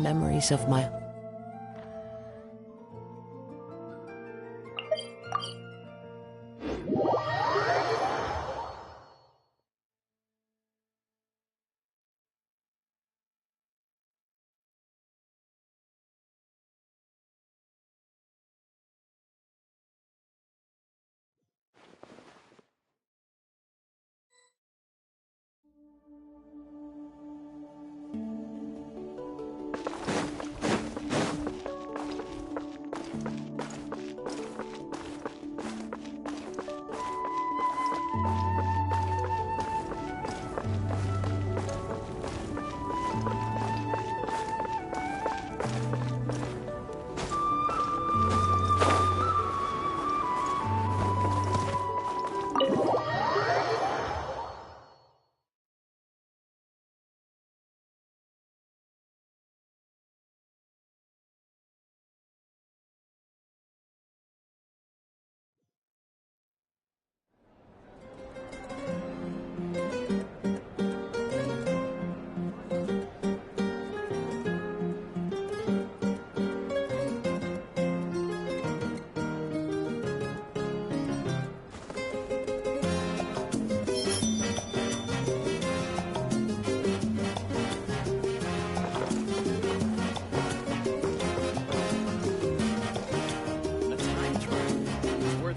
memories of my...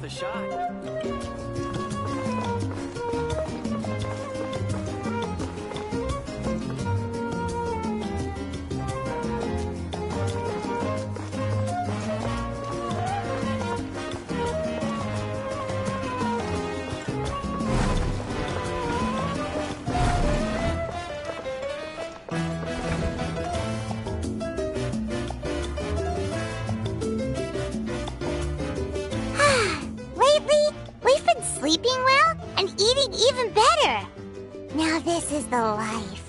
A shot. Sleeping well and eating even better. Now this is the life.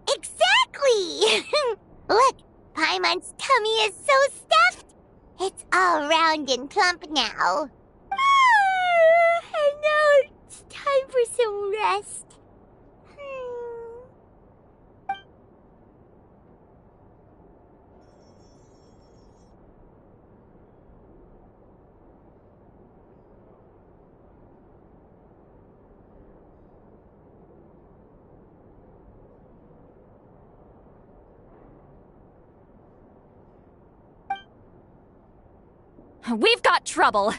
Exactly! Look, Paimon's tummy is so stuffed. It's all round and plump now. And now it's time for some rest. We've got trouble!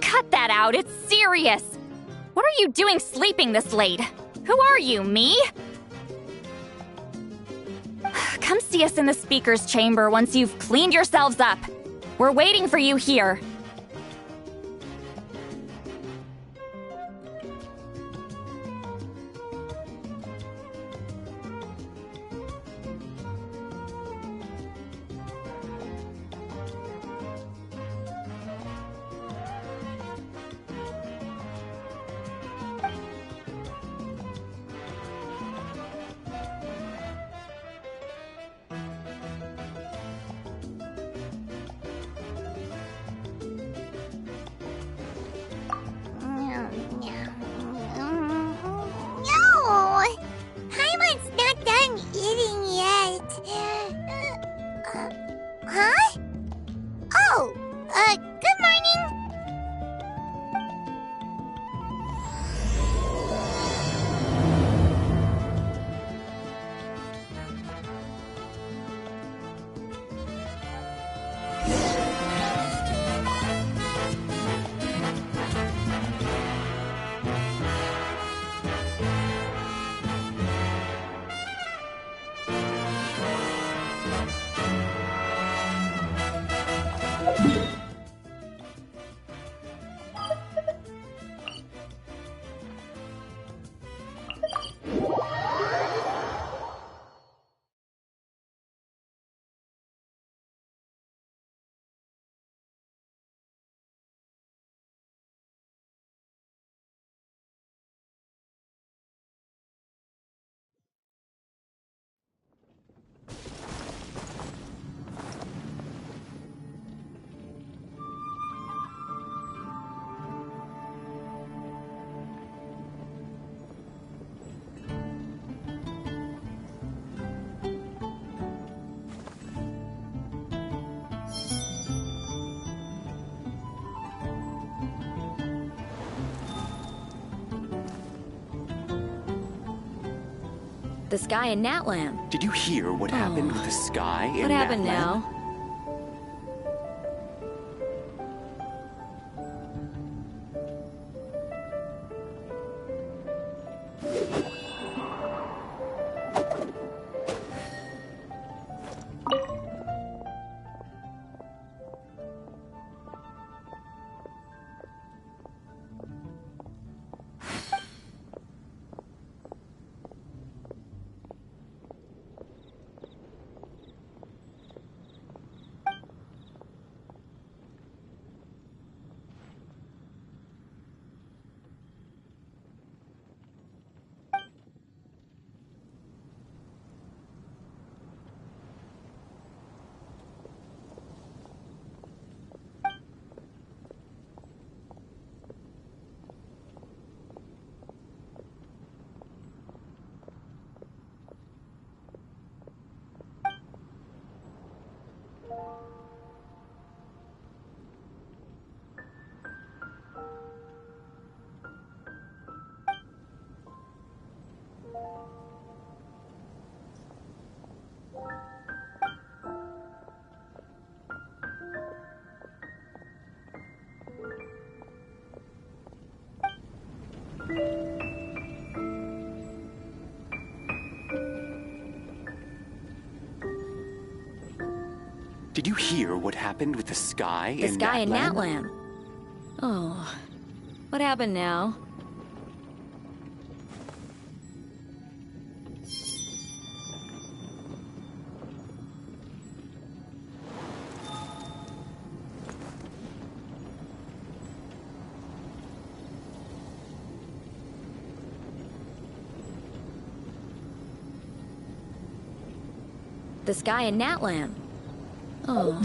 Cut that out, it's serious! What are you doing sleeping this late? Who are you, me? Come see us in the speaker's chamber once you've cleaned yourselves up. We're waiting for you here. Good morning. The sky in Natlan. Did you hear what happened with the sky in What happened Natlan? now? Did you hear what happened with the sky The in sky in Natlan? Natlan. Oh. What happened now? The sky in Natlan. Oh.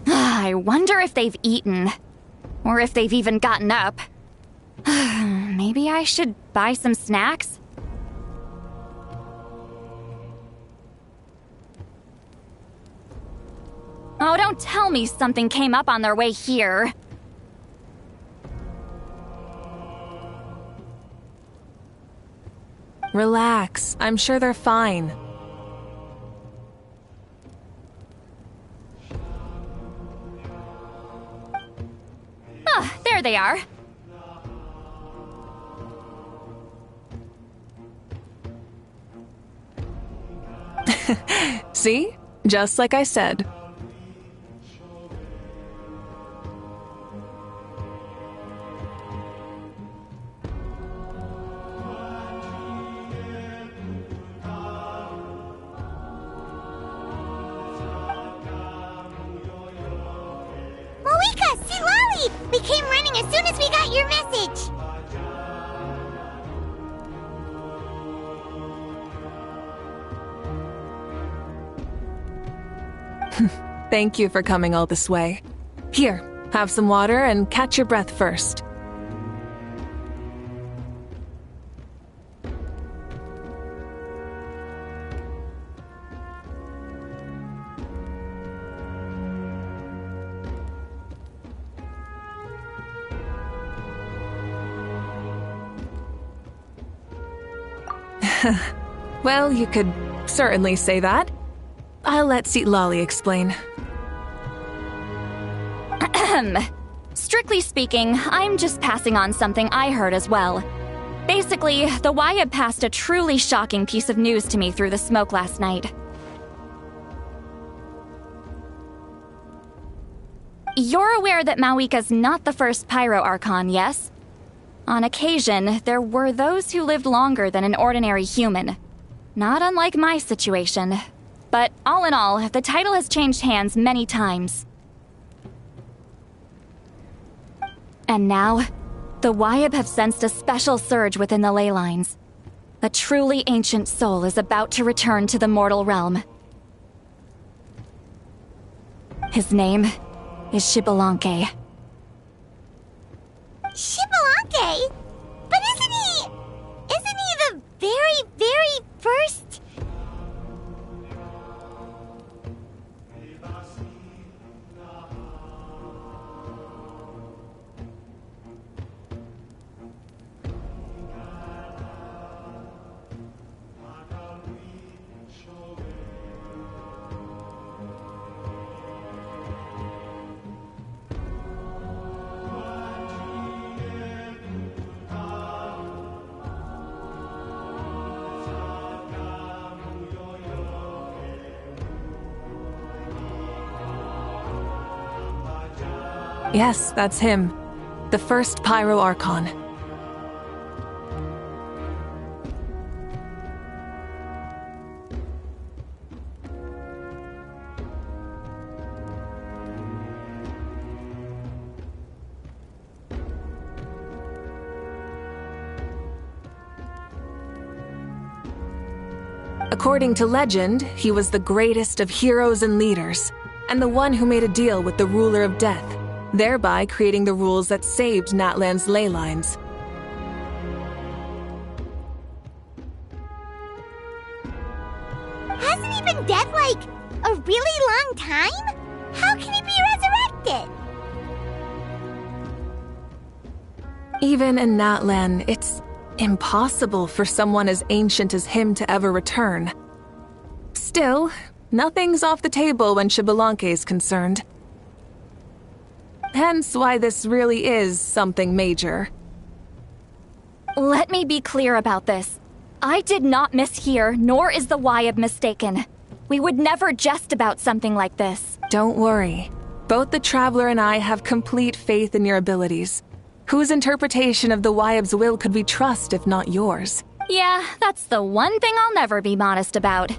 I wonder if they've eaten. Or if they've even gotten up. Maybe I should buy some snacks? Oh, don't tell me something came up on their way here. Relax. I'm sure they're fine. Ah, there they are. See? Just like I said. Mavuika, see Lolly! We came running as soon as we got your message. Thank you for coming all this way. Here, have some water and catch your breath first. Well, you could certainly say that. I'll let Lolly explain. Strictly speaking, I'm just passing on something I heard as well. Basically, the Wyab passed a truly shocking piece of news to me through the smoke last night. You're aware that Mavuika's not the first Pyro Archon, yes? On occasion, there were those who lived longer than an ordinary human. Not unlike my situation. But all in all, the title has changed hands many times. And now, the Wyab have sensed a special surge within the ley lines. A truly ancient soul is about to return to the mortal realm. His name is Xbalanque. Xbalanque? But isn't he the very, very first? Yes, that's him. The first Pyro Archon. According to legend, he was the greatest of heroes and leaders, and the one who made a deal with the ruler of death, thereby creating the rules that saved Natlan's ley lines. Hasn't he been dead like a really long time? How can he be resurrected? Even in Natlan, it's impossible for someone as ancient as him to ever return. Still, nothing's off the table when Xbalanque is concerned. Hence why this really is something major. Let me be clear about this. I did not mishear, nor is the Wyab mistaken. We would never jest about something like this. Don't worry. Both the Traveler and I have complete faith in your abilities. Whose interpretation of the Wyab's will could we trust if not yours? Yeah, that's the one thing I'll never be modest about.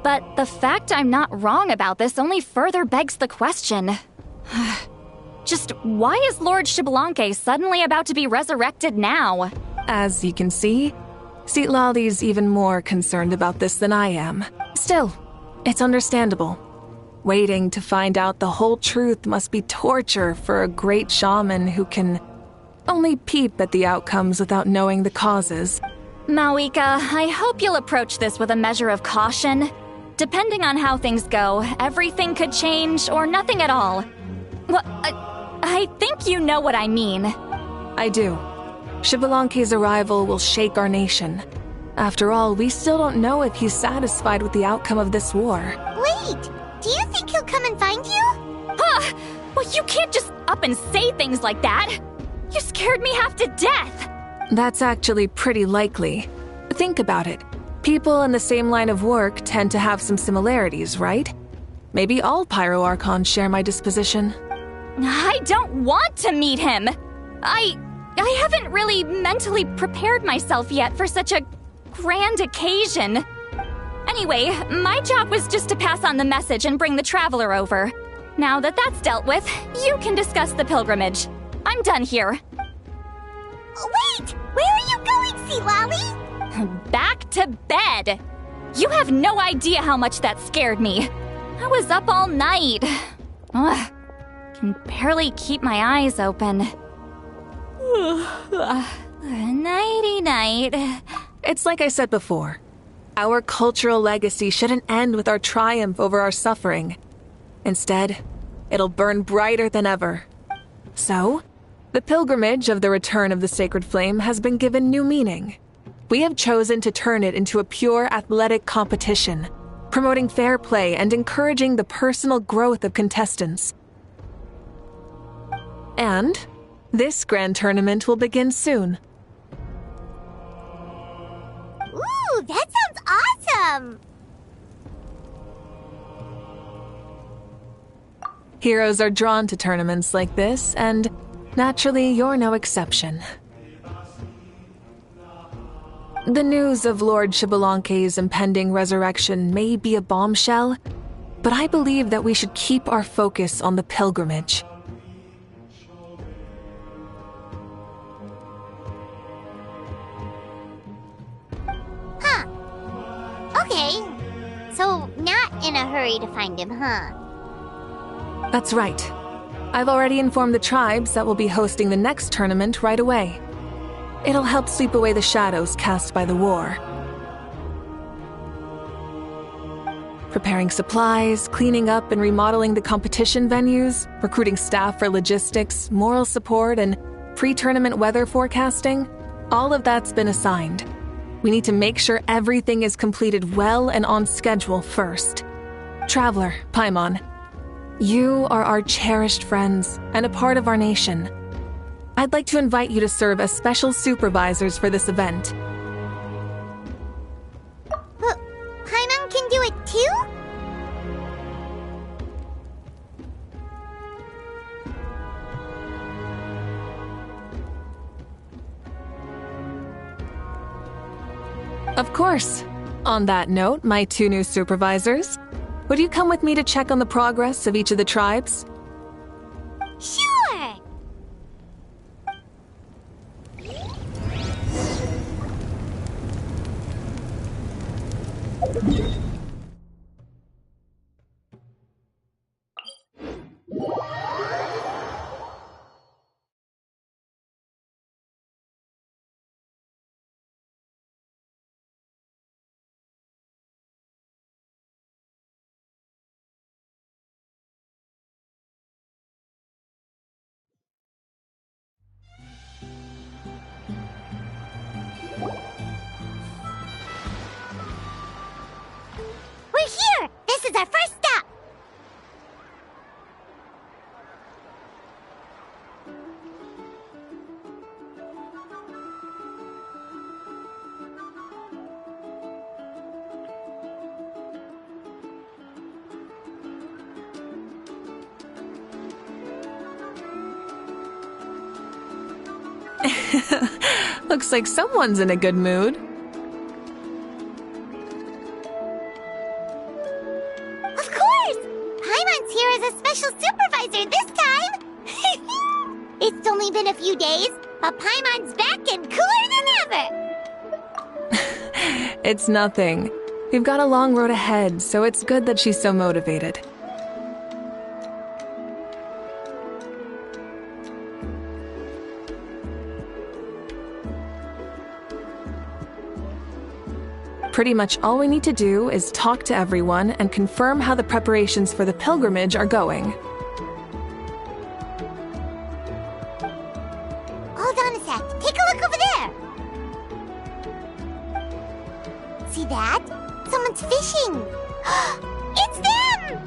But the fact I'm not wrong about this only further begs the question. Just why is Lord Xbalanque suddenly about to be resurrected now? As you can see, Lolly's even more concerned about this than I am. Still, it's understandable. Waiting to find out the whole truth must be torture for a great shaman who can only peep at the outcomes without knowing the causes. Mavuika, I hope you'll approach this with a measure of caution. Depending on how things go, everything could change or nothing at all. Well, I think you know what I mean. I do. Xbalanque's arrival will shake our nation. After all, we still don't know if he's satisfied with the outcome of this war. Wait, do you think he'll come and find you? Huh! Well, you can't just up and say things like that! You scared me half to death! That's actually pretty likely. Think about it. People in the same line of work tend to have some similarities, right? Maybe all Pyro Archons share my disposition. I don't want to meet him! I haven't really mentally prepared myself yet for such a grand occasion. Anyway, my job was just to pass on the message and bring the Traveler over. Now that that's dealt with, you can discuss the pilgrimage. I'm done here. Wait! Where are you going, Sea Lolly? Back to bed! You have no idea how much that scared me. I was up all night. Ugh, can barely keep my eyes open. Nighty-night. It's like I said before. Our cultural legacy shouldn't end with our triumph over our suffering. Instead, it'll burn brighter than ever. So, the pilgrimage of the return of the sacred flame has been given new meaning. We have chosen to turn it into a pure athletic competition, promoting fair play and encouraging the personal growth of contestants. And this grand tournament will begin soon. Ooh, that sounds awesome! Heroes are drawn to tournaments like this, and naturally, you're no exception. The news of Lord Xbalanque's impending resurrection may be a bombshell, but I believe that we should keep our focus on the pilgrimage. Huh. Okay. So, not in a hurry to find him, huh? That's right. I've already informed the tribes that we'll be hosting the next tournament right away. It'll help sweep away the shadows cast by the war. Preparing supplies, cleaning up and remodeling the competition venues, recruiting staff for logistics, moral support, and pre-tournament weather forecasting, all of that's been assigned. We need to make sure everything is completed well and on schedule first. Traveler, Paimon, you are our cherished friends and a part of our nation. I'd like to invite you to serve as special supervisors for this event. But Paimon can do it too? Of course. On that note, my two new supervisors, would you come with me to check on the progress of each of the tribes? Sure! We're here! This is our first stop! Looks like someone's in a good mood. Of course! Paimon's here as a special supervisor this time! It's only been a few days, but Paimon's back and cooler than ever! It's nothing. We've got a long road ahead, so it's good that she's so motivated. Pretty much all we need to do is talk to everyone and confirm how the preparations for the pilgrimage are going. Hold on a sec. Take a look over there. See that? Someone's fishing. It's them!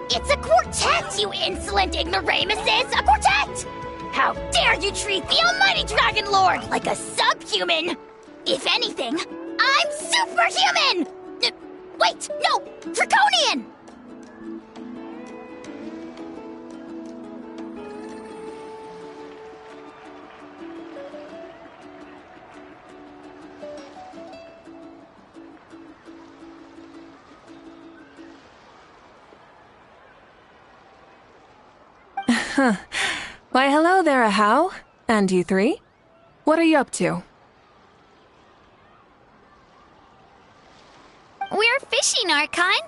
It's a quartet, you insolent ignoramuses! A quartet! How dare you treat the almighty Dragon Lord like a subhuman! If anything, I'm superhuman! Wait, no! Draconian! Why, hello there, Ahau. And you three? What are you up to? We're fishing, Archon.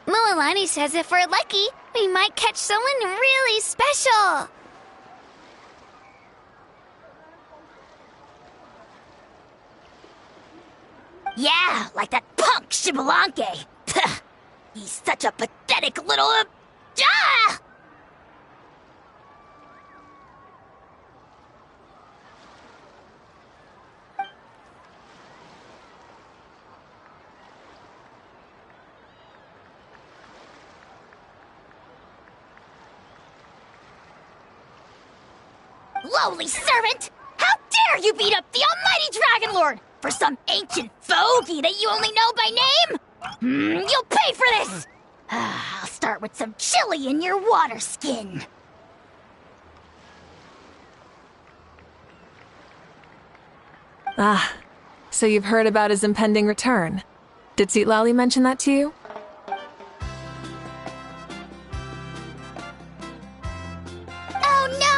Mualani says if we're lucky, we might catch someone really special. Yeah, like that punk Shibalanke. He's such a pathetic little... Ah! Lowly servant! How dare you beat up the almighty Dragon Lord for some ancient fogey that you only know by name? You'll pay for this! I'll start with some chili in your water skin. Ah, so you've heard about his impending return. Did Seatlali mention that to you? Oh no!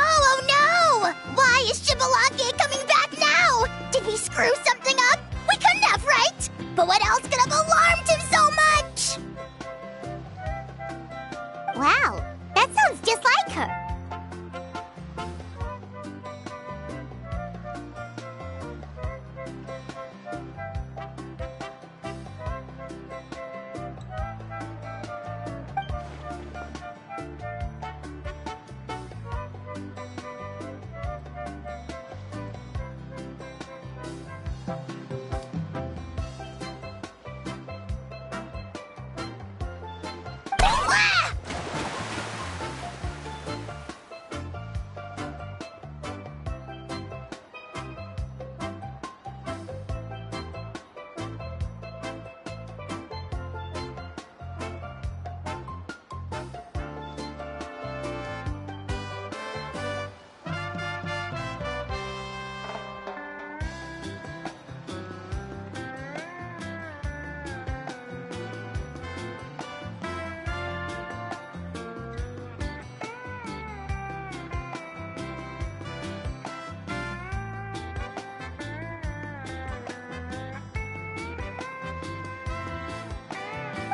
Why is Shibalake coming back now? Did we screw something up? We couldn't have, right? But what else could have alarmed him so much? Wow, that sounds just like her.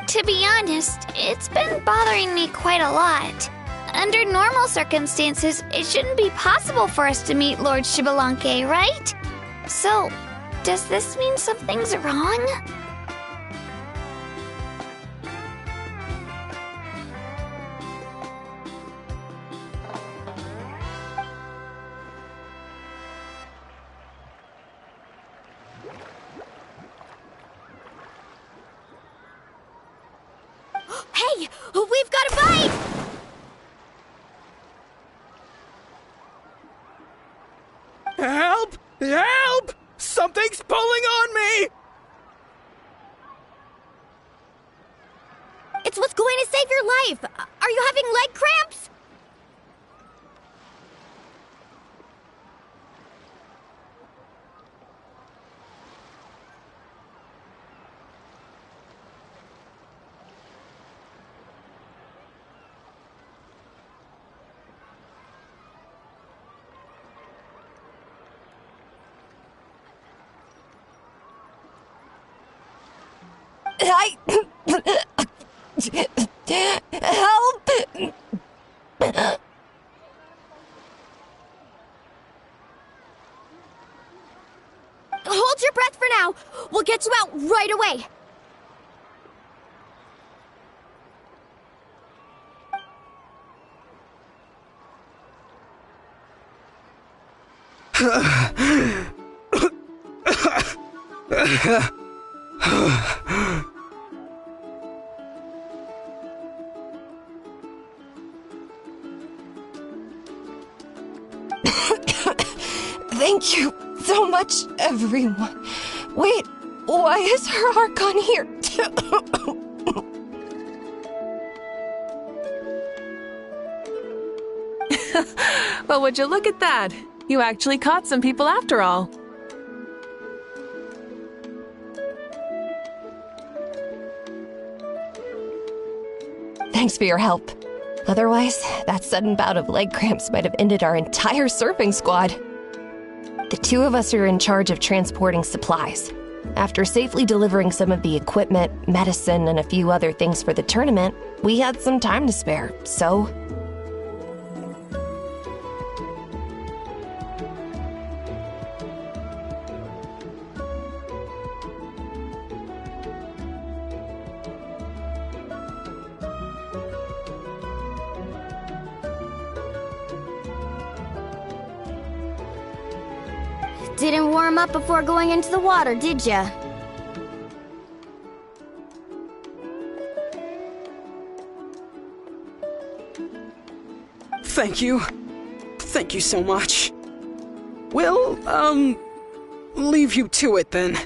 To be honest, it's been bothering me quite a lot. Under normal circumstances, it shouldn't be possible for us to meet Lord Shibalanke, right? So, does this mean something's wrong? Hey, we've got a bite! Help! Help! Something's pulling on me! It's what's going to save your life. Are you having leg cramps? Help! Hold your breath for now. We'll get you out right away. Thank you so much, everyone. Wait, Why is her Archon here? Well, would you look at that? You actually caught some people after all. Thanks for your help. Otherwise, that sudden bout of leg cramps might have ended our entire surfing squad. The two of us are in charge of transporting supplies. After safely delivering some of the equipment, medicine, and a few other things for the tournament, we had some time to spare, so... Didn't warm up before going into the water, did ya? Thank you. Thank you so much. We'll, leave you to it then.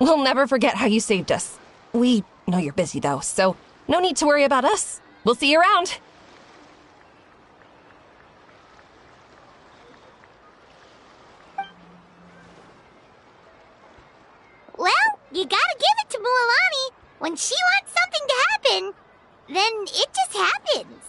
We'll never forget how you saved us. We know you're busy though, so no need to worry about us. We'll see you around. Well, you gotta give it to Mualani. When she wants something to happen, then it just happens.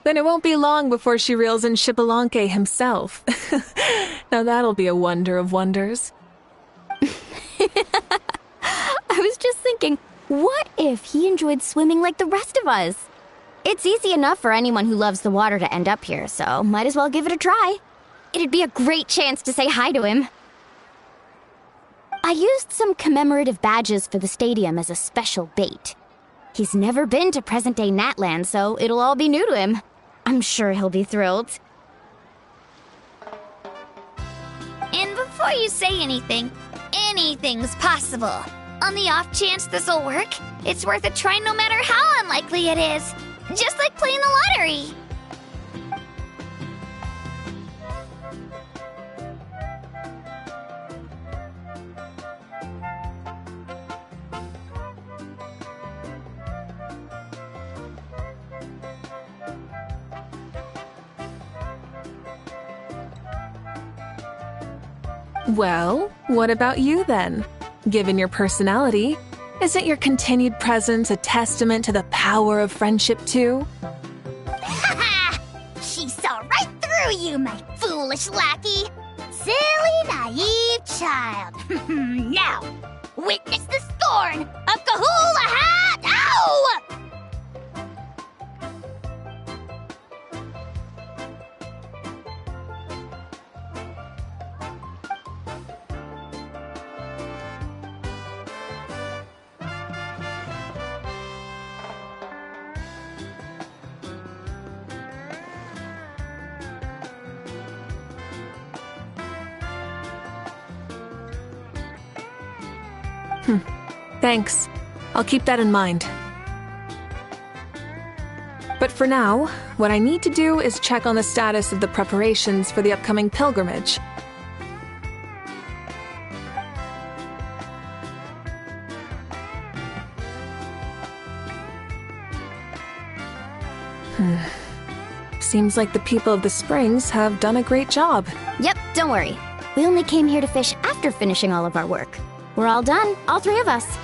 Then it won't be long before she reels in Xbalanque himself. Now that'll be a wonder of wonders. I was just thinking, what if he enjoyed swimming like the rest of us? It's easy enough for anyone who loves the water to end up here, so might as well give it a try. It'd be a great chance to say hi to him. I used some commemorative badges for the stadium as a special bait. He's never been to present-day Natland, so it'll all be new to him. I'm sure he'll be thrilled. And before you say anything, anything's possible. On the off chance this'll work, it's worth a try no matter how unlikely it is. Just like playing the lottery. Well, what about you then? Given your personality, isn't your continued presence a testament to the power of friendship too? Ha ha! She saw right through you, my foolish lackey. Silly, naive child. Now, witness the scorn of Kahula Hat! Ow! Thanks. I'll keep that in mind. But for now, what I need to do is check on the status of the preparations for the upcoming pilgrimage. Seems like the people of the Springs have done a great job. Yep, don't worry. We only came here to fish after finishing all of our work. We're all done, all three of us.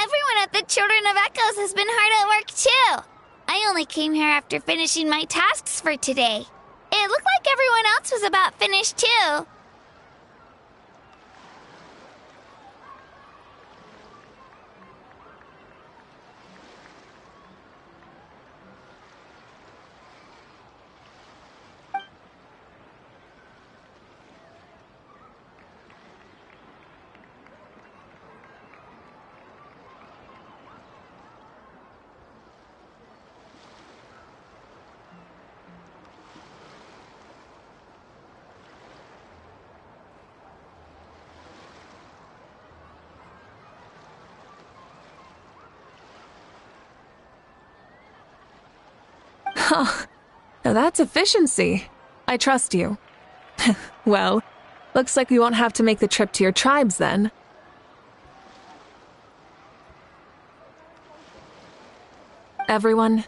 Everyone at the Children of Echoes has been hard at work too. I only came here after finishing my tasks for today. It looked like everyone else was about finished too. Oh, now that's efficiency. I trust you. Well, looks like we won't have to make the trip to your tribes then. Everyone,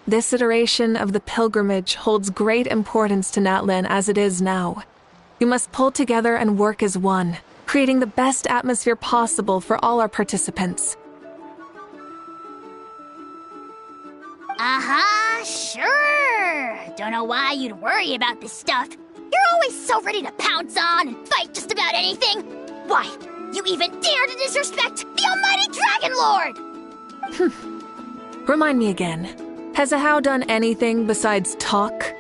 this iteration of the pilgrimage holds great importance to Natlin as it is now. We must pull together and work as one, creating the best atmosphere possible for all our participants. Sure. Don't know why you'd worry about this stuff. You're always so ready to pounce on and fight just about anything. Why, you even dare to disrespect the almighty Dragon Lord! Remind me again, has Ahau done anything besides talk?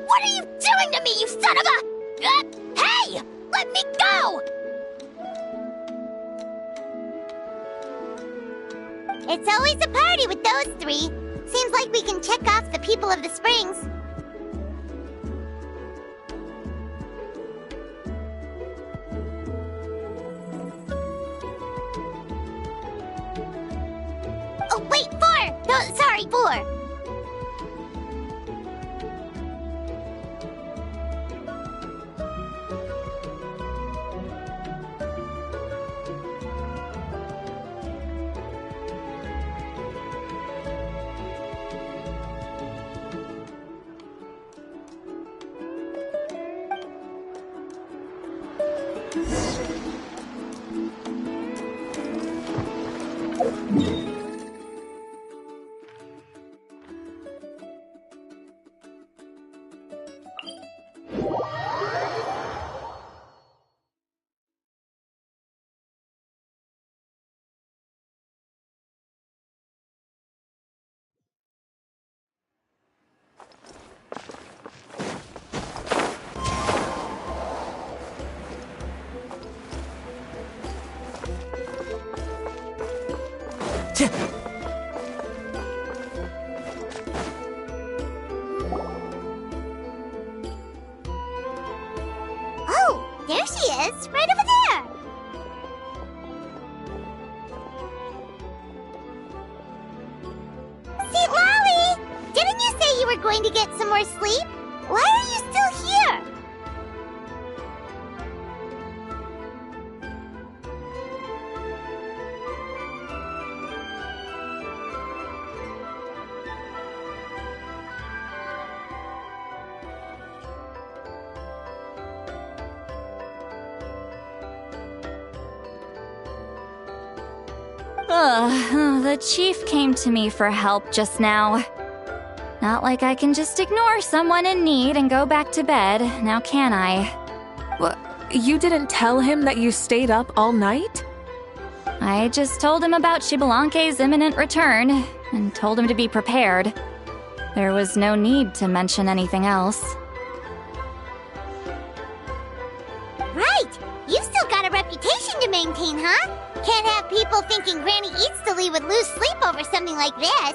What are you doing to me, you son of a... hey! Let me go! It's always a party with those three. Seems like we can check off the people of the springs. Oh, wait, 4! Oh, sorry, 4. Oh, there she is, right over there. See, Lolly, didn't you say you were going to get some more sleep? Why are you still here? The chief came to me for help just now. Not like I can just ignore someone in need and go back to bed, now can I? What? You didn't tell him that you stayed up all night? I just told him about Xbalanque's imminent return, and told him to be prepared. There was no need to mention anything else. Right! You've still got a reputation to maintain, huh? Can't have people thinking Granny Eatsterly would lose sleep over something like this.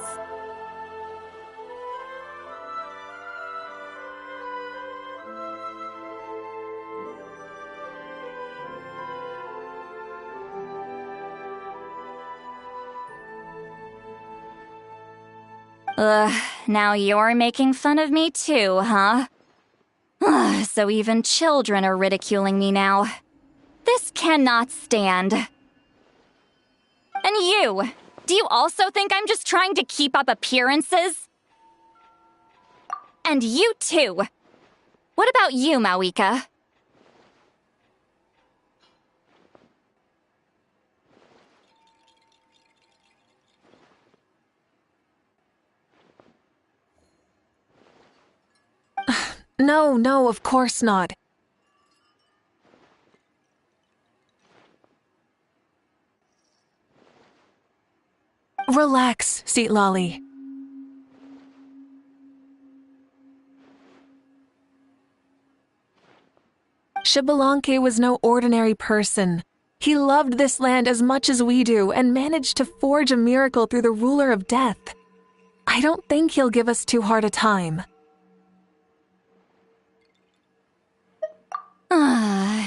Now you're making fun of me too, huh? So even children are ridiculing me now. This cannot stand. And you! Do you also think I'm just trying to keep up appearances? And you too! What about you, Mavuika? No, of course not. Relax, Seatlolly. Xbalanque was no ordinary person. He loved this land as much as we do and managed to forge a miracle through the ruler of death. I don't think he'll give us too hard a time.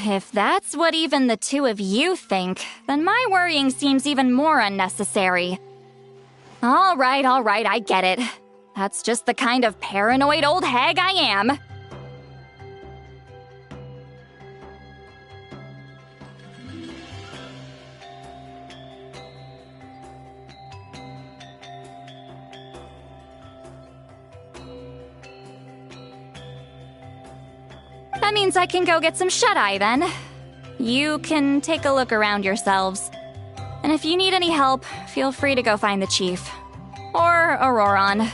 if that's what even the two of you think, then my worrying seems even more unnecessary. All right, I get it. That's just the kind of paranoid old hag I am. That means I can go get some shut-eye then. You can take a look around yourselves. And if you need any help, feel free to go find the chief. Or Auroron.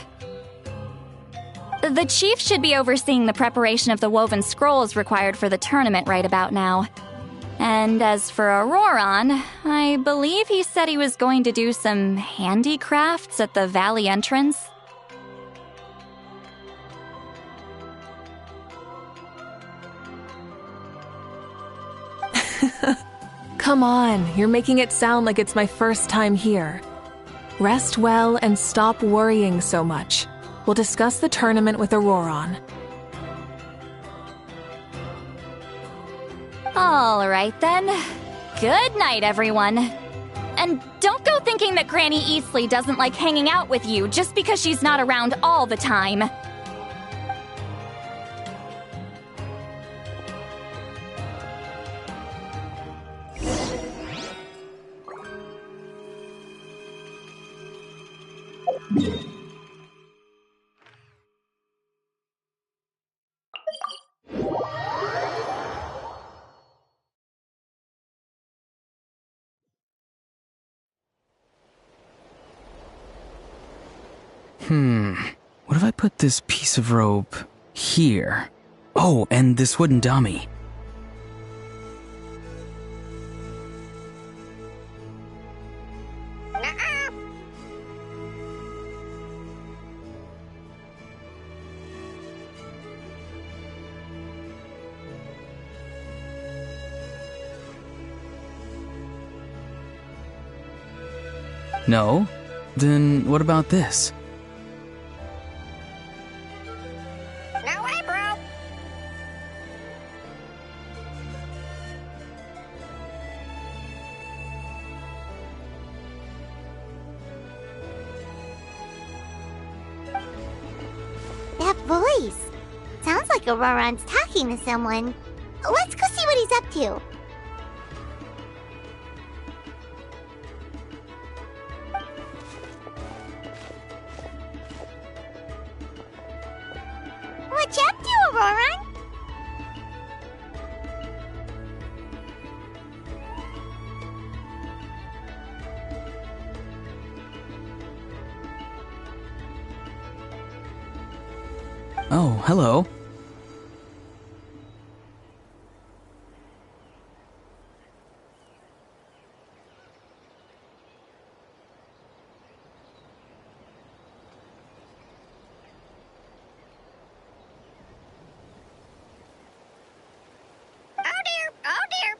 The chief should be overseeing the preparation of the woven scrolls required for the tournament right about now. And as for Auroron, I believe he said he was going to do some handicrafts at the valley entrance. Come on, you're making it sound like it's my first time here. Rest well and stop worrying so much. We'll discuss the tournament with Auroron. All right then. Good night, everyone. And don't go thinking that Granny Eastley doesn't like hanging out with you just because she's not around all the time. What if I put this piece of rope here? Oh, and this wooden dummy. No? Then what about this? No way, bro. That voice. Sounds like Auroron's talking to someone. Let's go see what he's up to. What you up to, Auroron? Oh, hello. Oh dear.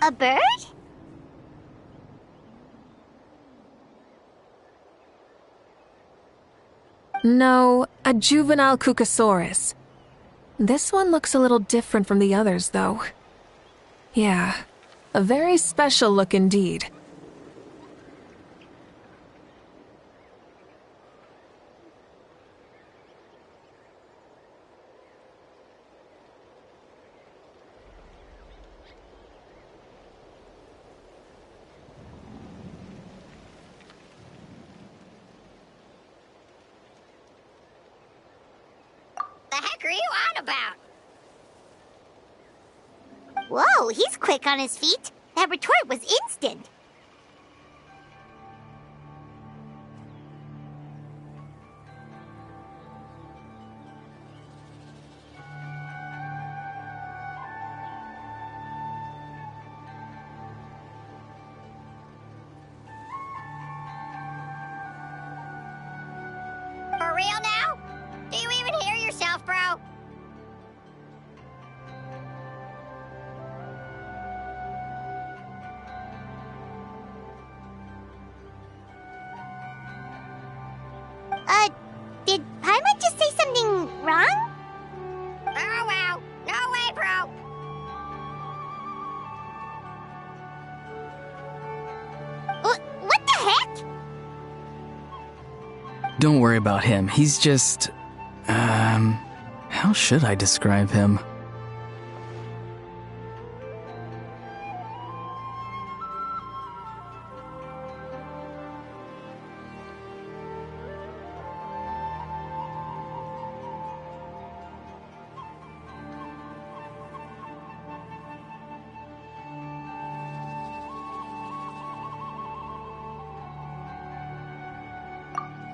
A bird? No, a juvenile Cucosaurus. This one looks a little different from the others, though. Yeah, a very special look indeed. The heck are you on about? Whoa, he's quick on his feet. That retort was instant. For real now? Do you even hear yourself, bro? Did Paimon just say something wrong? Oh well, no way, bro. What the heck? Don't worry about him. He's just... how should I describe him?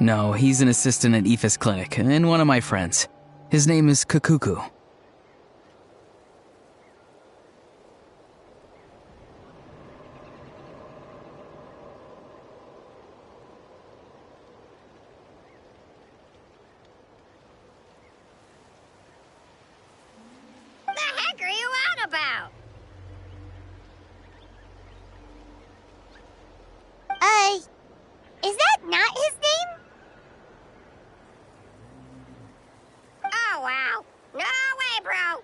No, he's an assistant at Aoife's clinic, and one of my friends. His name is Kakuku. The heck are you on about? Is that not his name? Oh wow, no way, bro.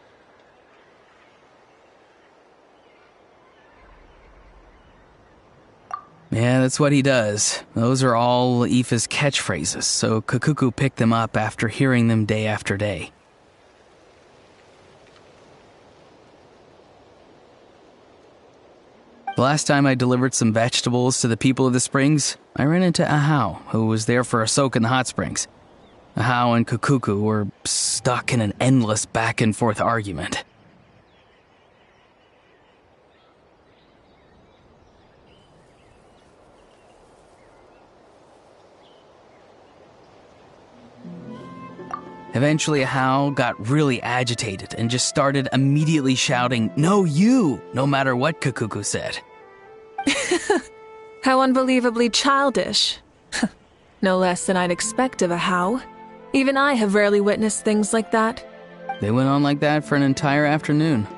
Yeah, that's what he does. Those are all Aoife's catchphrases, so Kakuku picked them up after hearing them day after day. The last time I delivered some vegetables to the people of the springs, I ran into Ahau, who was there for a soak in the hot springs. Ahau and Kakuku were stuck in an endless back-and-forth argument. Eventually, Ahau got really agitated and just started immediately shouting, "No, you!" no matter what Kakuku said. How unbelievably childish. No less than I'd expect of a How. Even I have rarely witnessed things like that. They went on like that for an entire afternoon.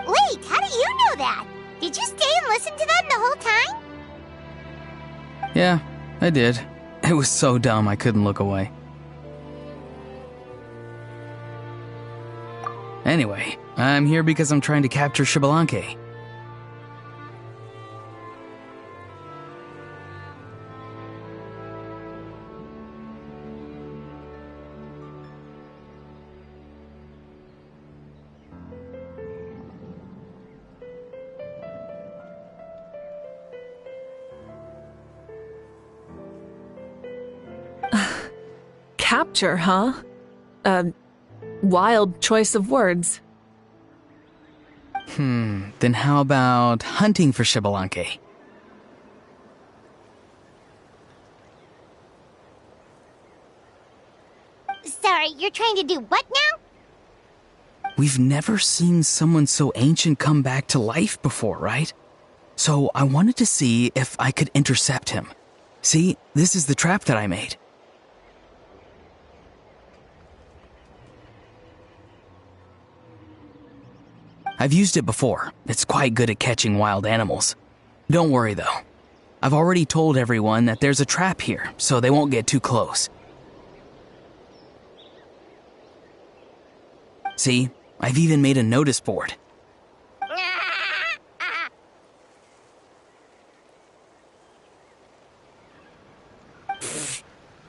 Wait, how do you know that? Did you stay and listen to them the whole time? Yeah, I did. It was so dumb I couldn't look away. Anyway, I'm here because I'm trying to capture Xbalanque. Capture, huh? Wild choice of words. Then how about hunting for Xbalanque? Sorry, you're trying to do what now? We've never seen someone so ancient come back to life before, right? So I wanted to see if I could intercept him. See, this is the trap that I made. I've used it before. It's quite good at catching wild animals. Don't worry though. I've already told everyone that there's a trap here, so they won't get too close. See, I've even made a notice board.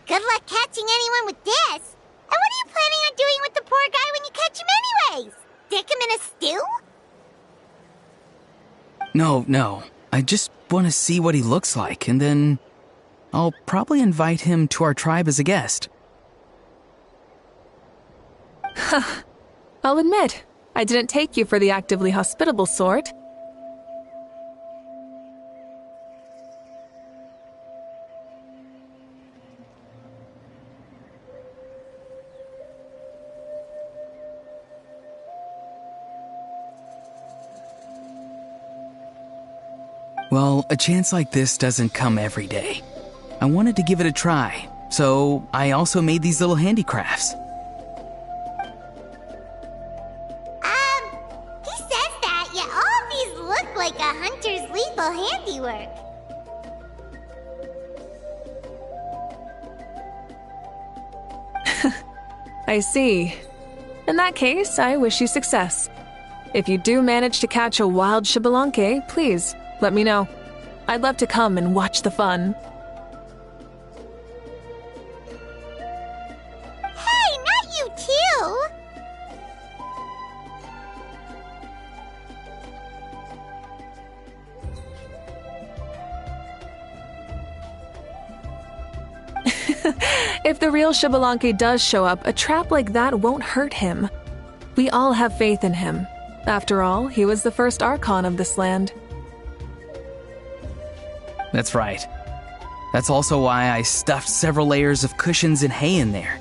Good luck catching anyone with this. And what are you planning on doing with the poor guy when you catch him anyways? Stick him in a stew? No. I just want to see what he looks like, and then I'll probably invite him to our tribe as a guest. I'll admit, I didn't take you for the actively hospitable sort. Well, a chance like this doesn't come every day. I wanted to give it a try, so I also made these little handicrafts. He says that, yet all of these look like a hunter's lethal handiwork. I see. In that case, I wish you success. If you do manage to catch a wild Xbalanque, please let me know. I'd love to come and watch the fun. Hey, not you too! If the real Xbalanque does show up, a trap like that won't hurt him. We all have faith in him. After all, he was the first Archon of this land. That's right. That's also why I stuffed several layers of cushions and hay in there.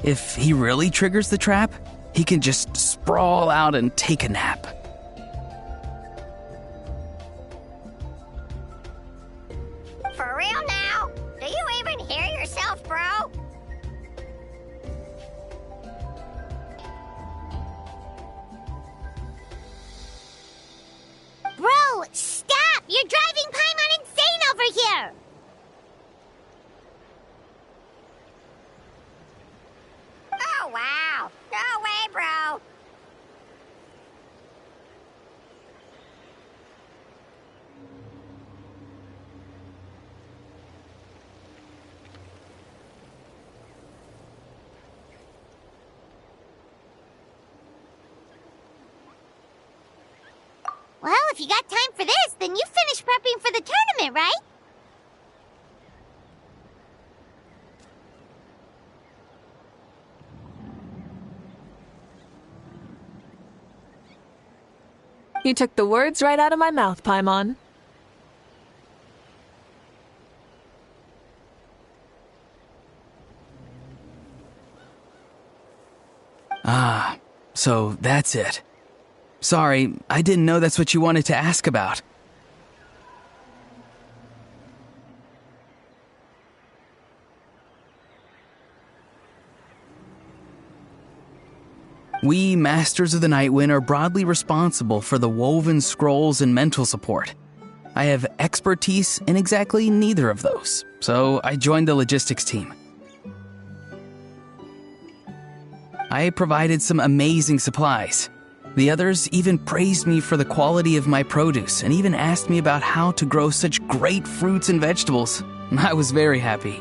If he really triggers the trap, he can just sprawl out and take a nap. For real now? Do you even hear yourself, bro? Bro, stop! You're driving Paimon insane over here! Oh, wow. No way, bro. Well, if you got time for this, then you finished prepping for the tournament, right? You took the words right out of my mouth, Paimon. Ah, so that's it. Sorry, I didn't know that's what you wanted to ask about. We, Masters of the Nightwind, are broadly responsible for the woven scrolls and mental support. I have expertise in exactly neither of those, so I joined the logistics team. I provided some amazing supplies. The others even praised me for the quality of my produce and even asked me about how to grow such great fruits and vegetables. I was very happy.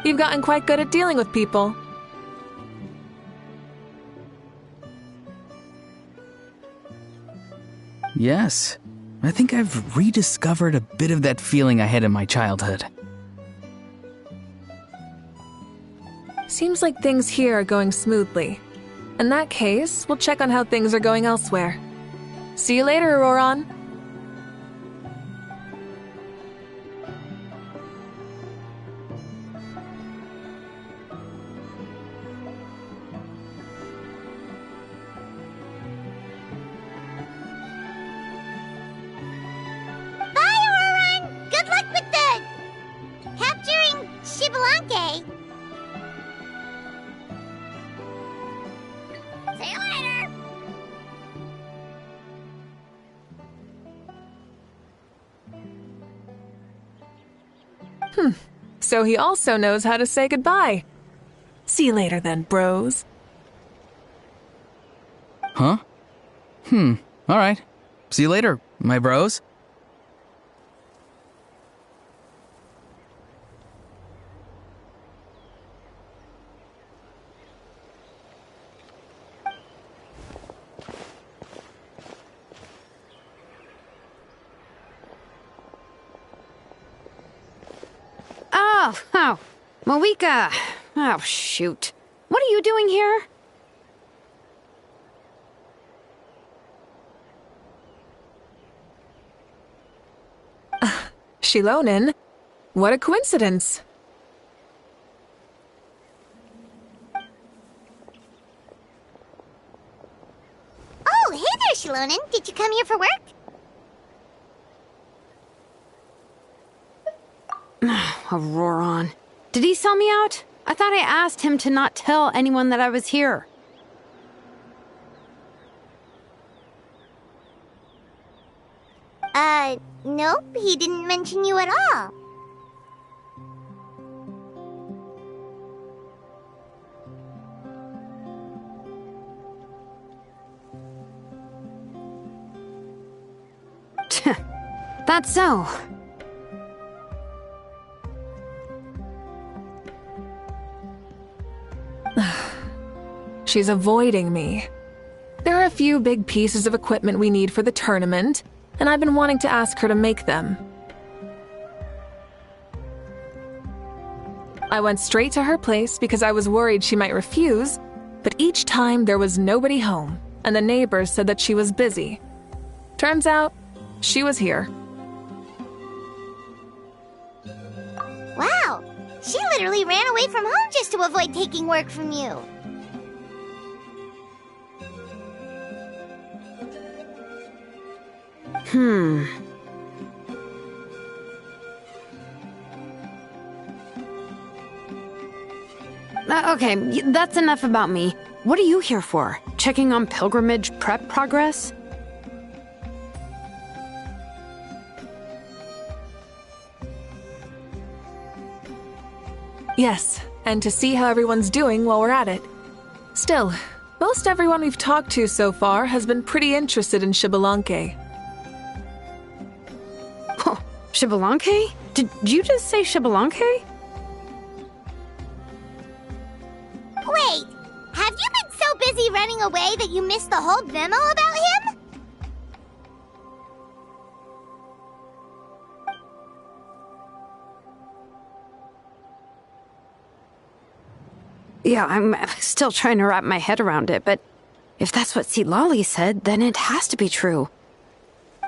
You've gotten quite good at dealing with people. Yes, I think I've rediscovered a bit of that feeling I had in my childhood. Seems like things here are going smoothly. In that case, we'll check on how things are going elsewhere. See you later, Auroron. Bye, Auroron! Good luck with the... capturing Xbalanque. See you later. So he also knows how to say goodbye. See you later then, bros. Huh? Alright. See you later, my bros. Oh, Mavuika. Oh, shoot. What are you doing here? Shilonen? What a coincidence. Shilonen. Did you come here for work? Auroron. Did he sell me out? I thought I asked him to not tell anyone that I was here. Nope, he didn't mention you at all. That's so. She's avoiding me. There are a few big pieces of equipment we need for the tournament, and I've been wanting to ask her to make them. I went straight to her place because I was worried she might refuse, but each time there was nobody home, and the neighbors said that she was busy. Turns out, she was here. Wow, she literally ran away from home just to avoid taking work from you. Okay, that's enough about me. What are you here for? Checking on pilgrimage prep progress? Yes, and to see how everyone's doing while we're at it. Still, most everyone we've talked to so far has been pretty interested in Xbalanque. Oh, Xbalanque? Did you just say Xbalanque? Wait, have you been so busy running away that you missed the whole memo about him? Yeah, I'm still trying to wrap my head around it, but if that's what Lali said, then it has to be true.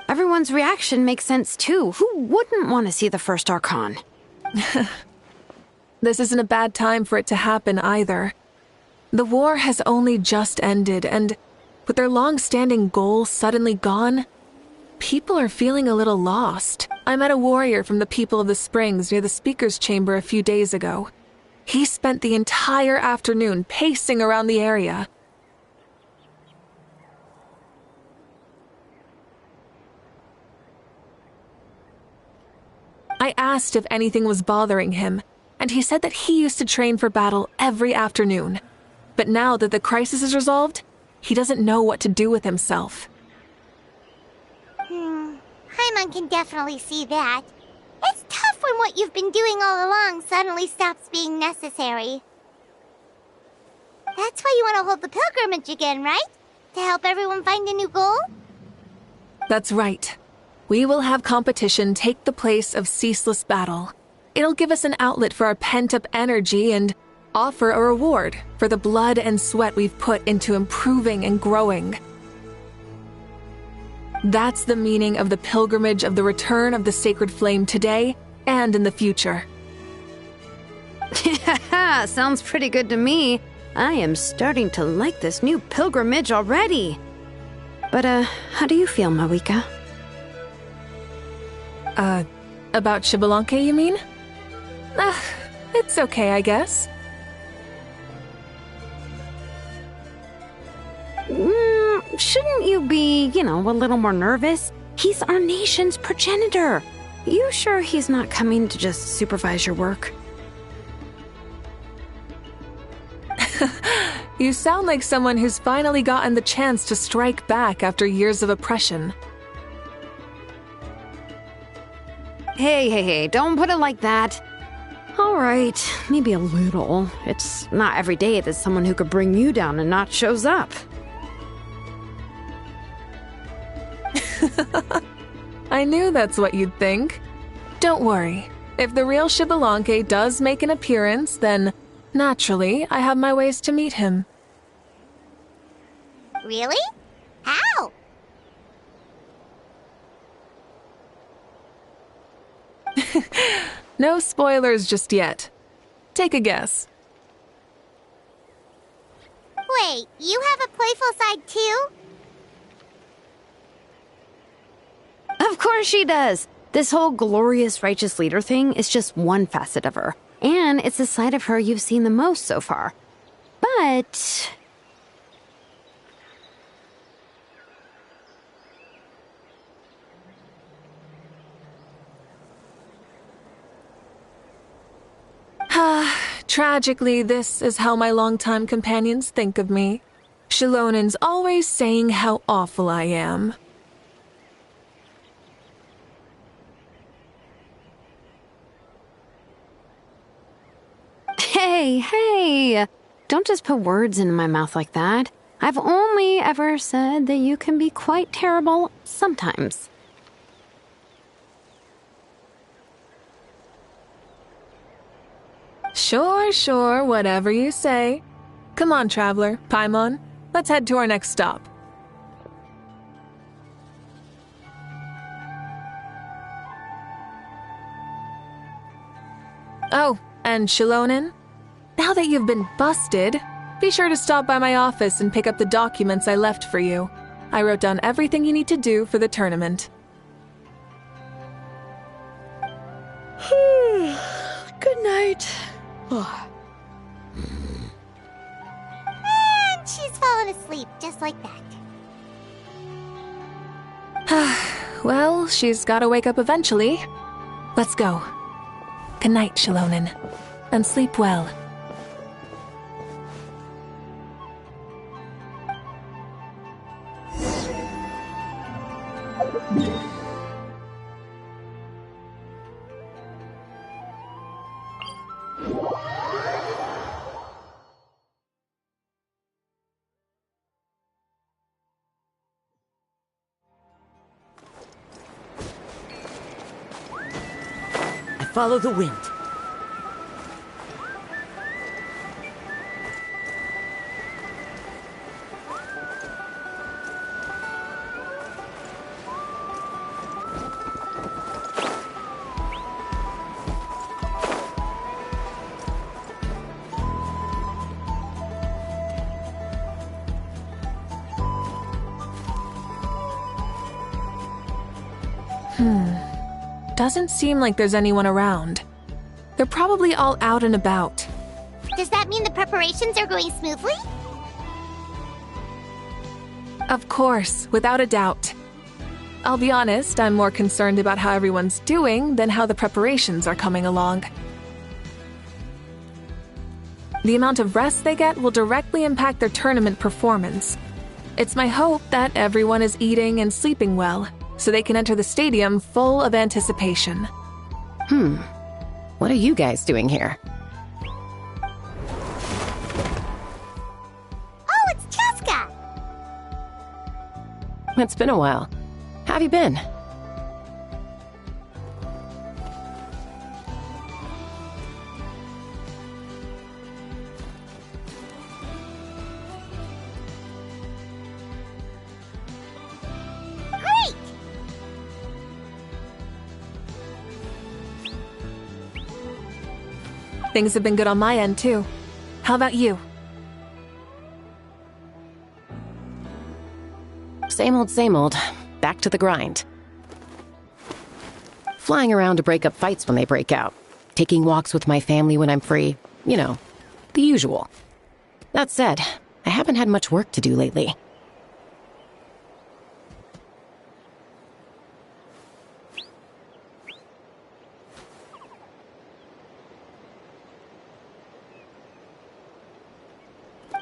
Everyone's reaction makes sense too. Who wouldn't want to see the first Archon? This isn't a bad time for it to happen either. The war has only just ended, and with their long-standing goal suddenly gone, people are feeling a little lost. I met a warrior from the People of the Springs near the Speaker's Chamber a few days ago. He spent the entire afternoon pacing around the area. I asked if anything was bothering him, and he said that he used to train for battle every afternoon. But now that the crisis is resolved, he doesn't know what to do with himself. Paimon can definitely see that. It's tough when what you've been doing all along suddenly stops being necessary. That's why you want to hold the pilgrimage again, right? To help everyone find a new goal? That's right. We will have competition take the place of ceaseless battle. It'll give us an outlet for our pent-up energy and offer a reward for the blood and sweat we've put into improving and growing. That's the meaning of the pilgrimage of the return of the sacred flame today and in the future. Sounds pretty good to me. I am starting to like this new pilgrimage already. But, how do you feel, Mavuika? About Xbalanque, you mean? It's okay, I guess. Shouldn't you be, a little more nervous? He's our nation's progenitor. You sure he's not coming to just supervise your work? You sound like someone who's finally gotten the chance to strike back after years of oppression. Hey, don't put it like that. All right, maybe a little. It's not every day that someone who could bring you down a notch shows up. I knew that's what you'd think. Don't worry. If the real Xbalanque does make an appearance, then, naturally, I have my ways to meet him. Really? How? No spoilers just yet. Take a guess. Wait, you have a playful side too? course she does. This whole glorious righteous leader thing is just one facet of her. And it's the side of her you've seen the most so far. But... Tragically, this is how my longtime companions think of me. Shilonin's always saying how awful I am. Hey! Don't just put words into my mouth like that. I've only ever said that you can be quite terrible sometimes. Sure, whatever you say. Come on, traveler, Paimon. Let's head to our next stop. Oh, and Shilonin? Now that you've been busted, be sure to stop by my office and pick up the documents I left for you. I wrote down everything you need to do for the tournament. Good night. And she's fallen asleep, just like that. Well, she's gotta wake up eventually. Let's go. Good night, Shilonin. And sleep well. Follow the wind. Doesn't seem like there's anyone around. They're probably all out and about. Does that mean the preparations are going smoothly? Of course, without a doubt. I'll be honest, I'm more concerned about how everyone's doing than how the preparations are coming along. The amount of rest they get will directly impact their tournament performance. It's my hope that everyone is eating and sleeping well, so they can enter the stadium full of anticipation. What are you guys doing here? Oh, it's Chaska! It's been a while. How have you been? Great! Things have been good on my end, too. How about you? Same old. Back to the grind. Flying around to break up fights when they break out. Taking walks with my family when I'm free. You know, the usual. That said, I haven't had much work to do lately.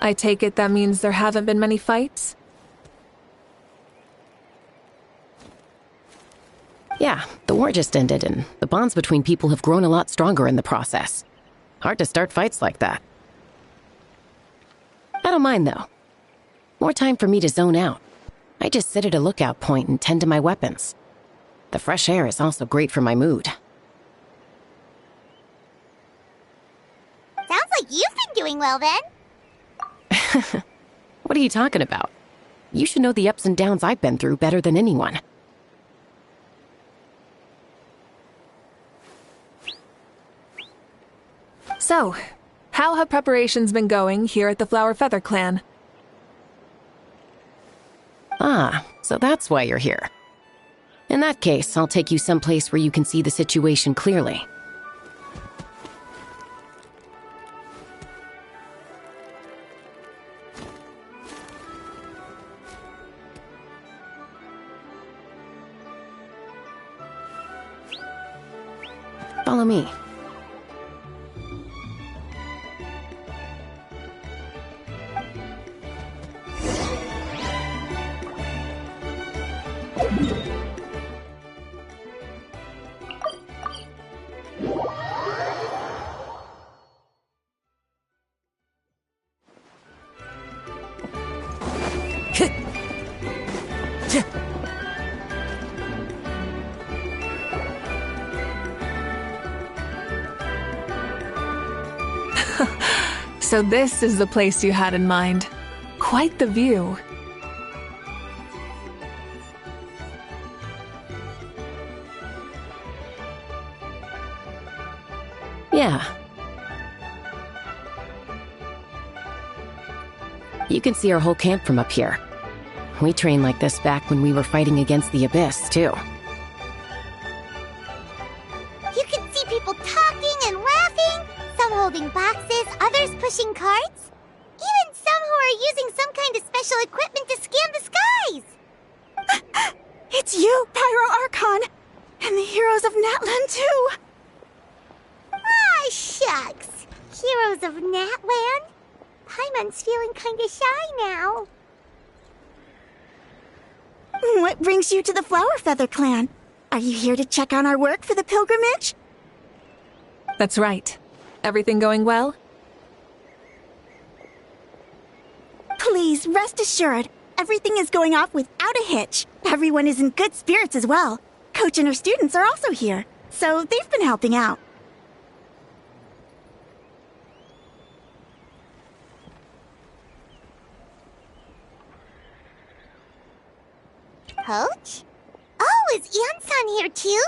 I take it that means there haven't been many fights? Yeah, the war just ended, and the bonds between people have grown a lot stronger in the process. Hard to start fights like that. I don't mind, though. More time for me to zone out. I just sit at a lookout point and tend to my weapons. The fresh air is also great for my mood. Sounds like you've been doing well, then. What are you talking about? You should know the ups and downs I've been through better than anyone. So, how have preparations been going here at the Flower Feather Clan? Ah, so that's why you're here. In that case, I'll take you someplace where you can see the situation clearly. Follow me. So this is the place you had in mind. Quite the view. Yeah. You can see our whole camp from up here. We trained like this back when we were fighting against the Abyss, too. You can see people talking and laughing, some holding boxes, others pushing carts. Even some who are using some kind of special equipment to scan the skies. It's you, Pyro Archon! And the heroes of Natlan, too! Ah, shucks. Heroes of Natlan? Paimon's feeling kinda shy now. What brings you to the Flower Feather Clan? Are you here to check on our work for the pilgrimage? That's right. Everything going well? Please, rest assured, everything is going off without a hitch. Everyone is in good spirits as well. Coach and her students are also here, so they've been helping out. Coach? Oh, is Ian-san here too?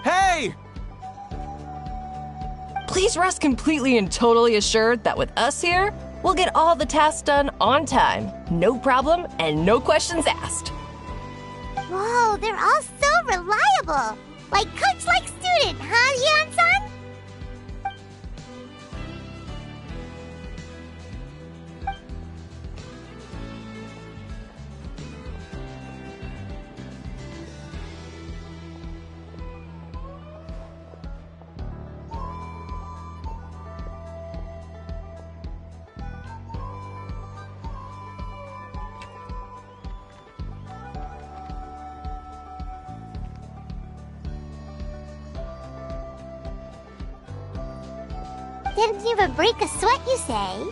Hey! Please rest completely and totally assured that with us here, we'll get all the tasks done on time. No problem and no questions asked. Whoa, they're all so reliable. Like coach, like student, huh, Ian-san? Didn't even break a sweat, you say?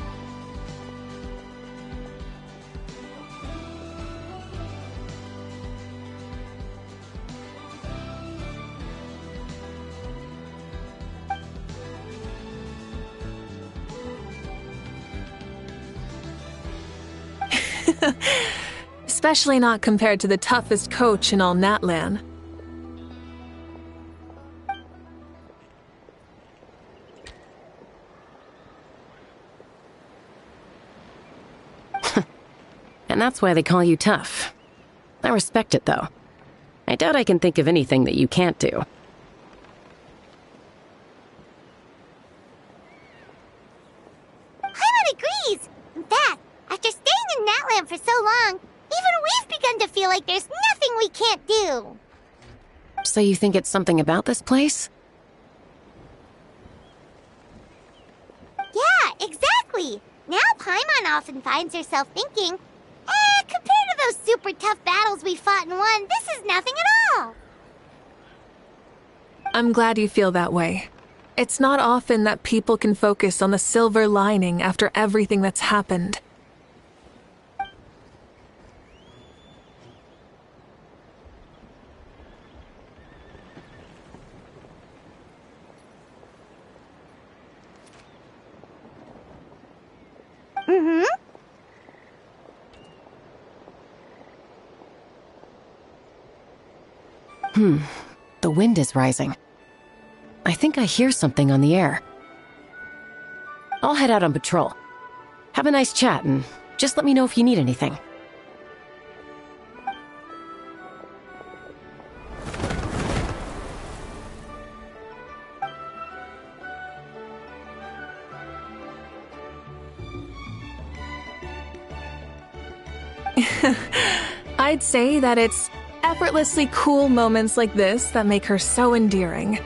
Especially not compared to the toughest coach in all Natlan. And that's why they call you tough. I respect it, though. I doubt I can think of anything that you can't do. Paimon agrees! In fact, after staying in Natlan for so long, even we've begun to feel like there's nothing we can't do. So you think it's something about this place? Yeah, exactly! Now Paimon often finds herself thinking, compared to those super tough battles we fought and won, this is nothing at all! I'm glad you feel that way. It's not often that people can focus on the silver lining after everything that's happened. The wind is rising. I think I hear something on the air. I'll head out on patrol. Have a nice chat and just let me know if you need anything. I'd say that it's effortlessly cool moments like this that make her so endearing.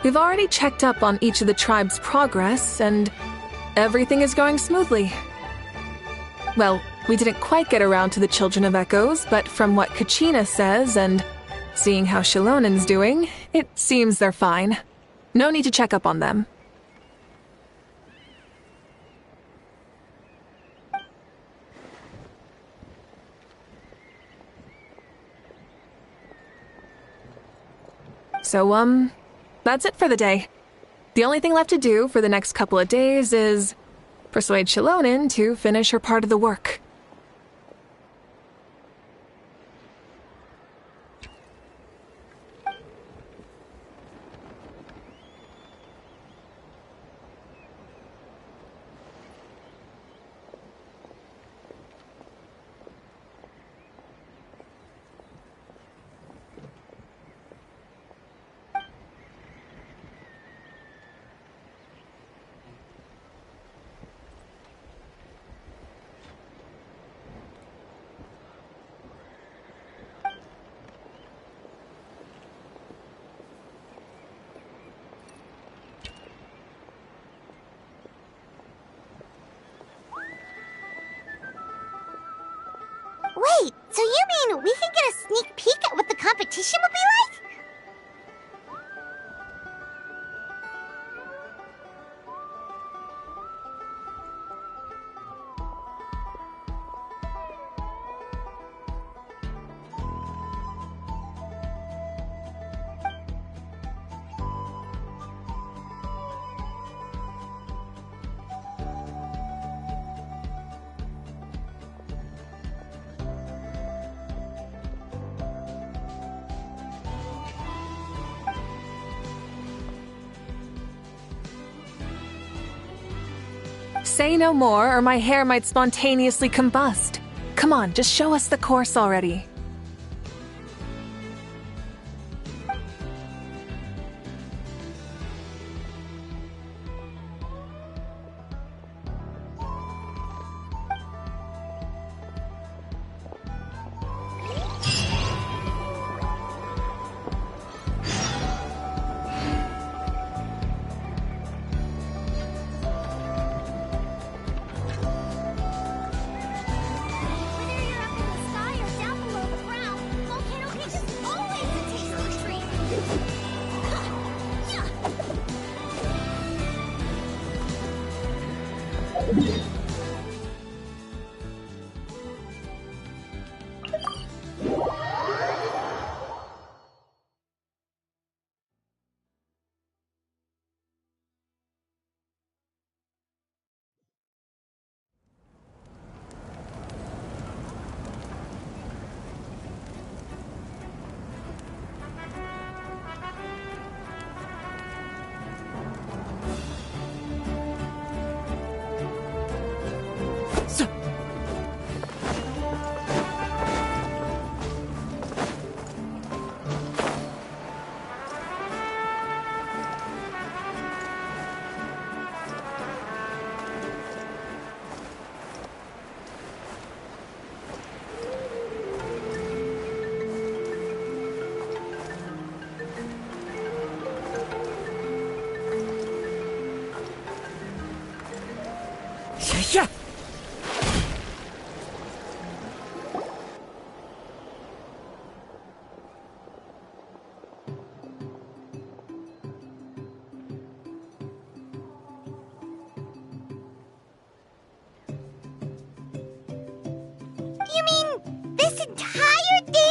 We've already checked up on each of the tribe's progress, and everything is going smoothly. Well, we didn't quite get around to the Children of Echoes, but from what Kachina says and seeing how Shilonen's doing, it seems they're fine. No need to check up on them. So, that's it for the day. The only thing left to do for the next couple of days is persuade Shilonen to finish her part of the work. Wait, so you mean we can get a sneak peek at what the competition will be like? Say no more, or my hair might spontaneously combust. Come on, just show us the course already. Yeah. You mean this entire thing?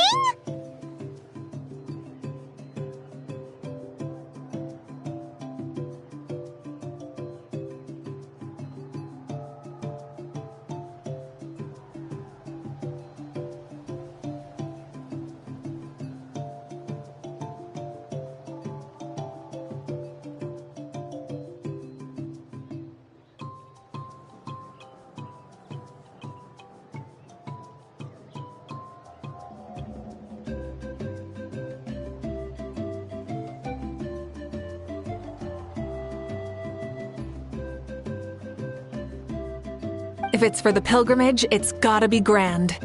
If it's for the pilgrimage, it's gotta be grand.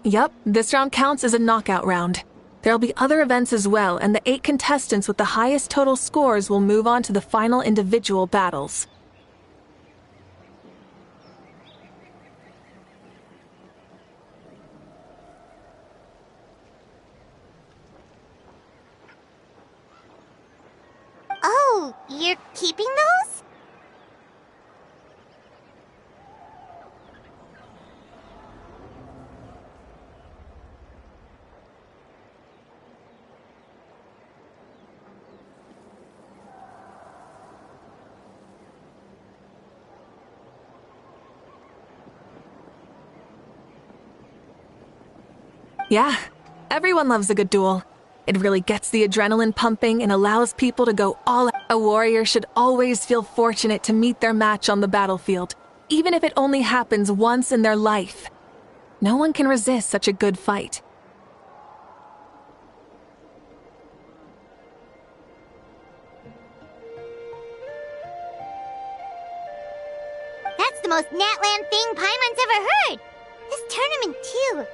Yup, this round counts as a knockout round. There'll be other events as well, and the 8 contestants with the highest total scores will move on to the final individual battles. Oh, you're keeping those? Yeah, everyone loves a good duel. It really gets the adrenaline pumping and allows people to go all out. A warrior should always feel fortunate to meet their match on the battlefield, even if it only happens once in their life. No one can resist such a good fight. That's the most Natland thing Paimon's ever heard! This tournament, too.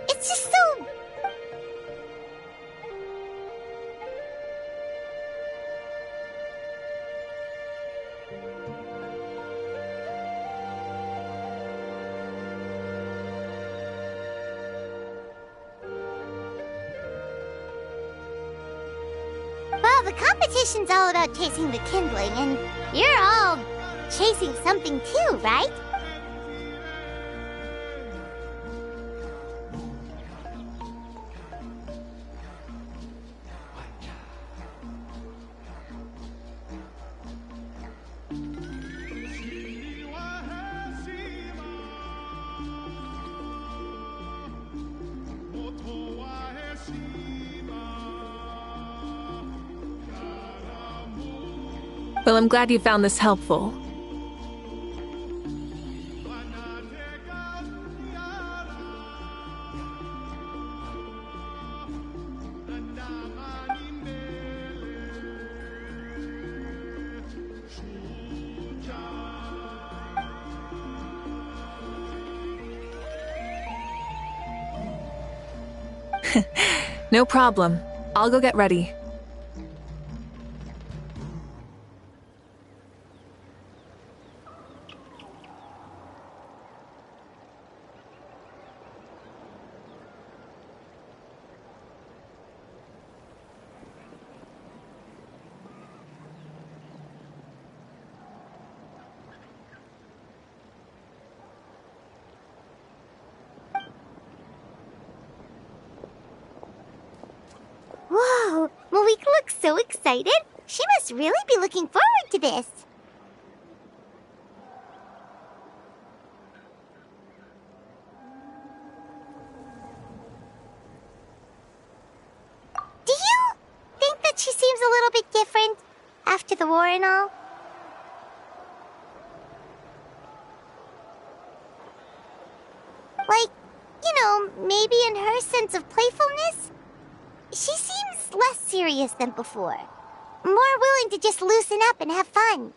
It's just so... Well, the competition's all about chasing the kindling, and you're all chasing something too, right? Well, I'm glad you found this helpful. No problem. I'll go get ready. Whoa, Mavuika looks so excited. She must really be looking forward to this. Do you think that she seems a little bit different after the war and all? Like, maybe in her sense of playfulness? She seems less serious than before. More willing to just loosen up and have fun.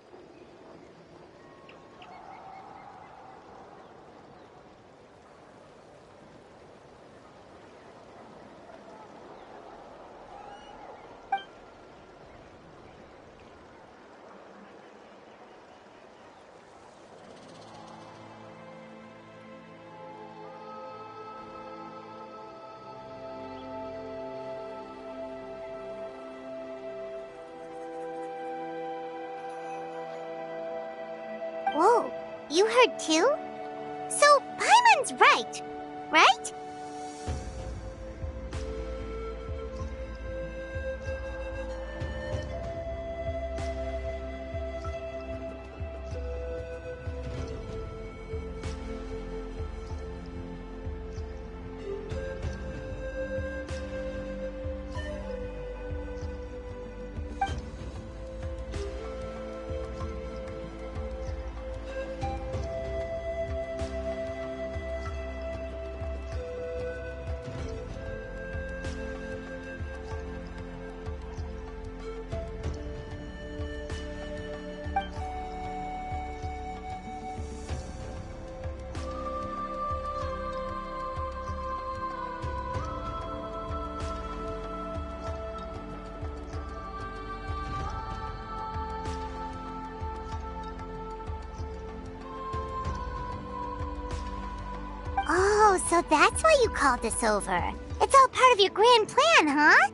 Whoa, you heard too? So, Paimon's right, right? Oh, so that's why you called us over. It's all part of your grand plan, huh?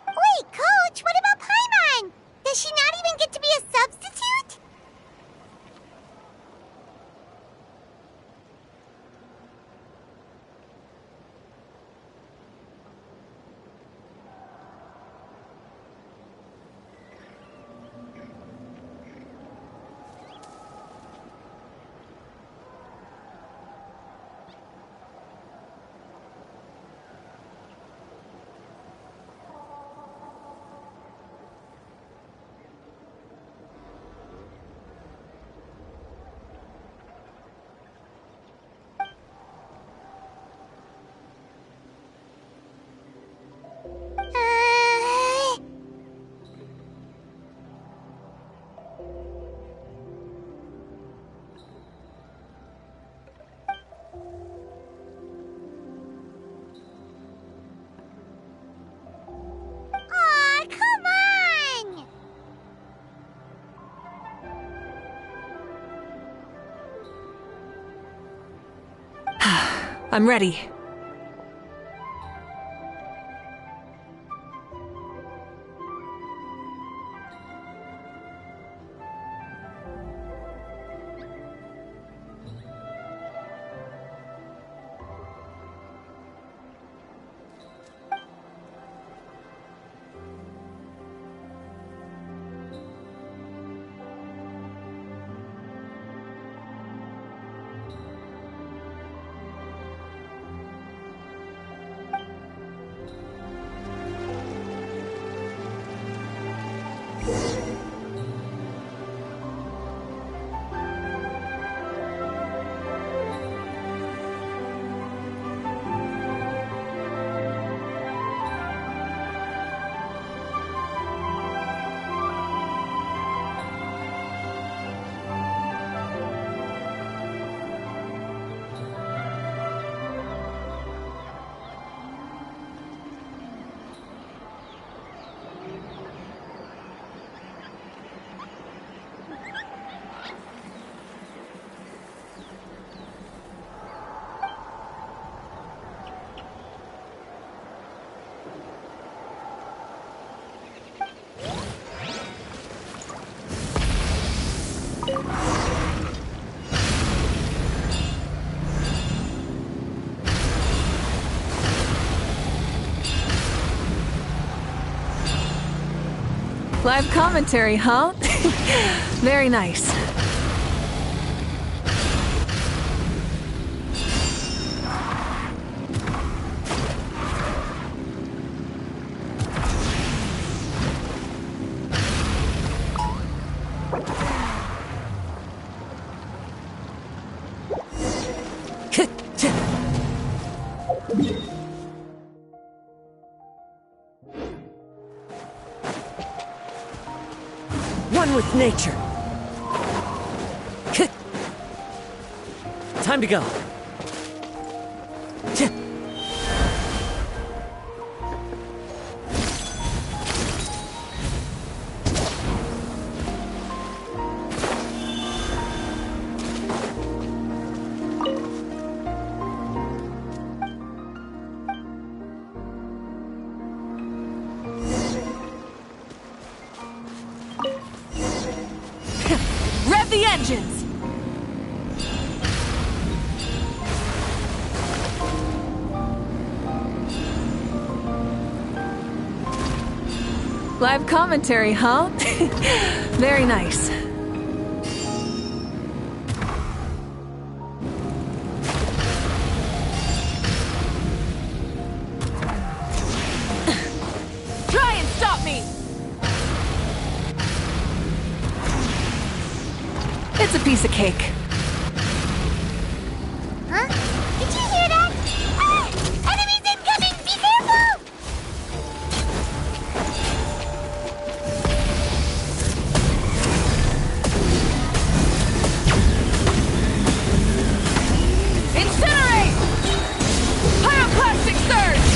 Wait, Coach, what about Paimon? Does she not even get to be a substitute? Aw, come on! I'm ready. Live commentary, huh? Very nice. One with nature. Time to go. Rev the engines! Live commentary, huh? Very nice. Try and stop me! It's a piece of cake. Huh? Did you hear that? Ah! Enemies incoming! Be careful! Incinerate! Pyroclastic surge!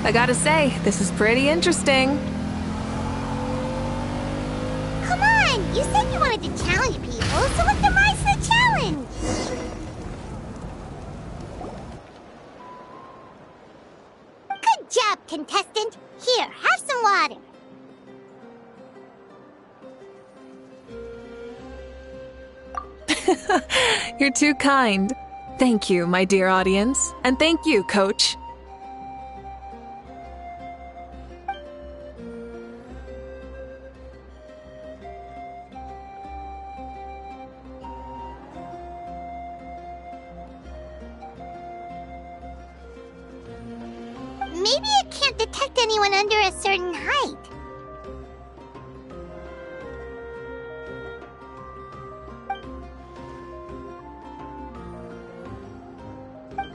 I gotta say, this is pretty interesting. Come on! You said you wanted to challenge people, so what's the rise to the challenge? Good job, contestant! Here, have some water. You're too kind. Thank you, my dear audience. And thank you, Coach. Maybe it can't detect anyone under a certain height.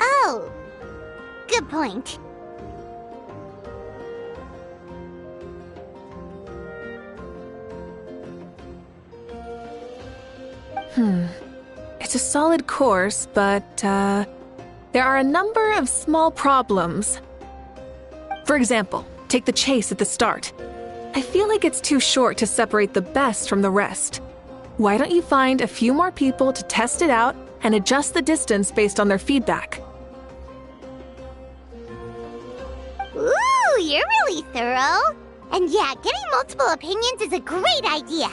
Oh, good point. It's a solid course, but, there are a number of small problems. For example, take the chase at the start. I feel like it's too short to separate the best from the rest. Why don't you find a few more people to test it out and adjust the distance based on their feedback? Ooh, you're really thorough. And yeah, getting multiple opinions is a great idea.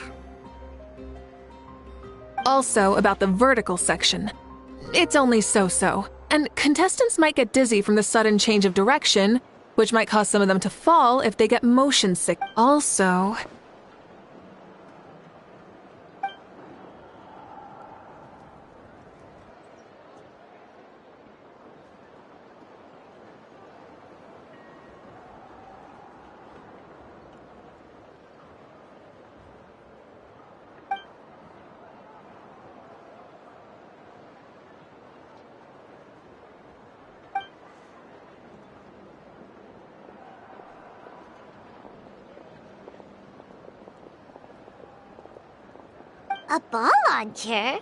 Also, about the vertical section. It's only so-so, and contestants might get dizzy from the sudden change of direction, which might cause some of them to fall if they get motion sick. Also, A ball launcher?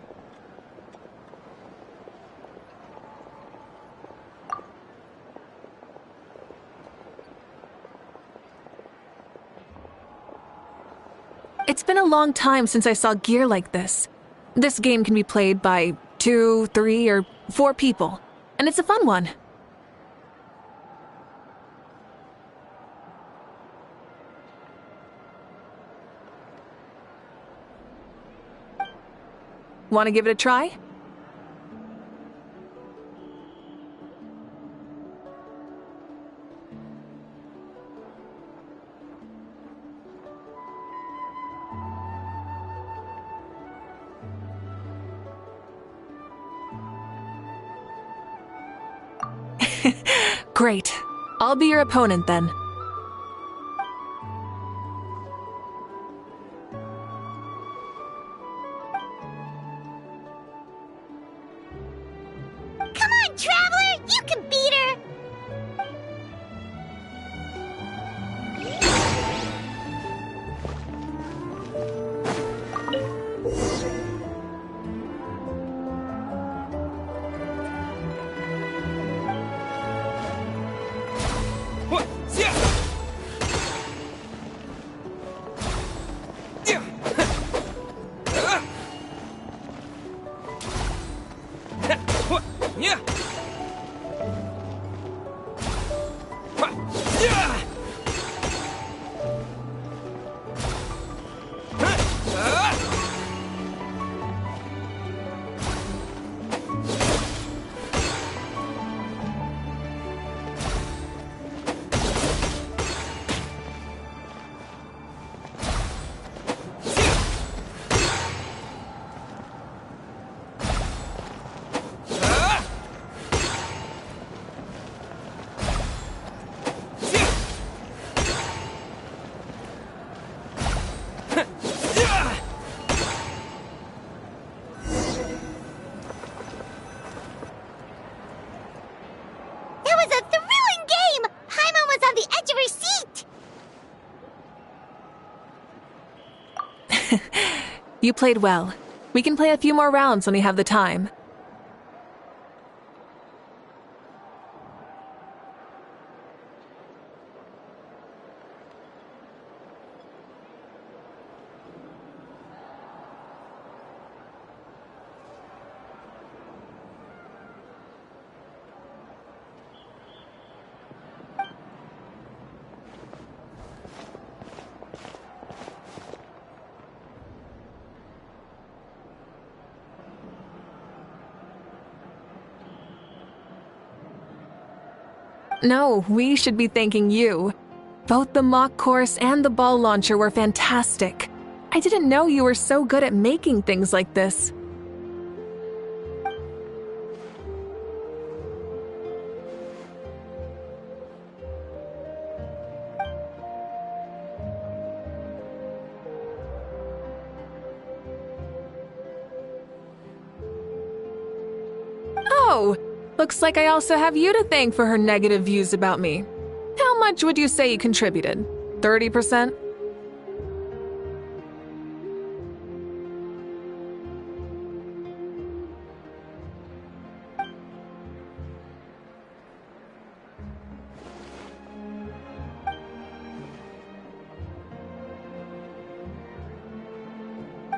it's been a long time since I saw gear like this. This game can be played by 2, 3, or 4 people, and it's a fun one. Want to give it a try? Great. I'll be your opponent then. Come on, Traveler! You can beat her! You played well. We can play a few more rounds when we have the time. No, we should be thanking you. Both the mock course and the ball launcher were fantastic. I didn't know you were so good at making things like this. Oh! Looks like I also have you to thank for her negative views about me. How much would you say you contributed? 30%?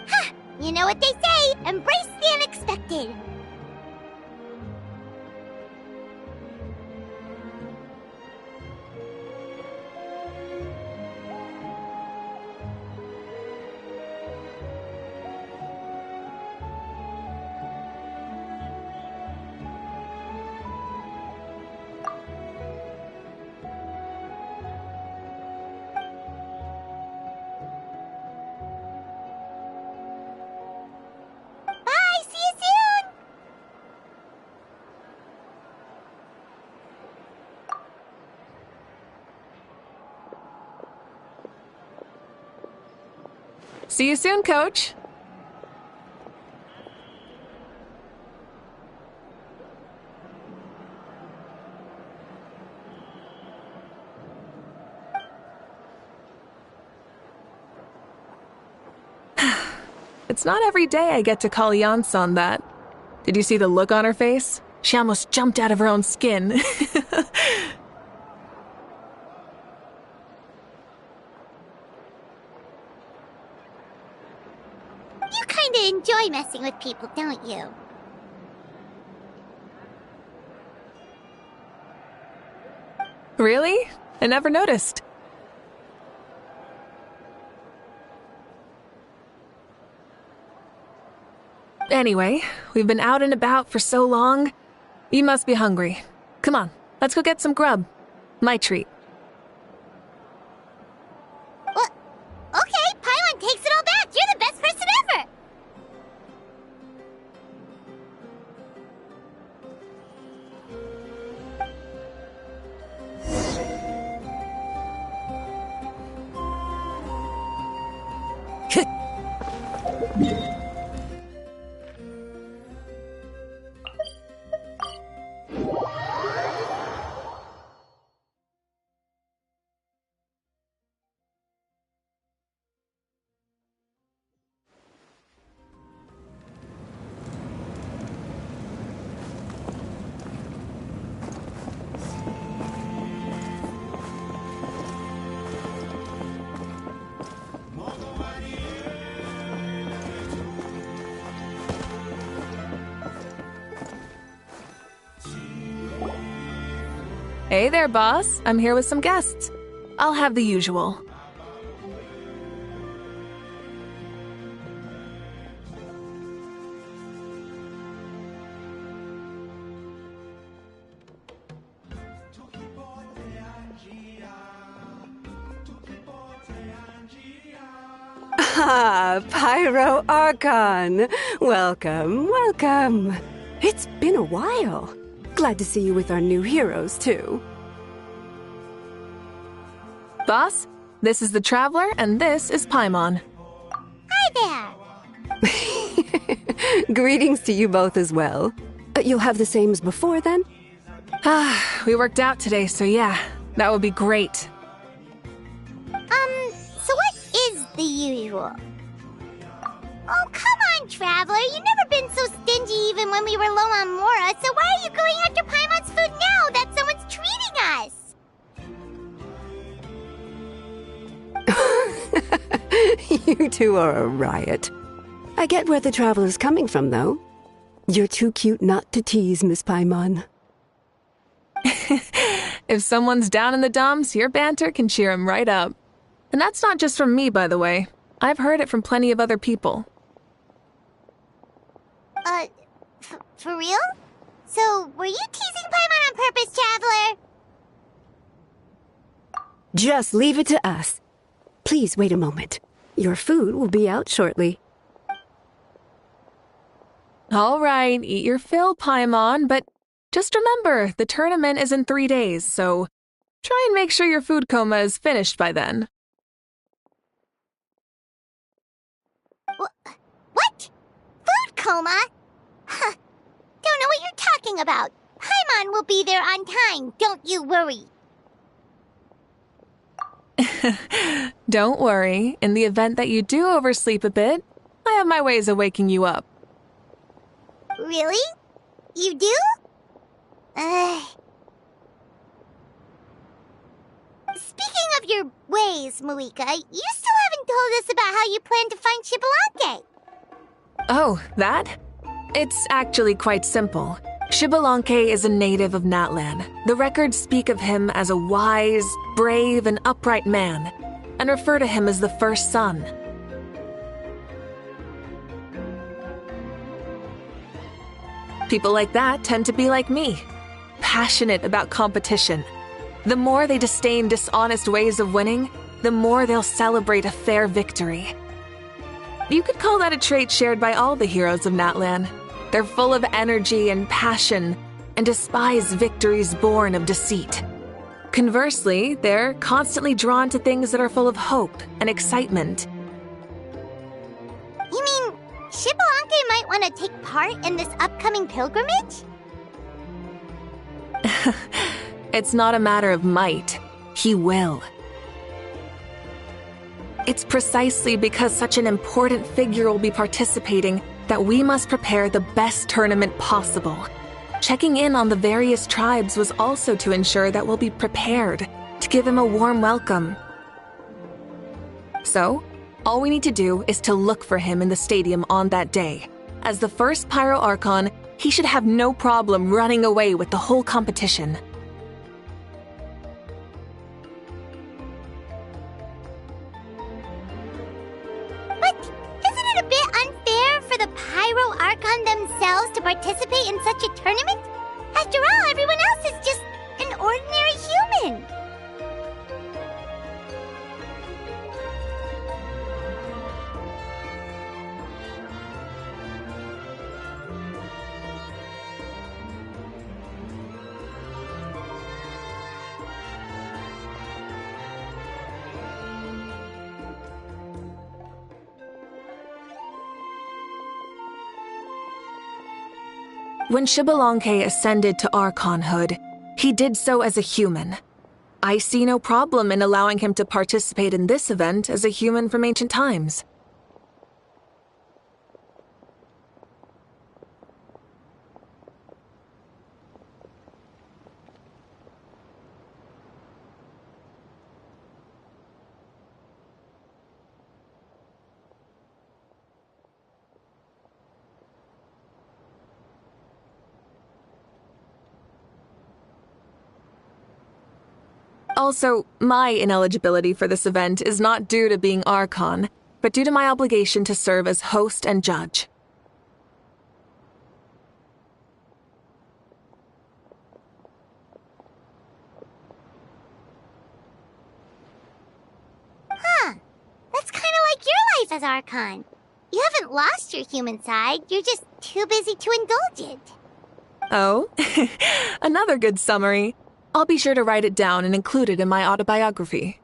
Ha! You know what they say, embrace the unexpected. See you soon, Coach. It's not every day I get to call Yansan that. Did you see the look on her face? She almost jumped out of her own skin. You kinda enjoy messing with people, don't you? Really? I never noticed. Anyway, we've been out and about for so long. You must be hungry. Come on, let's go get some grub. My treat. Well, okay, Paimon takes it all back. You're the best person ever. Hey there, boss. I'm here with some guests. I'll have the usual. Ah, Pyro Archon! Welcome, welcome. It's been a while. Glad to see you with our new heroes, too. Boss, this is the Traveler, and this is Paimon. Hi there! Greetings to you both as well. You'll have the same as before, then? We worked out today, so yeah, that would be great. So what is the usual? Oh, come on, Traveler. You've never been so stingy even when we were low on Mora, so why are you going after Paimon's food now that someone's treating us? You two are a riot. I get where the Traveler's coming from, though. You're too cute not to tease, Miss Paimon. If someone's down in the dumps, your banter can cheer him right up. And that's not just from me, by the way. I've heard it from plenty of other people. For real? So, were you teasing Paimon on purpose, Traveler? Just leave it to us. Please wait a moment. Your food will be out shortly. All right, eat your fill, Paimon, but just remember, the tournament is in 3 days, so try and make sure your food coma is finished by then. What? Food coma? Huh. Don't know what you're talking about. Paimon will be there on time, don't you worry. Don't worry, in the event that you do oversleep a bit, I have my ways of waking you up. Really? You do? Speaking of your ways, Mavuika, you still haven't told us about how you plan to find Xbalanque. Oh, that? It's actually quite simple. Xbalanque is a native of Natlan. The records speak of him as a wise, brave, and upright man, and refer to him as the first son. People like that tend to be like me, passionate about competition. The more they disdain dishonest ways of winning, the more they'll celebrate a fair victory. You could call that a trait shared by all the heroes of Natlan. They're full of energy and passion, and despise victories born of deceit. Conversely, they're constantly drawn to things that are full of hope and excitement. You mean Xbalanque might want to take part in this upcoming pilgrimage? It's not a matter of might. He will. It's precisely because such an important figure will be participating that we must prepare the best tournament possible. Checking in on the various tribes was also to ensure that we'll be prepared to give him a warm welcome. So, all we need to do is to look for him in the stadium on that day. As the first Pyro Archon, he should have no problem running away with the whole competition. But isn't it a bit unfair for the Pyro Archon themselves to participate in such a tournament? After all, everyone else is just an ordinary human. When Xbalanque ascended to Archonhood, he did so as a human. I see no problem in allowing him to participate in this event as a human from ancient times. Also, my ineligibility for this event is not due to being Archon, but due to my obligation to serve as host and judge. Huh. That's kind of like your life as Archon. You haven't lost your human side, you're just too busy to indulge it. Oh, another good summary. I'll be sure to write it down and include it in my autobiography.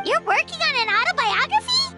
You're working on an autobiography?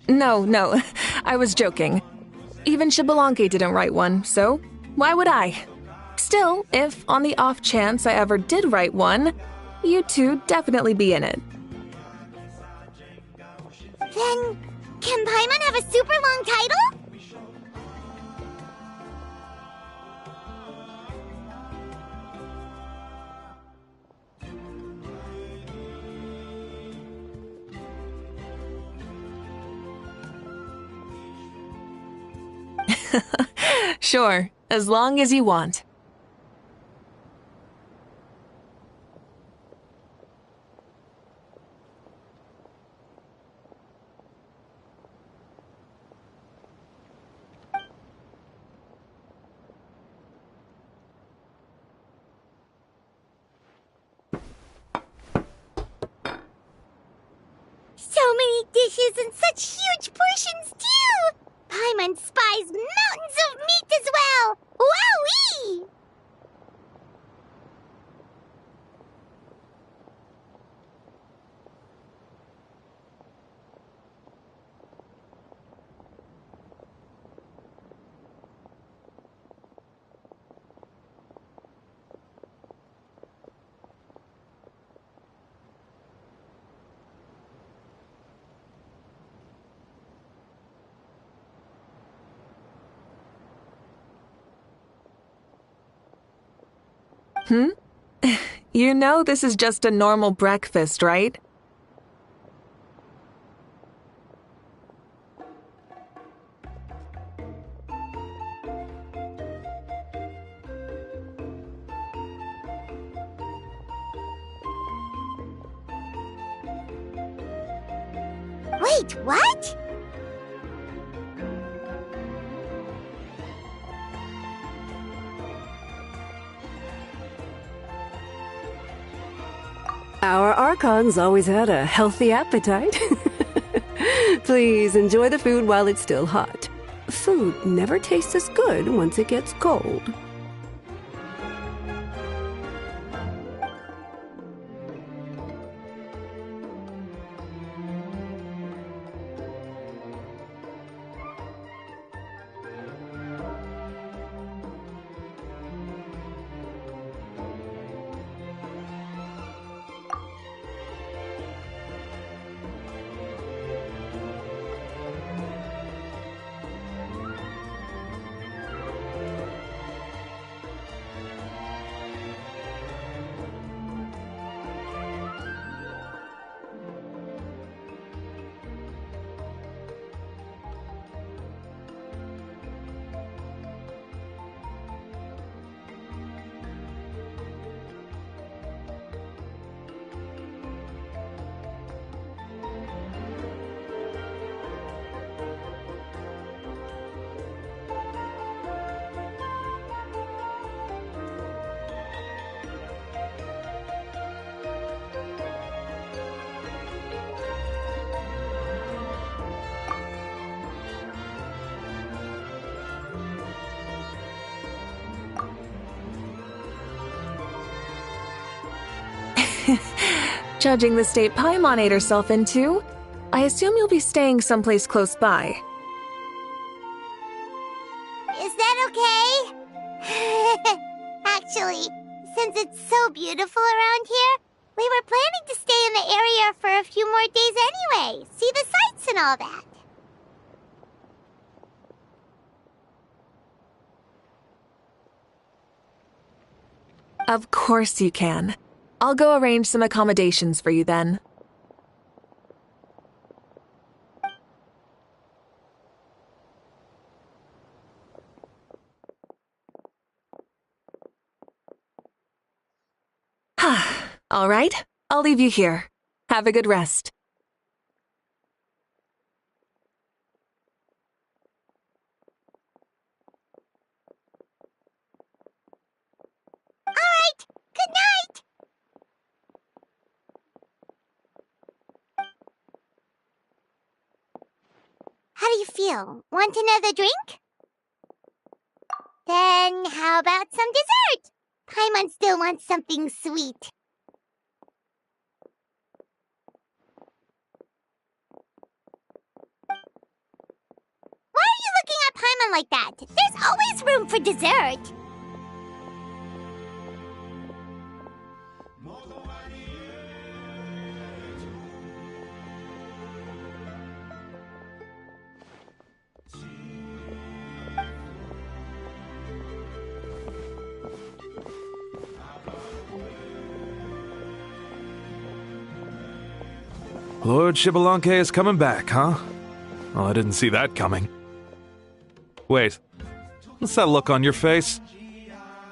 No, I was joking. Even Xbalanque didn't write one, so why would I? Still, if on the off chance I ever did write one, you two definitely be in it. Then, can Paimon have a super long title? Sure, as long as you want. So many dishes and such huge portions, too! Paimon spies mountains of meat as well! Wowee! You know this is just a normal breakfast, right? Wait, what? Our Archon's always had a healthy appetite. Please enjoy the food while it's still hot. Food never tastes as good once it gets cold. Judging the state Paimon ate herself into, I assume you'll be staying someplace close by. Is that okay? Actually, since it's so beautiful around here, we were planning to stay in the area for a few more days anyway. See the sights and all that. Of course you can. I'll go arrange some accommodations for you then. All right, I'll leave you here. Have a good rest. All right, good night. How do you feel? Want another drink? Then how about some dessert? Paimon still wants something sweet. Why are you looking at Paimon like that? There's always room for dessert. Lord Xbalanque is coming back, huh? Well, I didn't see that coming. Wait, what's that look on your face?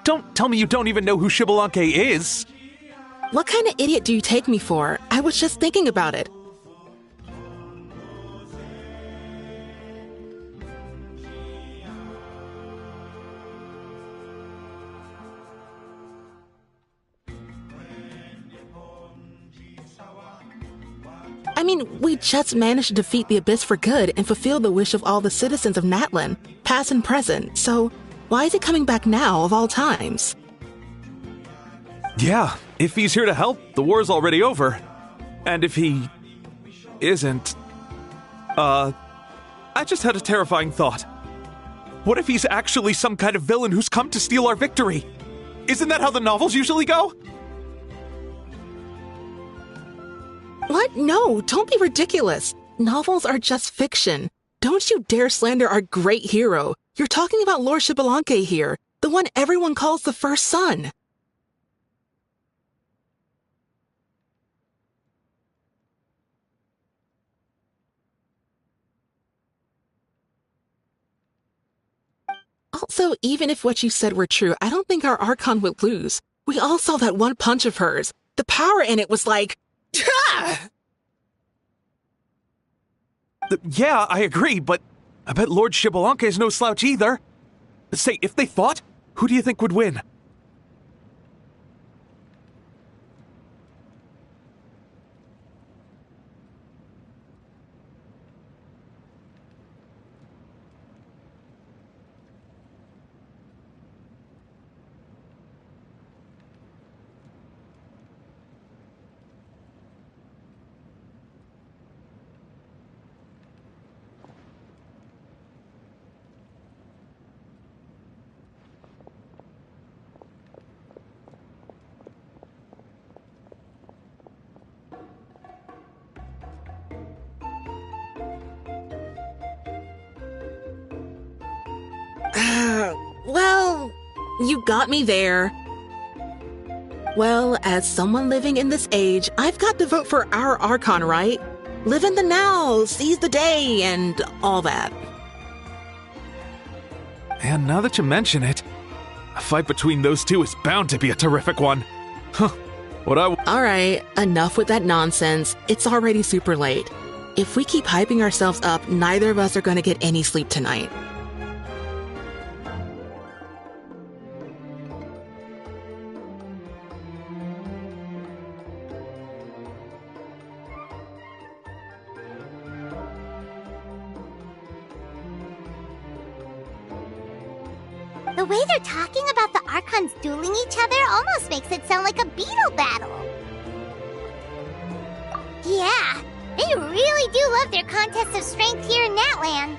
Don't tell me you don't even know who Xbalanque is! What kind of idiot do you take me for? I was just thinking about it. I mean, we just managed to defeat the Abyss for good and fulfill the wish of all the citizens of Natlan, past and present, so why is he coming back now of all times? Yeah, if he's here to help, the war's already over. And if he isn't... I just had a terrifying thought. What if he's actually some kind of villain who's come to steal our victory? Isn't that how the novels usually go? What? No, don't be ridiculous. Novels are just fiction. Don't you dare slander our great hero. You're talking about Lord Xbalanque here, the one everyone calls the First Son. Also, even if what you said were true, I don't think our Archon would lose. We all saw that one punch of hers. The power in it was like... Yeah, I agree, but I bet Lord Xbalanque is no slouch either. Say, if they fought, who do you think would win? Well, you got me there. Well, as someone living in this age, I've got to vote for our Archon, right? Live in the now, seize the day, and all that. And now that you mention it, a fight between those two is bound to be a terrific one. Huh. Alright, enough with that nonsense. It's already super late. If we keep hyping ourselves up, neither of us are going to get any sleep tonight. The way they're talking about the Archons dueling each other almost makes it sound like a beetle battle. Yeah, they really do love their contests of strength here in Natland.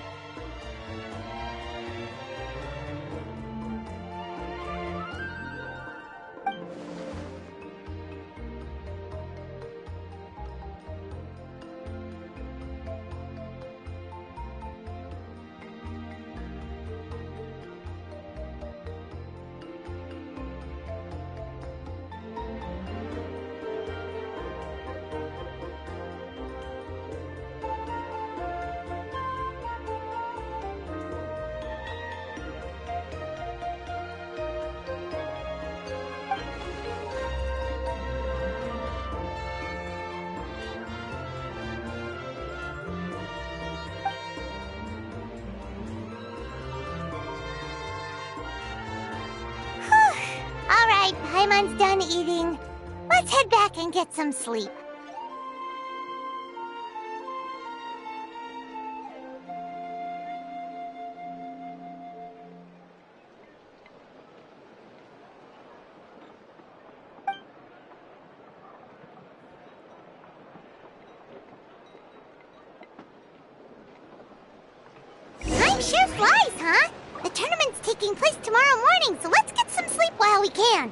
Alright, Paimon's done eating. Let's head back and get some sleep. Time sure flies, huh? The tournament's taking place tomorrow morning, so let's get some sleep while we can.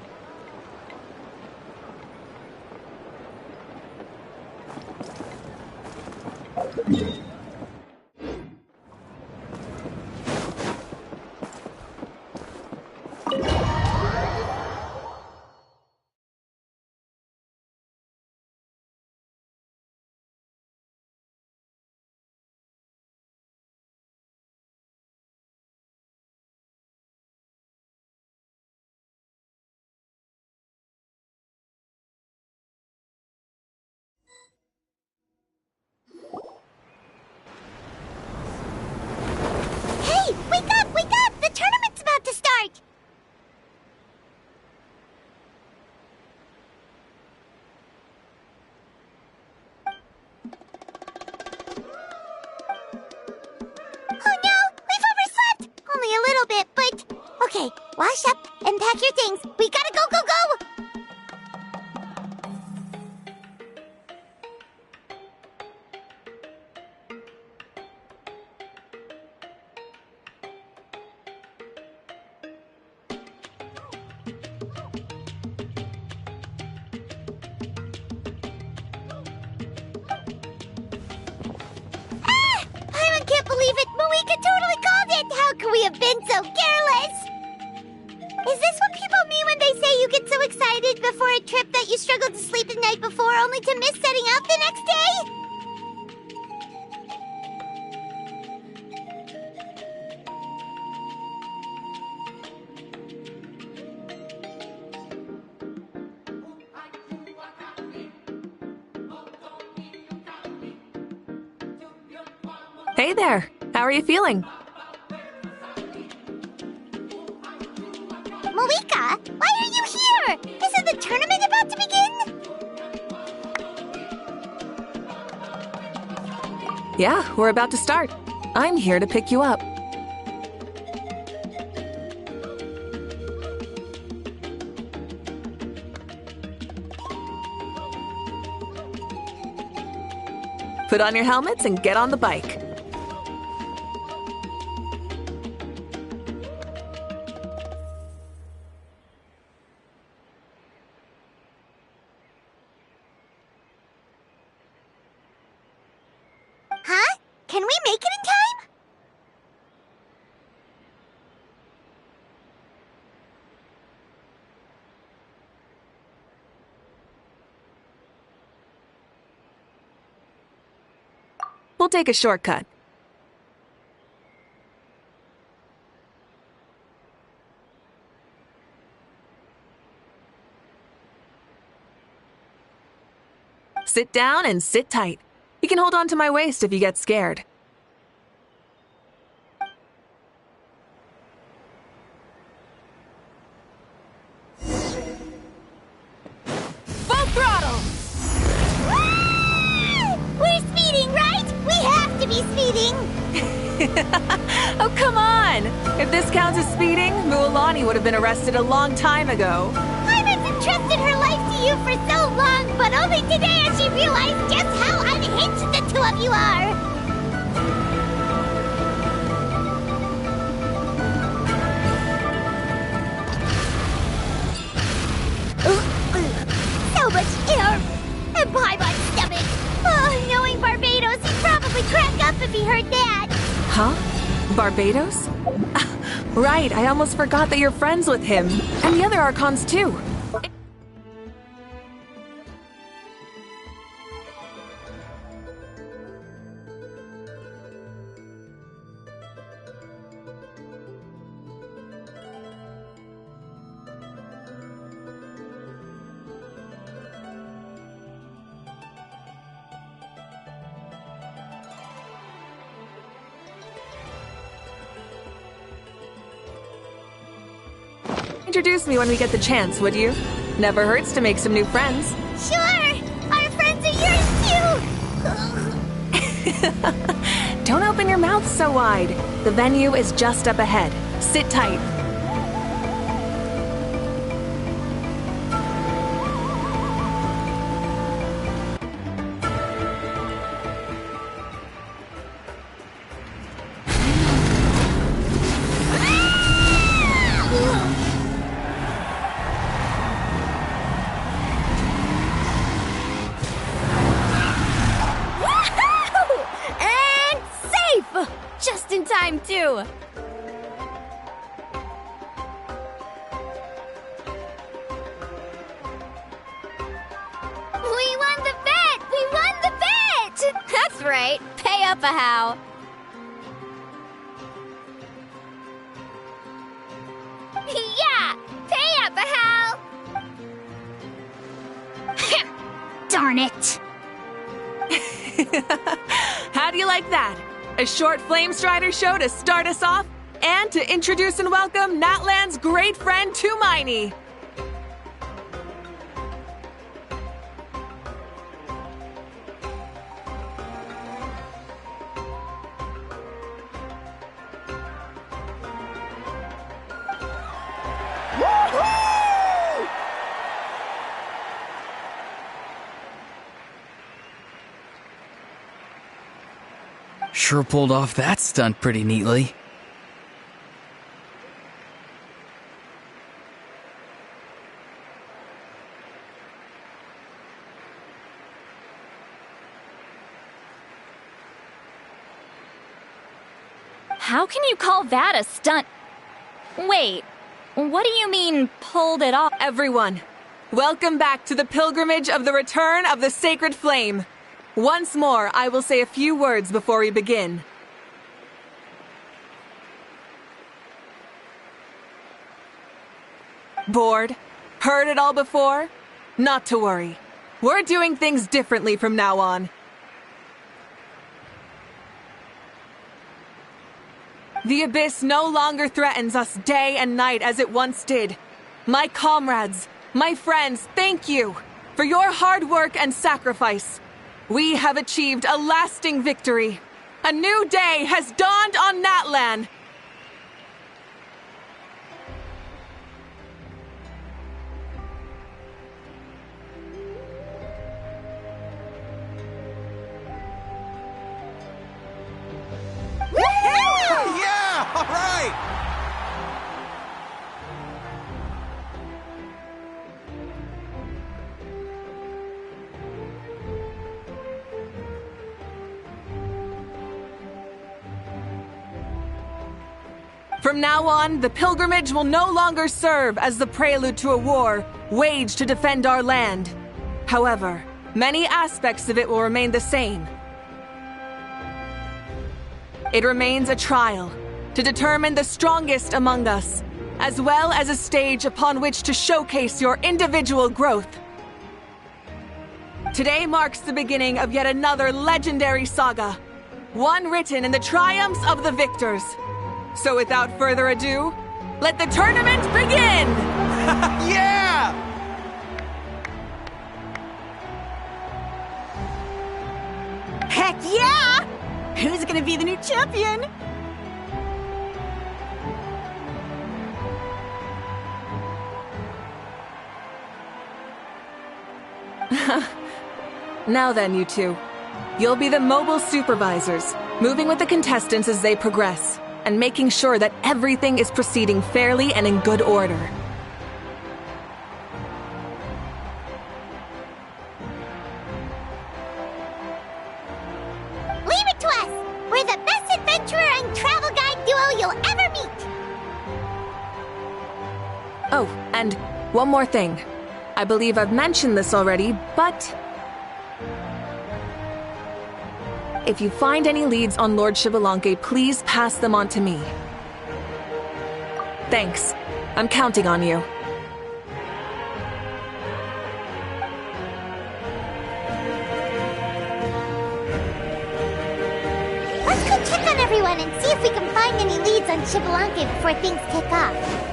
Hey, wake up, wake up! The tournament's about to start! Oh no, we've overslept! Only a little bit, but... Okay, wash up and pack your things. We gotta go, go, go! I can't believe it! Mavuika totally called it! How could we have been so careless? Is this what people mean when they say you get so excited before a trip that you struggled to sleep the night before only to miss setting out the next day? Hey there, how are you feeling? Mavuika, why are you here? Isn't the tournament about to begin? Yeah, we're about to start. I'm here to pick you up. Put on your helmets and get on the bike. Huh? Can we make it in time? We'll take a shortcut. Sit down and sit tight. You can hold on to my waist if you get scared. Full throttle! We're speeding, right? We have to be speeding! Oh, come on! If this counts as speeding, Mualani would have been arrested a long time ago. Paimon's entrusted her life to you for so long, but only today has she realized just how unhinged the two of you are! So much air! And Paimon's stomach! Oh, knowing Barbados, he'd probably crack up if he heard that! Huh? Barbados? Right, I almost forgot that you're friends with him. And the other Archons, too. Introduce me when we get the chance, would you? Never hurts to make some new friends. Sure! Our friends are yours too! Don't open your mouth so wide. The venue is just up ahead. Sit tight. In time, too! We won the bet! We won the bet! That's right! Pay up a how! Yeah! Pay up a how! Darn it! How do you like that? A short Flame Strider show to start us off, and to introduce and welcome Natlan's great friend, Tumaini. Sure pulled off that stunt pretty neatly. How can you call that a stunt? Wait, what do you mean, pulled it off? Everyone, welcome back to the pilgrimage of the return of the Sacred Flame. Once more, I will say a few words before we begin. Bored? Heard it all before? Not to worry. We're doing things differently from now on. The Abyss no longer threatens us day and night as it once did. My comrades, my friends, thank you for your hard work and sacrifice. We have achieved a lasting victory. A new day has dawned on Natlan. Yeah! All right! From now on, the pilgrimage will no longer serve as the prelude to a war waged to defend our land. However, many aspects of it will remain the same. It remains a trial to determine the strongest among us, as well as a stage upon which to showcase your individual growth. Today marks the beginning of yet another legendary saga, one written in the triumphs of the victors. So without further ado, let the tournament begin! Yeah! Heck yeah! Who's gonna be the new champion? Now then, you two. You'll be the mobile supervisors, moving with the contestants as they progress, and making sure that everything is proceeding fairly and in good order. Leave it to us! We're the best adventurer and travel guide duo you'll ever meet! Oh, and one more thing. I believe I've mentioned this already, but if you find any leads on Lord Xbalanque, please pass them on to me. Thanks. I'm counting on you. Let's go check on everyone and see if we can find any leads on Xbalanque before things kick off.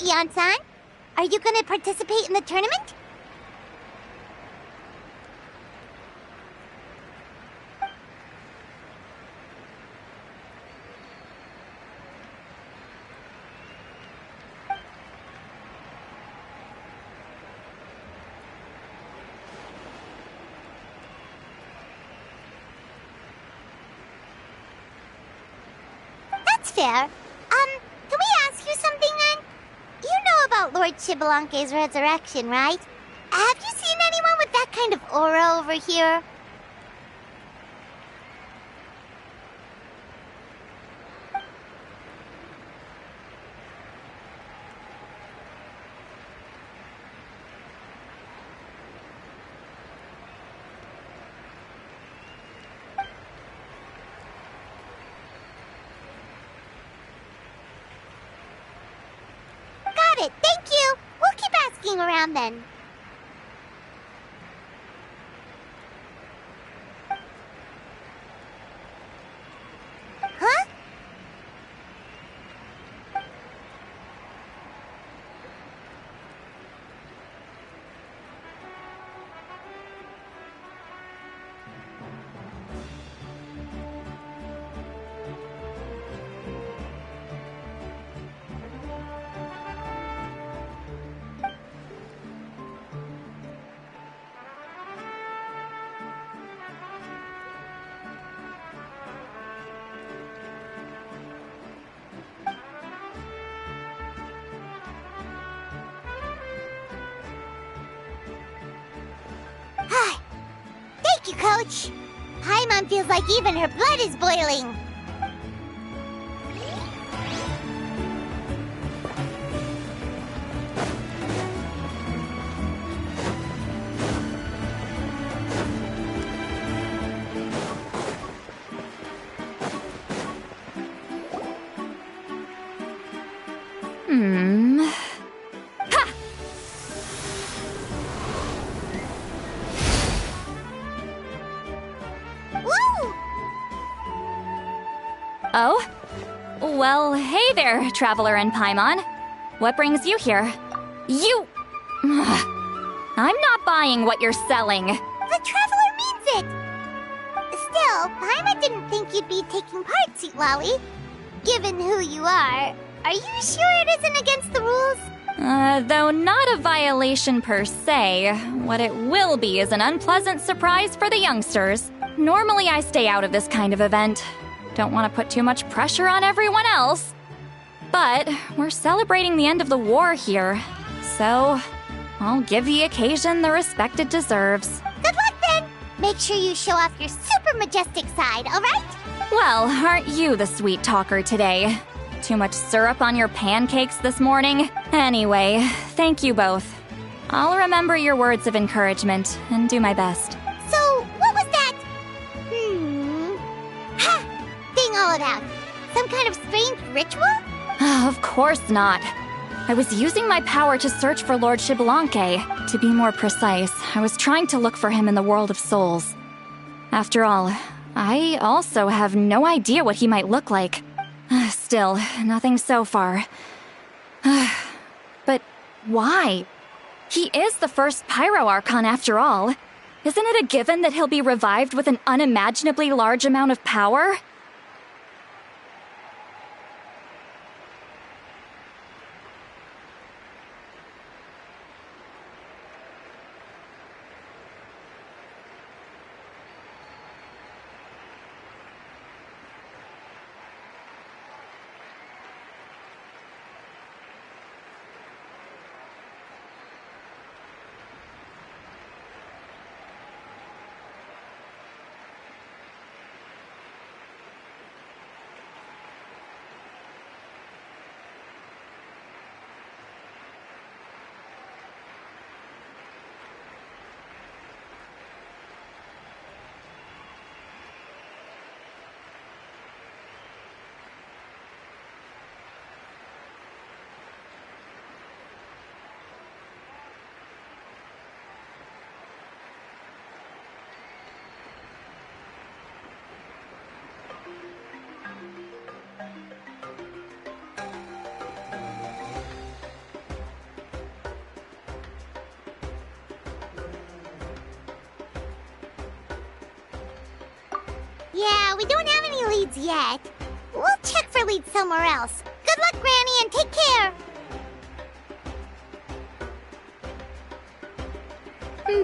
Eon-san, are you going to participate in the tournament? That's fair. Can we ask you something then? You know about Lord Xbalanque's resurrection, right? Have you seen anyone with that kind of aura over here? Got it, thank you! We'll keep asking around then. Huh? Thank you, Coach. Paimon feels like even her blood is boiling. Oh? Well, hey there, Traveler and Paimon. What brings you here? You... I'm not buying what you're selling. The Traveler means it! Still, Paimon didn't think you'd be taking part, Sweet Lolly. Given who you are you sure it isn't against the rules? Though not a violation per se, what it will be is an unpleasant surprise for the youngsters. Normally I stay out of this kind of event. Don't want to put too much pressure on everyone else. But we're celebrating the end of the war here, so I'll give the occasion the respect it deserves. Good luck then! Make sure you show off your super majestic side, alright? Well, aren't you the sweet talker today? Too much syrup on your pancakes this morning? Anyway, thank you both. I'll remember your words of encouragement and do my best. So, what was that? Ha! Thing all about? Some kind of strange ritual? Of course not. I was using my power to search for Lord Xbalanque. To be more precise, I was trying to look for him in the world of souls. After all, I also have no idea what he might look like. Still, nothing so far. But why? He is the first Pyro Archon after all. Isn't it a given that he'll be revived with an unimaginably large amount of power? Yeah, we don't have any leads yet. We'll check for leads somewhere else. Good luck, Granny, and take care!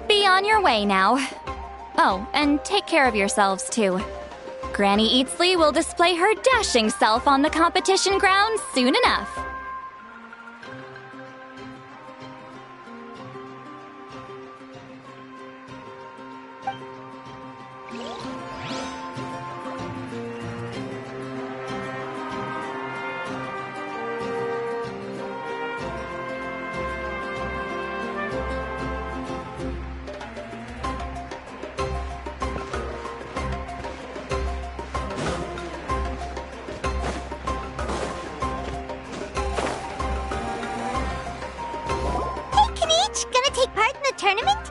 Be on your way now. Oh, and take care of yourselves, too. Granny Eatsley will display her dashing self on the competition grounds soon enough. Take part in the tournament?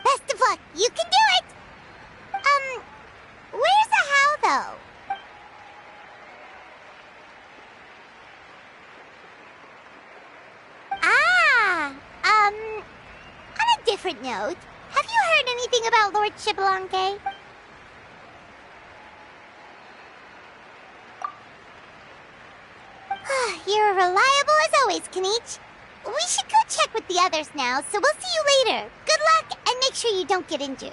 Best of luck, you can do it! Where's the how, though? On a different note, have you heard anything about Lord Shibalanke? You're reliable as always, Kanichi. We should go check with the others now, so we'll see you later. Good luck, and make sure you don't get injured.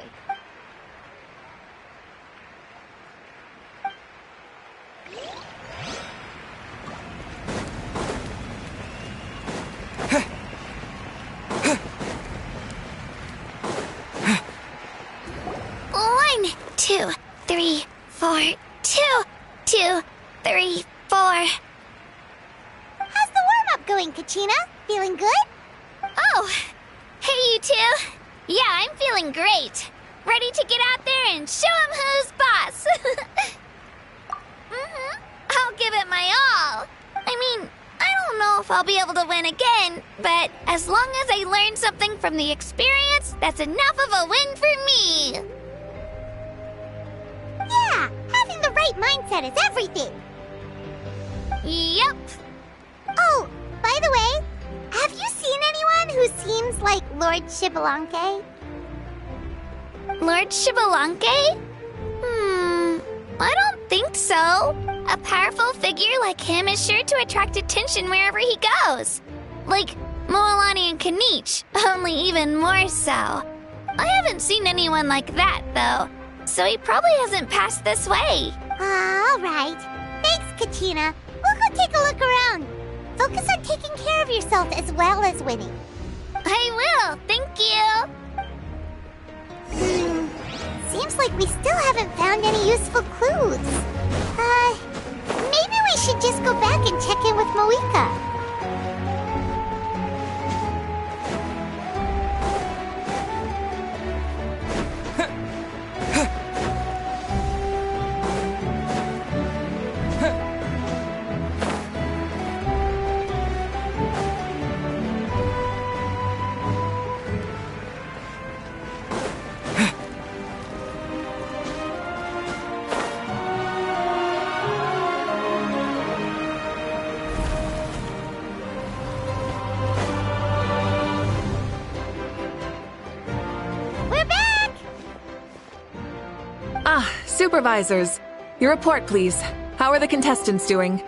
One, 2, 3, 4, 2, 2, 3, 4. How's the warm-up going, Kachina? Feeling good? Oh, hey you two. Yeah, I'm feeling great. Ready to get out there and show 'em who's boss. I'll give it my all. I mean, I don't know if I'll be able to win again, but as long as I learn something from the experience, that's enough of a win for me. Yeah, having the right mindset is everything. Yep. Oh, by the way, have you seen anyone who seems like Lord Shibalanke? Lord Shibalanke? I don't think so. A powerful figure like him is sure to attract attention wherever he goes. Like Moalani and Kanichi, only even more so. I haven't seen anyone like that, though, so he probably hasn't passed this way. All right. Thanks, Kachina. We'll go take a look around. Focus on taking care of yourself as well as winning. I will, thank you. Seems like we still haven't found any useful clues. Maybe we should just go back and check in with Mavuika. Supervisors, your report, please. How are the contestants doing?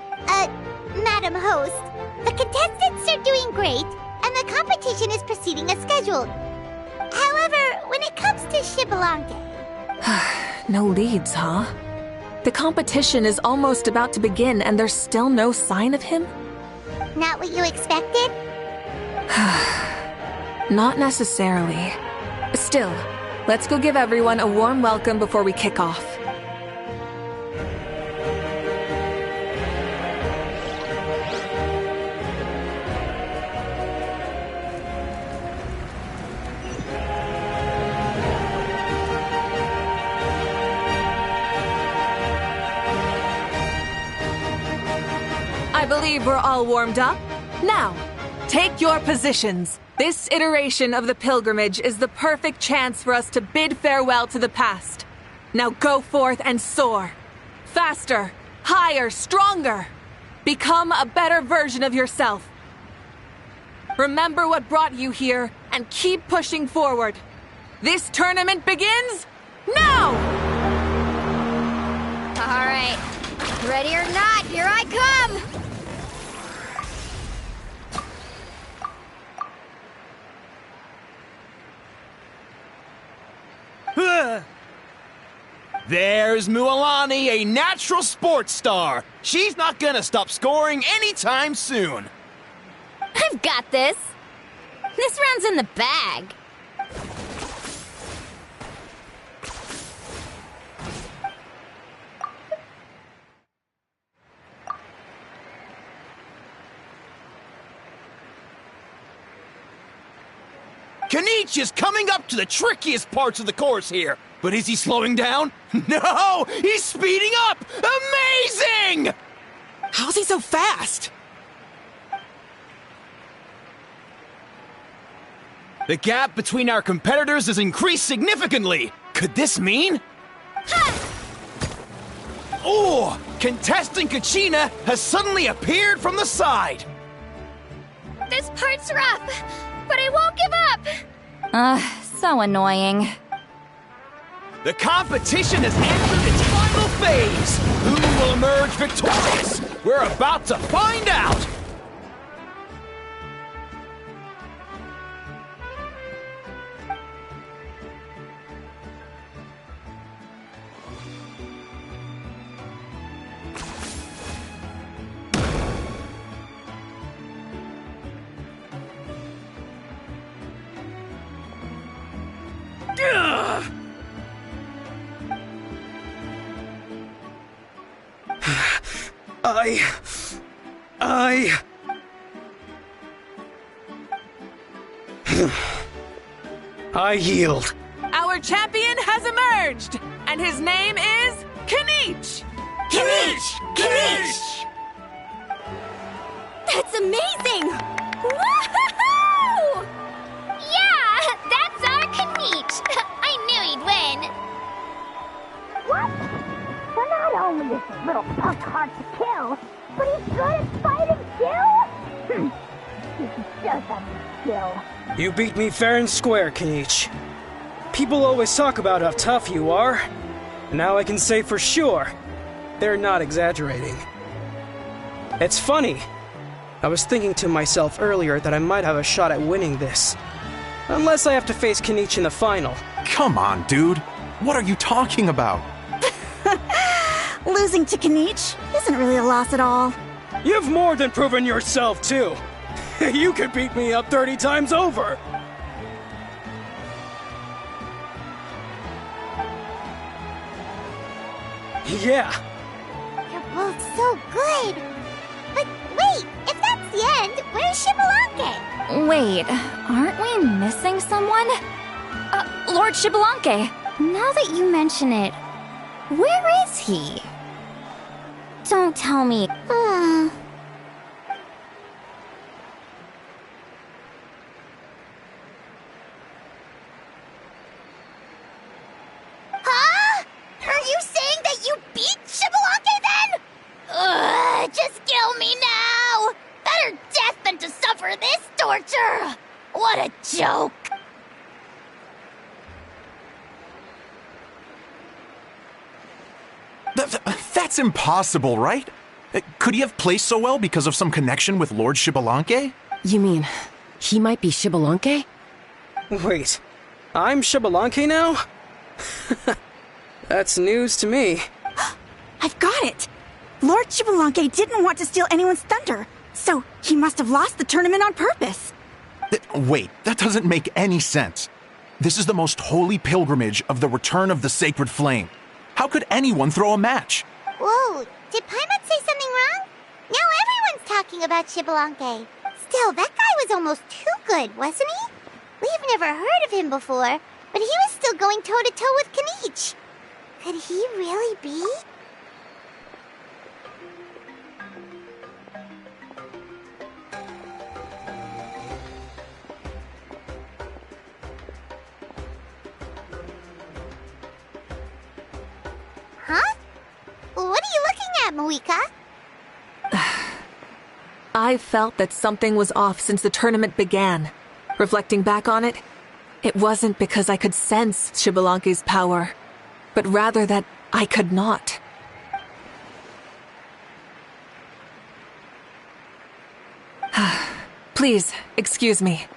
Madam Host, the contestants are doing great, and the competition is proceeding as scheduled. However, when it comes to Shibalanke... No leads, huh? The competition is almost about to begin, and there's still no sign of him? Not what you expected? Not necessarily. Still, let's go give everyone a warm welcome before we kick off. I believe we're all warmed up. Now, take your positions. This iteration of the pilgrimage is the perfect chance for us to bid farewell to the past. Now go forth and soar. Faster, higher, stronger. Become a better version of yourself. Remember what brought you here and keep pushing forward. This tournament begins now! All right. Ready or not, here I come! There's Mualani, a natural sports star. She's not gonna stop scoring anytime soon. I've got this. This round's in the bag. Kanichi is coming up to the trickiest parts of the course here. But is he slowing down? No! He's speeding up! Amazing! How's he so fast? The gap between our competitors has increased significantly. Could this mean? Oh! Contestant Kachina has suddenly appeared from the side. This part's rough, but I won't give up! So annoying. The competition has entered its final phase. Who will emerge victorious? We're about to find out. I yield. Our champion has emerged, and his name is Kanich! Kanich! Kanich! That's amazing! Woohoo! Yeah, that's our Kanich. I knew he'd win. What? So not only is this little punk hard to kill, but he's good at fighting too? He does have the skill. You beat me fair and square, Kanich. People always talk about how tough you are. Now I can say for sure, they're not exaggerating. It's funny. I was thinking to myself earlier that I might have a shot at winning this. Unless I have to face Kanich in the final. Come on, dude. What are you talking about? Losing to Kanich isn't really a loss at all. You've more than proven yourself, too. You could beat me up 30 times over. Yeah. You're both so good. But wait, if that's the end, where's Shibalanke? Wait, aren't we missing someone? Lord Shibalanke. Now that you mention it, where is he? Don't tell me. Huh? Are you saying that you beat Shibalanke then? Ugh, just kill me now! Better death than to suffer this torture! What a joke! That's impossible, right? Could he have placed so well because of some connection with Lord Xbalanque? You mean, he might be Xbalanque? Wait, I'm Xbalanque now? That's news to me. I've got it! Lord Xbalanque didn't want to steal anyone's thunder, so he must have lost the tournament on purpose. Wait, that doesn't make any sense. This is the most holy pilgrimage of the return of the sacred flame. How could anyone throw a match? Whoa, did Paimon say something wrong? Now everyone's talking about Xbalanque. Still, that guy was almost too good, wasn't he? We've never heard of him before, but he was still going toe-to-toe with Kenichi. Could he really be? Huh? What are you looking at, Mavuika? I felt that something was off since the tournament began. Reflecting back on it, it wasn't because I could sense Xbalanque's power, but rather that I could not. Please, excuse me.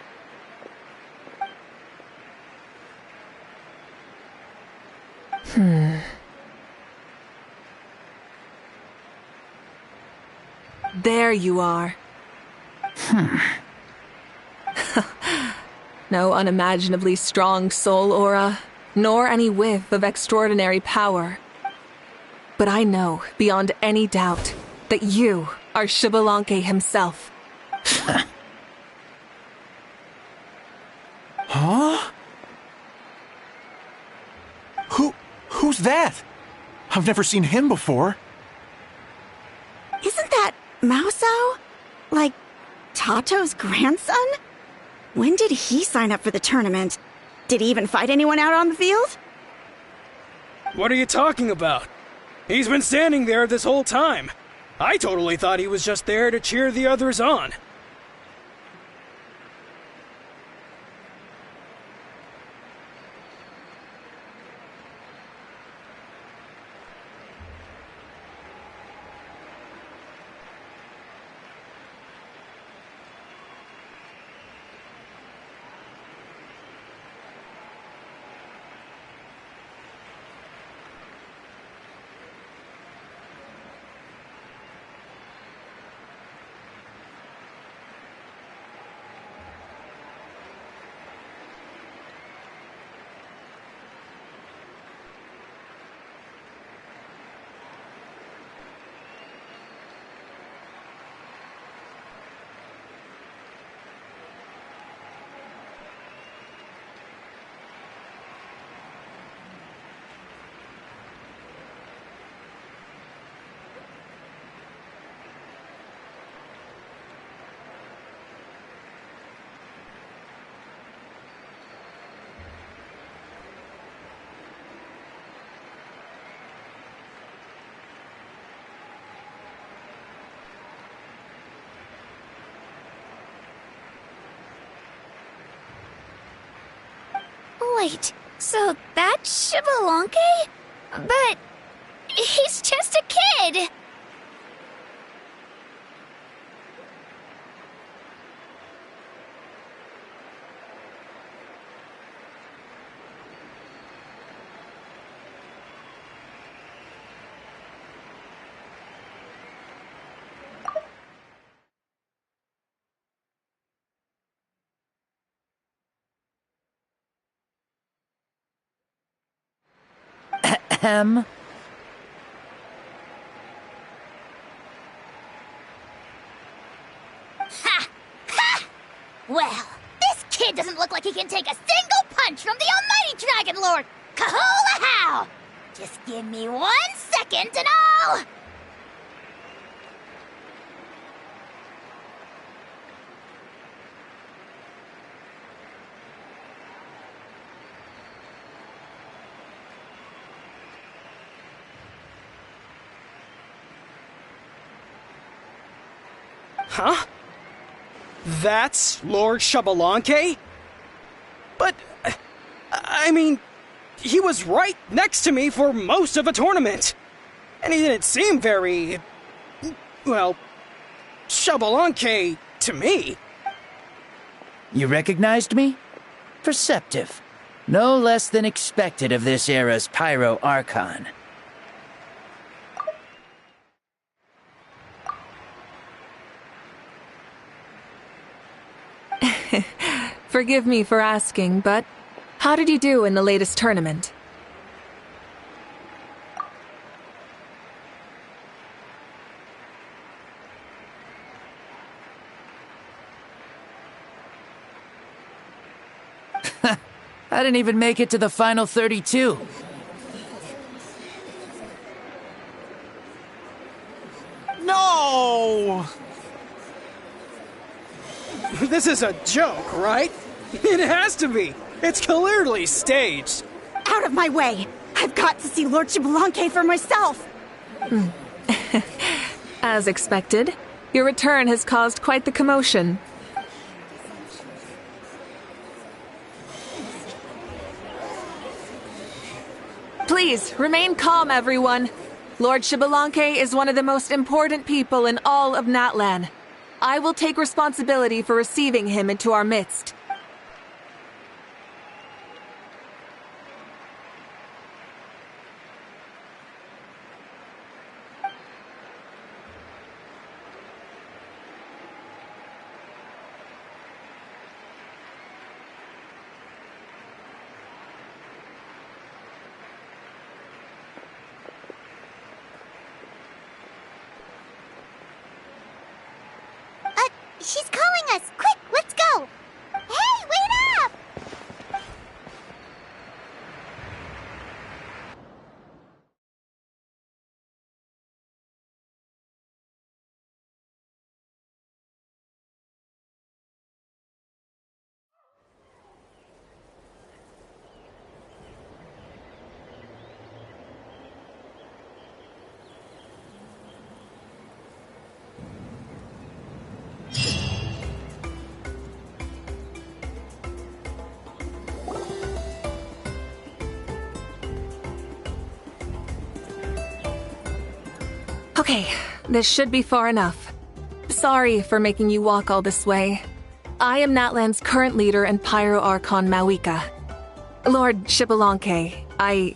There you are. No unimaginably strong soul aura, nor any whiff of extraordinary power. But I know, beyond any doubt, that you are Xbalanque himself. Huh? Who's that? I've never seen him before. Isn't that Mausao? Like, Tato's grandson? When did he sign up for the tournament? Did he even fight anyone out on the field? What are you talking about? He's been standing there this whole time. I totally thought he was just there to cheer the others on. Wait, so that's Xbalanque? But he's just a kid. Ha! Ha! Well, this kid doesn't look like he can take a single punch from the almighty Dragon Lord! Kahola how! Just give me 1 second and I'll... Huh? That's Lord Xbalanque? But, I mean, he was right next to me for most of the tournament. And he didn't seem very... well, Xbalanque to me. You recognized me? Perceptive. No less than expected of this era's Pyro Archon. Forgive me for asking, but how did you do in the latest tournament? I didn't even make it to the final 32. No! This is a joke, right? It has to be. It's clearly staged. Out of my way! I've got to see Lord Xbalanque for myself! As expected, your return has caused quite the commotion. Please, remain calm, everyone. Lord Xbalanque is one of the most important people in all of Natlan. I will take responsibility for receiving him into our midst. She's calling us! Quick, let's go! Hey, wait up! Okay, this should be far enough. Sorry for making you walk all this way. I am Natlan's current leader and Pyro Archon Mavuika. Lord Xbalanque, I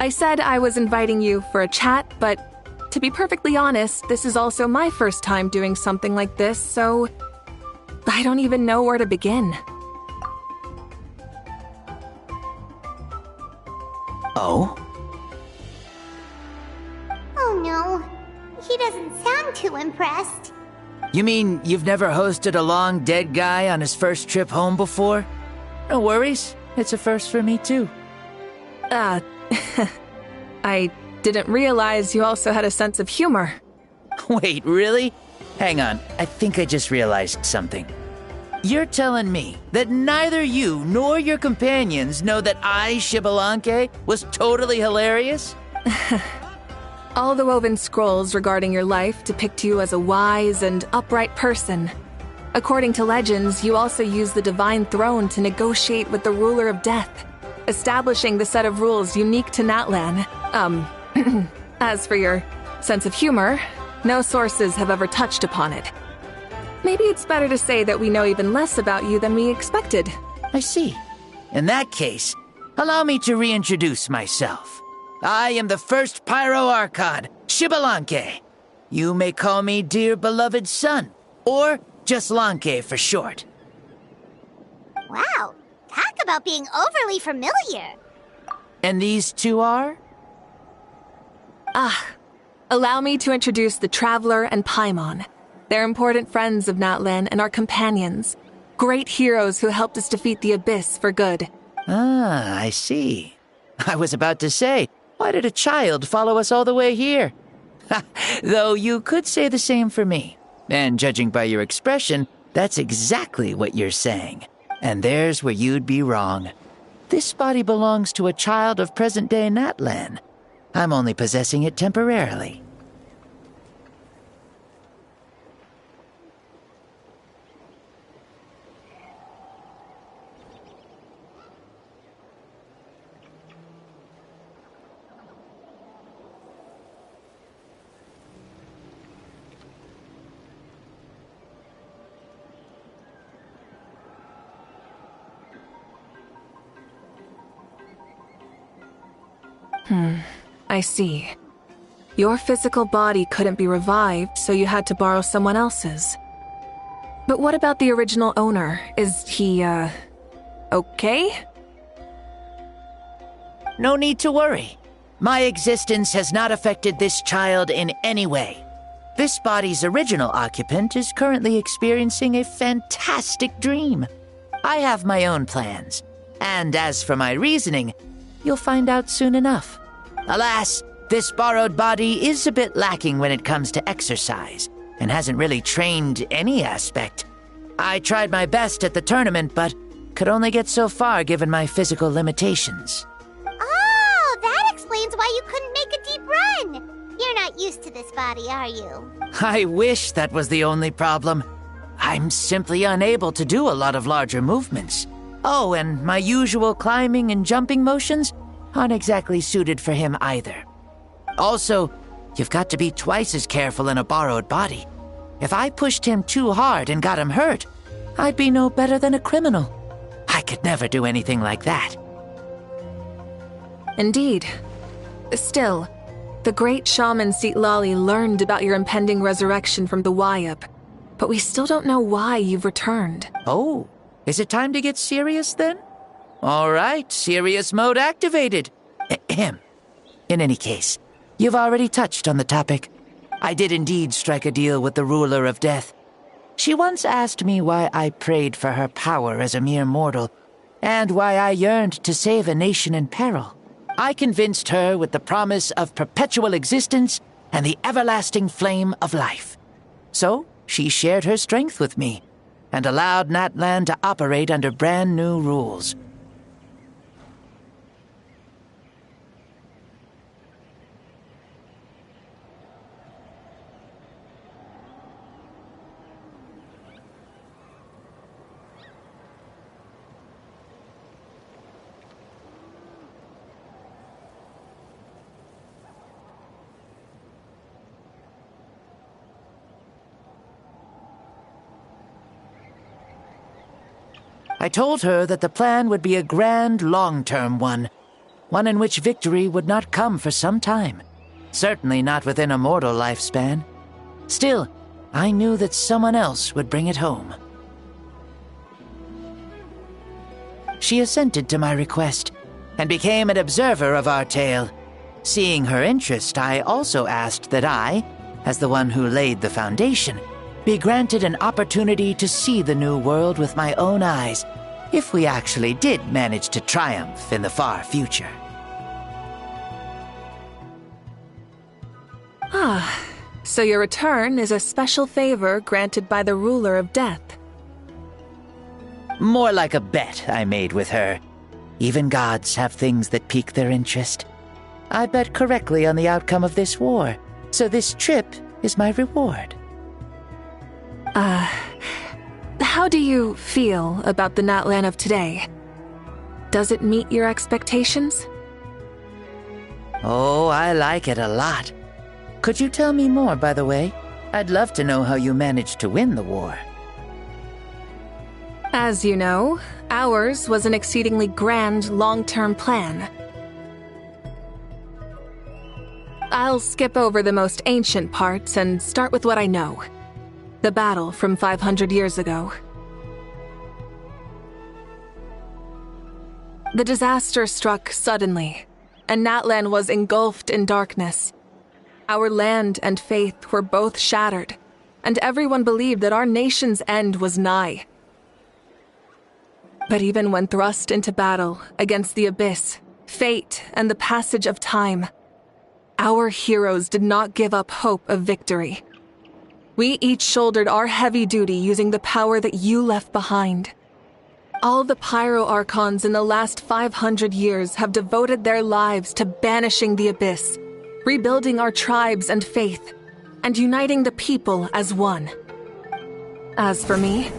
said I was inviting you for a chat, but to be perfectly honest, this is also my first time doing something like this, so I don't even know where to begin. Oh? Oh no, he doesn't sound too impressed. You mean you've never hosted a long dead guy on his first trip home before? No worries, it's a first for me too. I didn't realize you also had a sense of humor. Wait, really? Hang on, I think I just realized something. You're telling me that neither you nor your companions know that I, Xbalanque, was totally hilarious? All the woven scrolls regarding your life depict you as a wise and upright person. According to legends, you also use the Divine Throne to negotiate with the Ruler of Death, establishing the set of rules unique to Natlan. As for your sense of humor, no sources have ever touched upon it. Maybe it's better to say that we know even less about you than we expected. I see. In that case, allow me to reintroduce myself. I am the first Pyro Archon, Xbalanque. You may call me dear beloved son, or just Lanque for short. Wow, talk about being overly familiar. And these two are? Allow me to introduce the Traveler and Paimon. They're important friends of Natlan and our companions. Great heroes who helped us defeat the Abyss for good. Ah, I see. I was about to say, why did a child follow us all the way here? Though you could say the same for me. And judging by your expression, that's exactly what you're saying. And there's where you'd be wrong. This body belongs to a child of present-day Natlan. I'm only possessing it temporarily. I see. Your physical body couldn't be revived, so you had to borrow someone else's. But what about the original owner? Is he, okay? No need to worry. My existence has not affected this child in any way. This body's original occupant is currently experiencing a fantastic dream. I have my own plans, and as for my reasoning, you'll find out soon enough. Alas, this borrowed body is a bit lacking when it comes to exercise, and hasn't really trained any aspect. I tried my best at the tournament, but could only get so far given my physical limitations. Oh, that explains why you couldn't make a deep run. You're not used to this body, are you? I wish that was the only problem. I'm simply unable to do a lot of larger movements. Oh, and my usual climbing and jumping motions aren't exactly suited for him either. Also, you've got to be twice as careful in a borrowed body. If I pushed him too hard and got him hurt, I'd be no better than a criminal. I could never do anything like that. Indeed. Still, the great shaman Citlali learned about your impending resurrection from the Wayup, but we still don't know why you've returned. Oh, is it time to get serious then? All right, serious mode activated. Ahem. In any case, you've already touched on the topic. I did indeed strike a deal with the ruler of death. She once asked me why I prayed for her power as a mere mortal, and why I yearned to save a nation in peril. I convinced her with the promise of perpetual existence and the everlasting flame of life. So, she shared her strength with me, and allowed Natlan to operate under brand new rules. I told her that the plan would be a grand, long-term one in which victory would not come for some time. Certainly not within a mortal lifespan. Still, I knew that someone else would bring it home. She assented to my request, and became an observer of our tale. Seeing her interest, I also asked that I, as the one who laid the foundation, be granted an opportunity to see the new world with my own eyes, if we actually did manage to triumph in the far future. Ah, so your return is a special favor granted by the ruler of death. More like a bet I made with her. Even gods have things that pique their interest. I bet correctly on the outcome of this war, so this trip is my reward. How do you feel about the Natlan of today? Does it meet your expectations? Oh, I like it a lot. Could you tell me more, by the way? I'd love to know how you managed to win the war. As you know, ours was an exceedingly grand, long-term plan. I'll skip over the most ancient parts and start with what I know. The battle from 500 years ago. The disaster struck suddenly, and Natlan was engulfed in darkness. Our land and faith were both shattered, and everyone believed that our nation's end was nigh. But even when thrust into battle against the abyss, fate, and the passage of time, our heroes did not give up hope of victory. We each shouldered our heavy duty using the power that you left behind. All the Pyro Archons in the last 500 years have devoted their lives to banishing the abyss, rebuilding our tribes and faith, and uniting the people as one. As for me,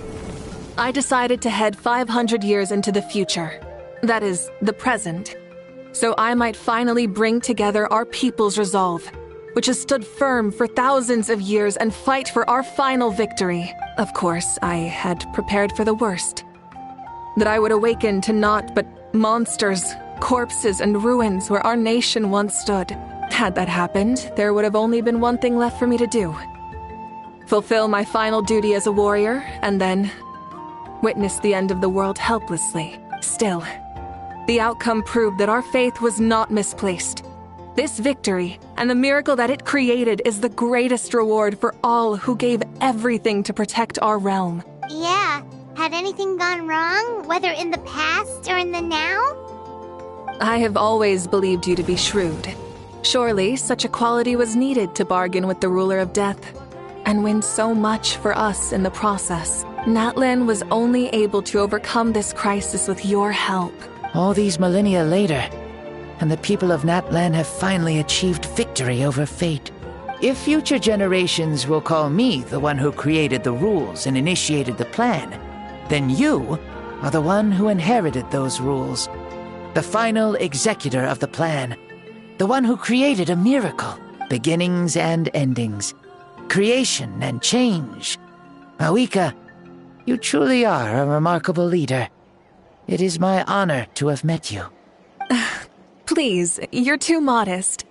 I decided to head 500 years into the future, that is, the present, so I might finally bring together our people's resolve, which has stood firm for thousands of years, and fight for our final victory. Of course, I had prepared for the worst. That I would awaken to naught but monsters, corpses and ruins where our nation once stood. Had that happened, there would have only been one thing left for me to do. Fulfill my final duty as a warrior, and then witness the end of the world helplessly. Still, the outcome proved that our faith was not misplaced. This victory, and the miracle that it created, is the greatest reward for all who gave everything to protect our realm. Yeah. Had anything gone wrong, whether in the past or in the now? I have always believed you to be shrewd. Surely, such a quality was needed to bargain with the ruler of death, and win so much for us in the process. Natlan was only able to overcome this crisis with your help. All these millennia later, and the people of Natlan have finally achieved victory over fate. If future generations will call me the one who created the rules and initiated the plan, then you are the one who inherited those rules. The final executor of the plan. The one who created a miracle. Beginnings and endings. Creation and change. Mavuika, you truly are a remarkable leader. It is my honor to have met you. Please, you're too modest.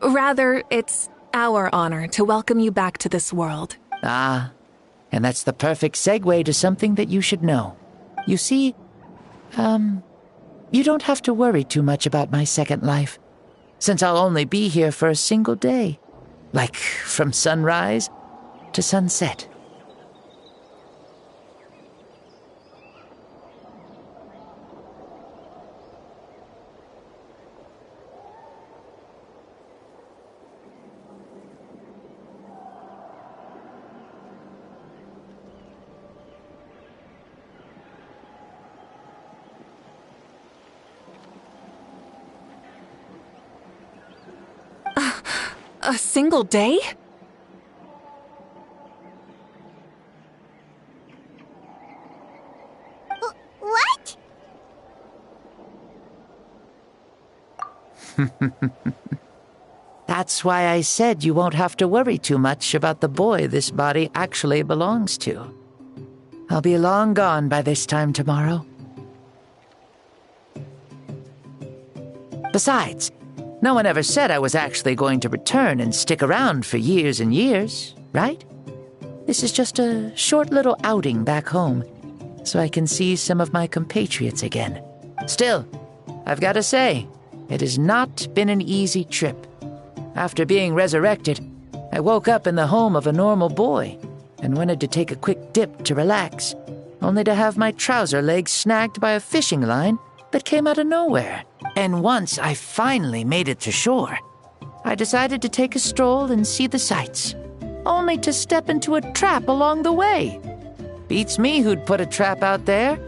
Rather, it's our honor to welcome you back to this world. Ah, and that's the perfect segue to something that you should know. You see, you don't have to worry too much about my second life, since I'll only be here for a single day. Like, from sunrise to sunset. A single day? What? That's why I said you won't have to worry too much about the boy this body actually belongs to. I'll be long gone by this time tomorrow. Besides, no one ever said I was actually going to return and stick around for years and years, right? This is just a short little outing back home, so I can see some of my compatriots again. Still, I've got to say, it has not been an easy trip. After being resurrected, I woke up in the home of a normal boy and wanted to take a quick dip to relax, only to have my trouser legs snagged by a fishing line that came out of nowhere. And once I finally made it to shore, I decided to take a stroll and see the sights, only to step into a trap along the way. Beats me who'd put a trap out there,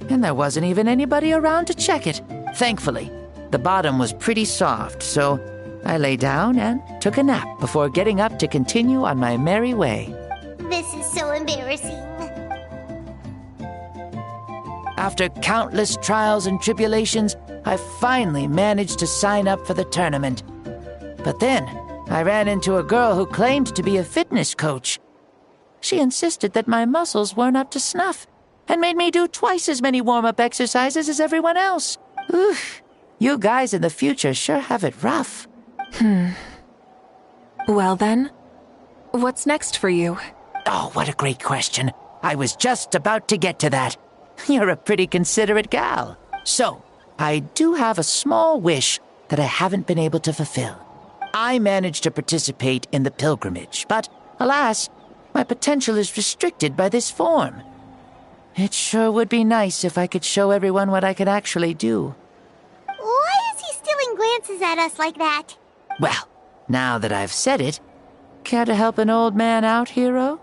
and there wasn't even anybody around to check it. Thankfully, the bottom was pretty soft, so I lay down and took a nap before getting up to continue on my merry way. This is so embarrassing. After countless trials and tribulations, I finally managed to sign up for the tournament. But then, I ran into a girl who claimed to be a fitness coach. She insisted that my muscles weren't up to snuff, and made me do twice as many warm-up exercises as everyone else. Oof, you guys in the future sure have it rough. Well then, what's next for you? Oh, what a great question. I was just about to get to that. You're a pretty considerate gal. So, I do have a small wish that I haven't been able to fulfill. I managed to participate in the pilgrimage, but alas, my potential is restricted by this form. It sure would be nice if I could show everyone what I could actually do. Why is he stealing glances at us like that? Well, now that I've said it, care to help an old man out, hero?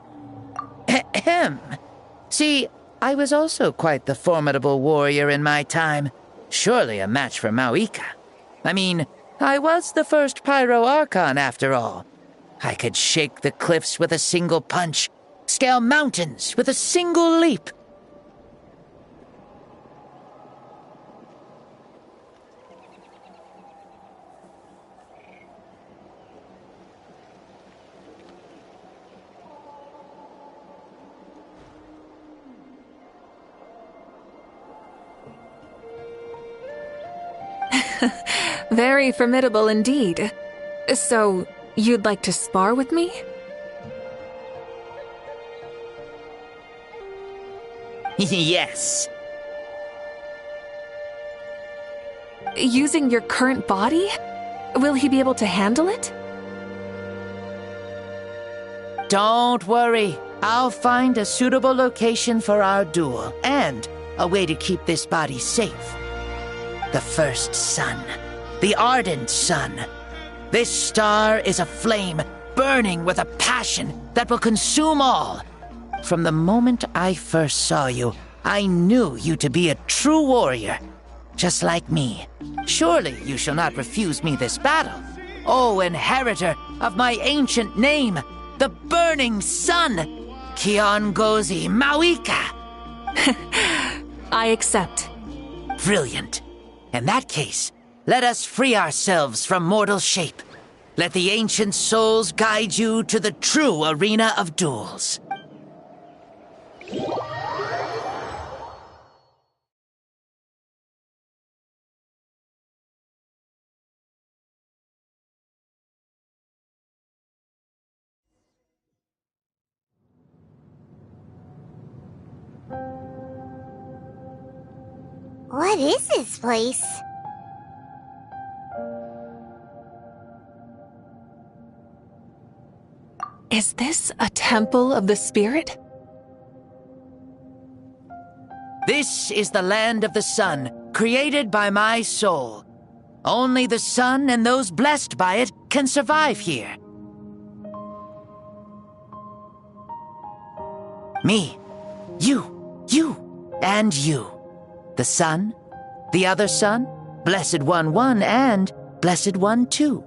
Ahem. See, I was also quite the formidable warrior in my time. Surely a match for Mavuika. I mean, I was the first Pyro Archon after all. I could shake the cliffs with a single punch, scale mountains with a single leap. Very formidable indeed. So, you'd like to spar with me? Yes. Using your current body? Will he be able to handle it? Don't worry. I'll find a suitable location for our duel and a way to keep this body safe. The first sun. The ardent sun. This star is a flame burning with a passion that will consume all. From the moment I first saw you, I knew you to be a true warrior, just like me. Surely you shall not refuse me this battle. O inheritor of my ancient name, the burning sun, Kiongozi Mavuika. I accept. Brilliant. In that case, let us free ourselves from mortal shape. Let the ancient souls guide you to the true arena of duels. What is this place? Is this a temple of the spirit? This is the land of the sun, created by my soul. Only the sun and those blessed by it can survive here. Me, you, and you. The sun, the other sun, Blessed One 1, and Blessed One 2.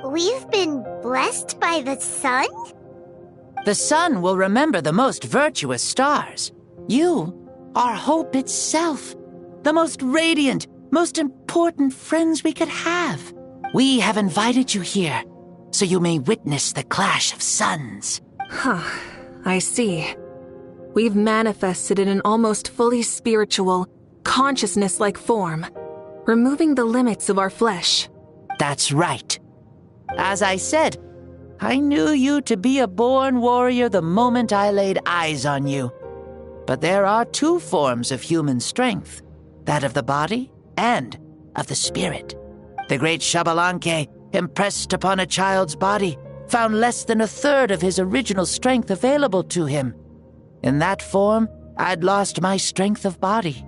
We've been blessed by the sun? The sun will remember the most virtuous stars. You are hope itself. The most radiant, most important friends we could have. We have invited you here, so you may witness the clash of suns. Huh, I see. We've manifested in an almost fully spiritual, consciousness-like form, removing the limits of our flesh. That's right. As I said, I knew you to be a born warrior the moment I laid eyes on you. But there are two forms of human strength, that of the body and of the spirit. The great Xbalanque, impressed upon a child's body, found less than a third of his original strength available to him. In that form, I'd lost my strength of body.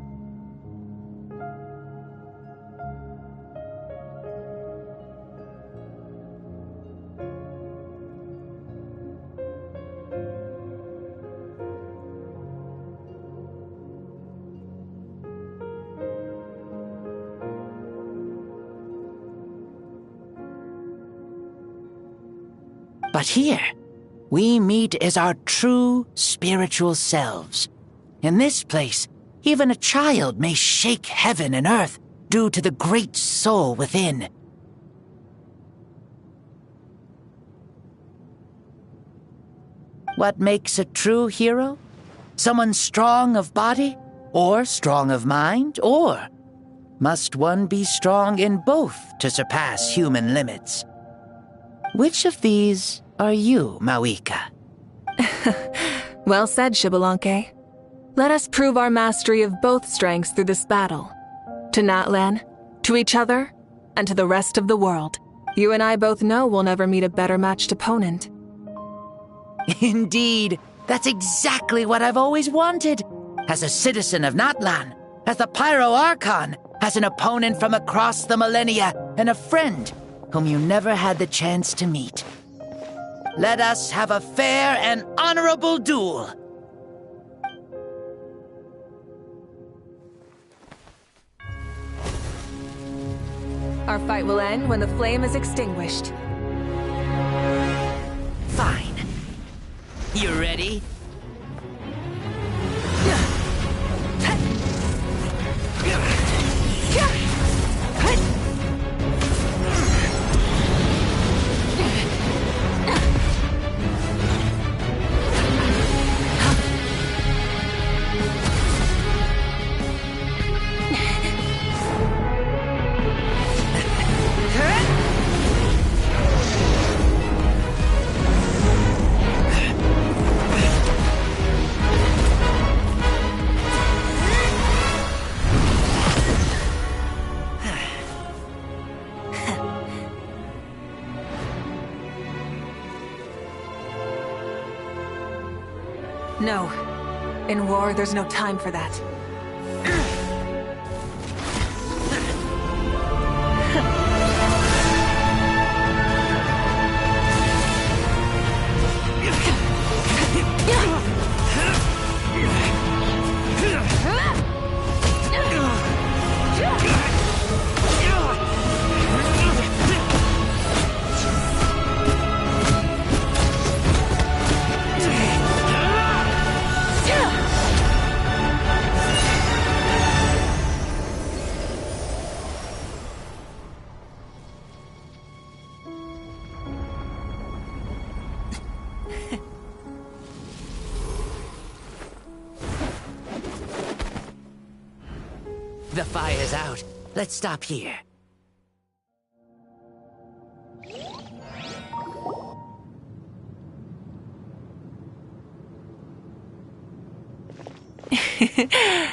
But here, we meet as our true spiritual selves. In this place, even a child may shake heaven and earth due to the great soul within. What makes a true hero? Someone strong of body, or strong of mind, or must one be strong in both to surpass human limits? Which of these are you, Mavuika? Well said, Xbalanque. Let us prove our mastery of both strengths through this battle. To Natlan, to each other, and to the rest of the world. You and I both know we'll never meet a better matched opponent. Indeed, that's exactly what I've always wanted. As a citizen of Natlan, as the Pyro Archon, as an opponent from across the millennia, and a friend whom you never had the chance to meet. Let us have a fair and honorable duel. Our fight will end when the flame is extinguished. Fine. You ready? No. In war, there's no time for that. The fire's out. Let's stop here.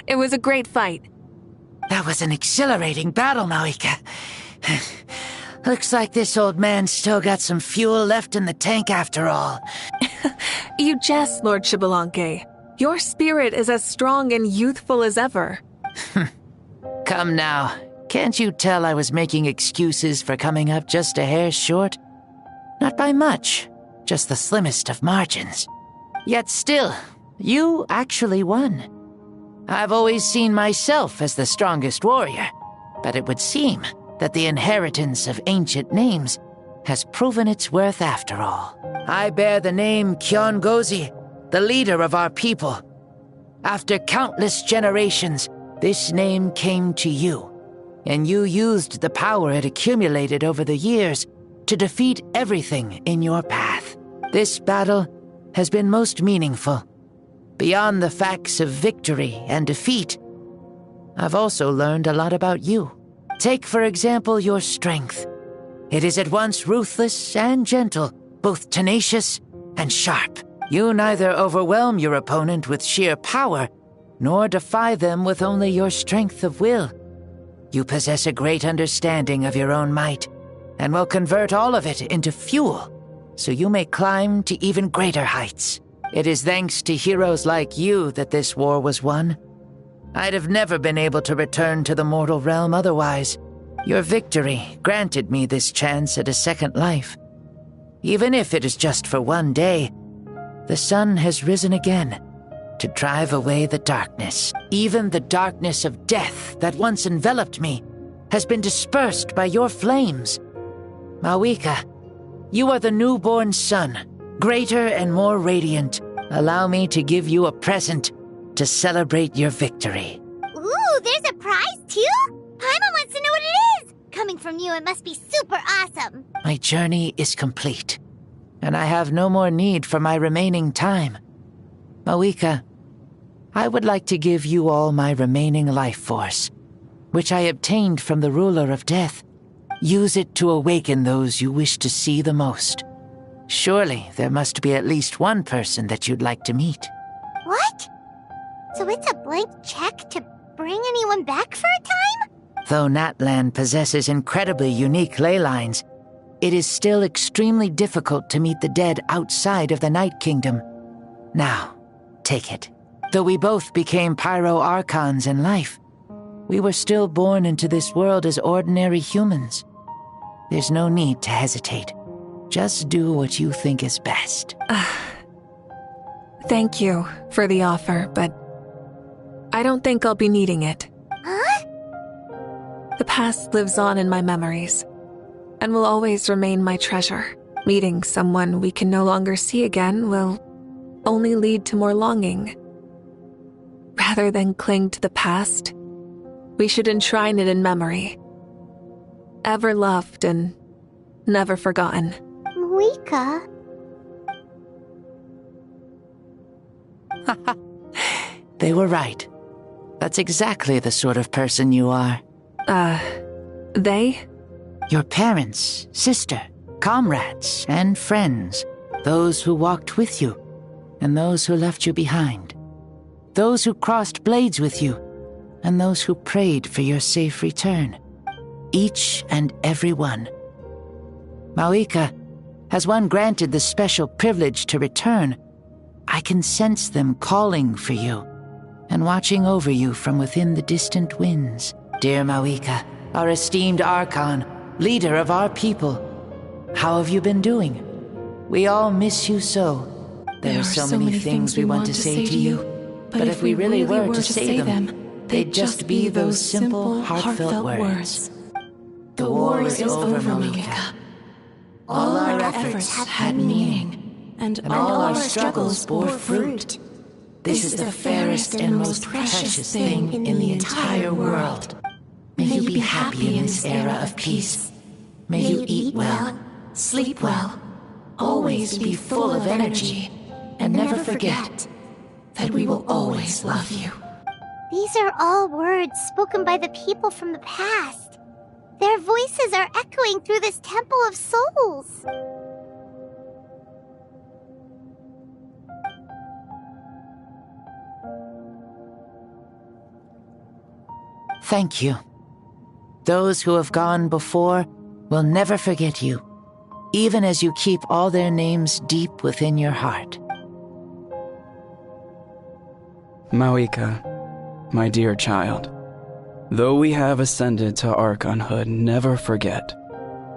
It was a great fight. That was an exhilarating battle, Mavuika. Looks like this old man's still got some fuel left in the tank after all. You jest, Lord Xbalanque. Your spirit is as strong and youthful as ever. Come now. Can't you tell I was making excuses for coming up just a hair short? Not by much, just the slimmest of margins. Yet still, you actually won. I've always seen myself as the strongest warrior, but it would seem that the inheritance of ancient names has proven its worth after all. I bear the name Kiongozi, the leader of our people. After countless generations, this name came to you, and you used the power it accumulated over the years to defeat everything in your path. This battle has been most meaningful. Beyond the facts of victory and defeat, I've also learned a lot about you. Take, for example, your strength. It is at once ruthless and gentle, both tenacious and sharp. You neither overwhelm your opponent with sheer power, nor defy them with only your strength of will. You possess a great understanding of your own might, and will convert all of it into fuel, so you may climb to even greater heights. It is thanks to heroes like you that this war was won. I'd have never been able to return to the mortal realm otherwise. Your victory granted me this chance at a second life. Even if it is just for one day, the sun has risen again, to drive away the darkness. Even the darkness of death that once enveloped me has been dispersed by your flames. Mavuika, you are the newborn sun, greater and more radiant. Allow me to give you a present to celebrate your victory. Ooh, there's a prize too? Paimon wants to know what it is! Coming from you, it must be super awesome. My journey is complete, and I have no more need for my remaining time. Mavuika, I would like to give you all my remaining life force, which I obtained from the ruler of death. Use it to awaken those you wish to see the most. Surely there must be at least one person that you'd like to meet. What? So it's a blank check to bring anyone back for a time? Though Natlan possesses incredibly unique ley lines, it is still extremely difficult to meet the dead outside of the Night Kingdom. Now, take it. Though we both became Pyro Archons in life, we were still born into this world as ordinary humans. There's no need to hesitate. Just do what you think is best. Thank you for the offer, but I don't think I'll be needing it. Huh? The past lives on in my memories, and will always remain my treasure. Meeting someone we can no longer see again will only lead to more longing. Rather than cling to the past, we should enshrine it in memory. Ever loved and never forgotten. Mavuika. They were right. That's exactly the sort of person you are. They? Your parents, sister, comrades, and friends. Those who walked with you, and those who left you behind. Those who crossed blades with you, and those who prayed for your safe return. Each and every one. Mavuika, has one granted the special privilege to return, I can sense them calling for you and watching over you from within the distant winds. Dear Mavuika, our esteemed Archon, leader of our people, how have you been doing? We all miss you so. There are so many things we want to say to you, but if we really were to say them, they'd just be those simple, heartfelt words. The war is over, Mavuika. All our efforts had meaning, and all our struggles bore fruit. This is the fairest and most precious thing in the entire world. May you be happy in this era of peace. May you eat well, sleep well, always be full of energy, and never forget that we will always love you. These are all words spoken by the people from the past. Their voices are echoing through this Temple of Souls. Thank you. Those who have gone before will never forget you, even as you keep all their names deep within your heart. Mavuika, my dear child, though we have ascended to Archonhood, never forget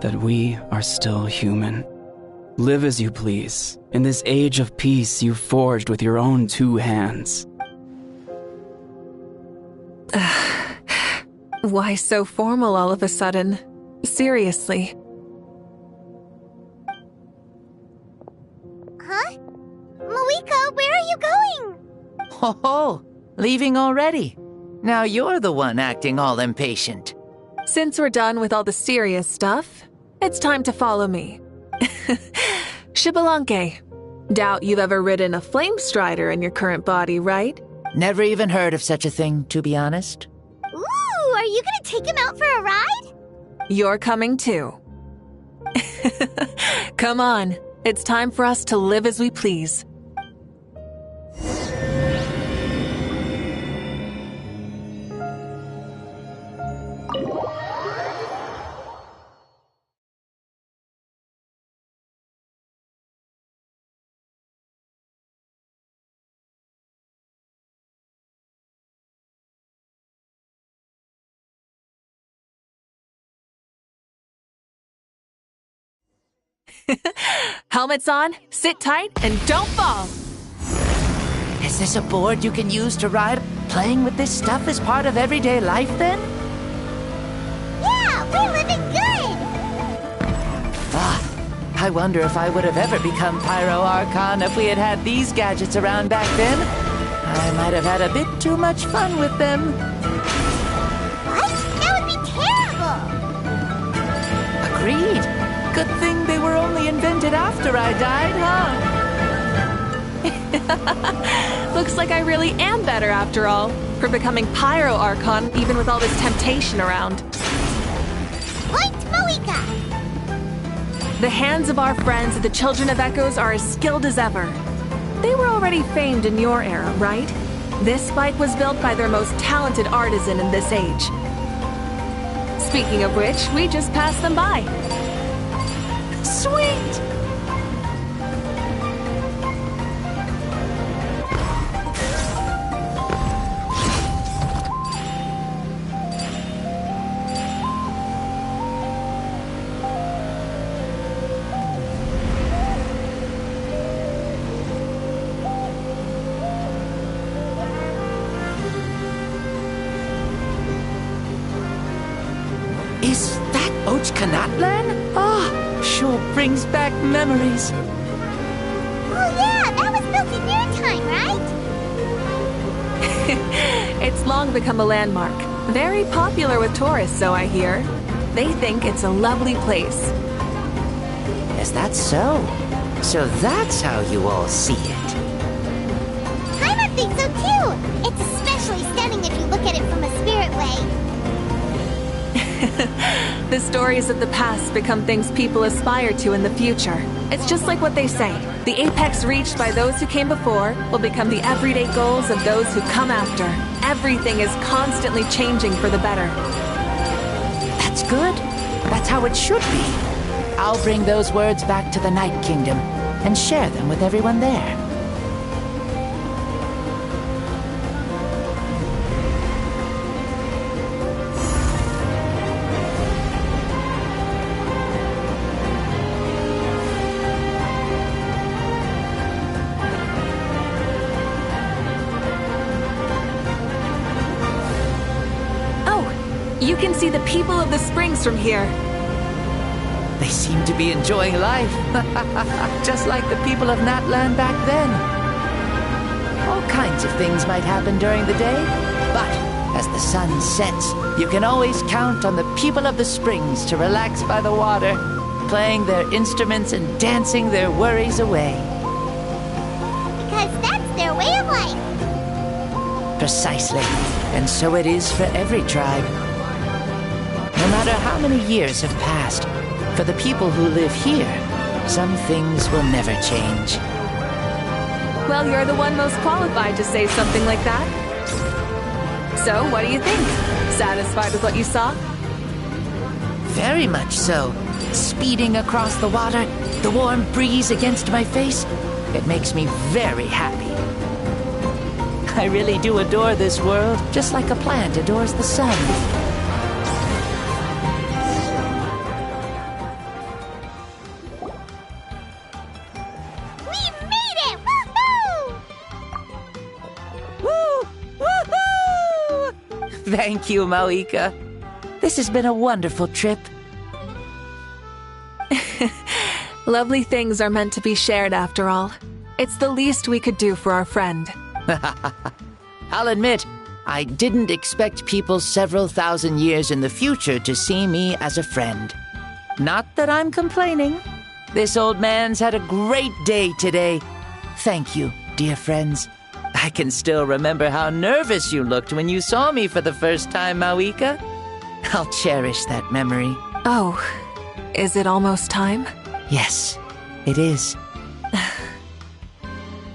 that we are still human. Live as you please, in this age of peace you forged with your own 2 hands. Why so formal all of a sudden? Seriously. Huh? Mavuika, where are you going? Ho, leaving already? Now you're the one acting all impatient. Since we're done with all the serious stuff, it's time to follow me. Xbalanque, doubt you've ever ridden a flame strider in your current body, right? Never even heard of such a thing, to be honest. Ooh, are you gonna take him out for a ride? You're coming too. Come on, it's time for us to live as we please. Helmets on, sit tight, and don't fall! Is this a board you can use to ride? Playing with this stuff is part of everyday life, then? Yeah, we're living good! I wonder if I would have ever become Pyro Archon if we had had these gadgets around back then. I might have had a bit too much fun with them. What? That would be terrible! Agreed. Good thing they were only invented after I died, huh? Looks like I really am better after all, for becoming Pyro Archon even with all this temptation around. Point Mavuika! The hands of our friends at the Children of Echoes are as skilled as ever. They were already famed in your era, right? This bike was built by their most talented artisan in this age. Speaking of which, we just passed them by. Sweet! Is that Ochkanatlan? Sure brings back memories. Oh yeah, that was built in your time, right? It's long become a landmark. Very popular with tourists, so I hear. They think it's a lovely place. Is that so? So that's how you all see it. Paimon thinks so too! It's especially stunning if you look at it from a spirit way. The stories of the past become things people aspire to in the future. It's just like what they say. The apex reached by those who came before will become the everyday goals of those who come after. Everything is constantly changing for the better. That's good. That's how it should be. I'll bring those words back to the Night Kingdom and share them with everyone there. can see the people of the springs from here. They seem to be enjoying life. Just like the people of Natlan back then. All kinds of things might happen during the day, but as the sun sets, you can always count on the people of the springs to relax by the water, playing their instruments and dancing their worries away. Because that's their way of life. Precisely. And so it is for every tribe. No matter how many years have passed, for the people who live here, some things will never change. Well, you're the one most qualified to say something like that. So, what do you think? Satisfied with what you saw? Very much so. Speeding across the water, the warm breeze against my face, it makes me very happy. I really do adore this world, just like a plant adores the sun. We made it! Woohoo! Woo! Woohoo! Thank you, Mavuika. This has been a wonderful trip. Lovely things are meant to be shared after all. It's the least we could do for our friend. I'll admit, I didn't expect people several thousand years in the future to see me as a friend. Not that I'm complaining. This old man's had a great day today. Thank you, dear friends. I can still remember how nervous you looked when you saw me for the first time, Mavuika. I'll cherish that memory. Oh, is it almost time? Yes, it is.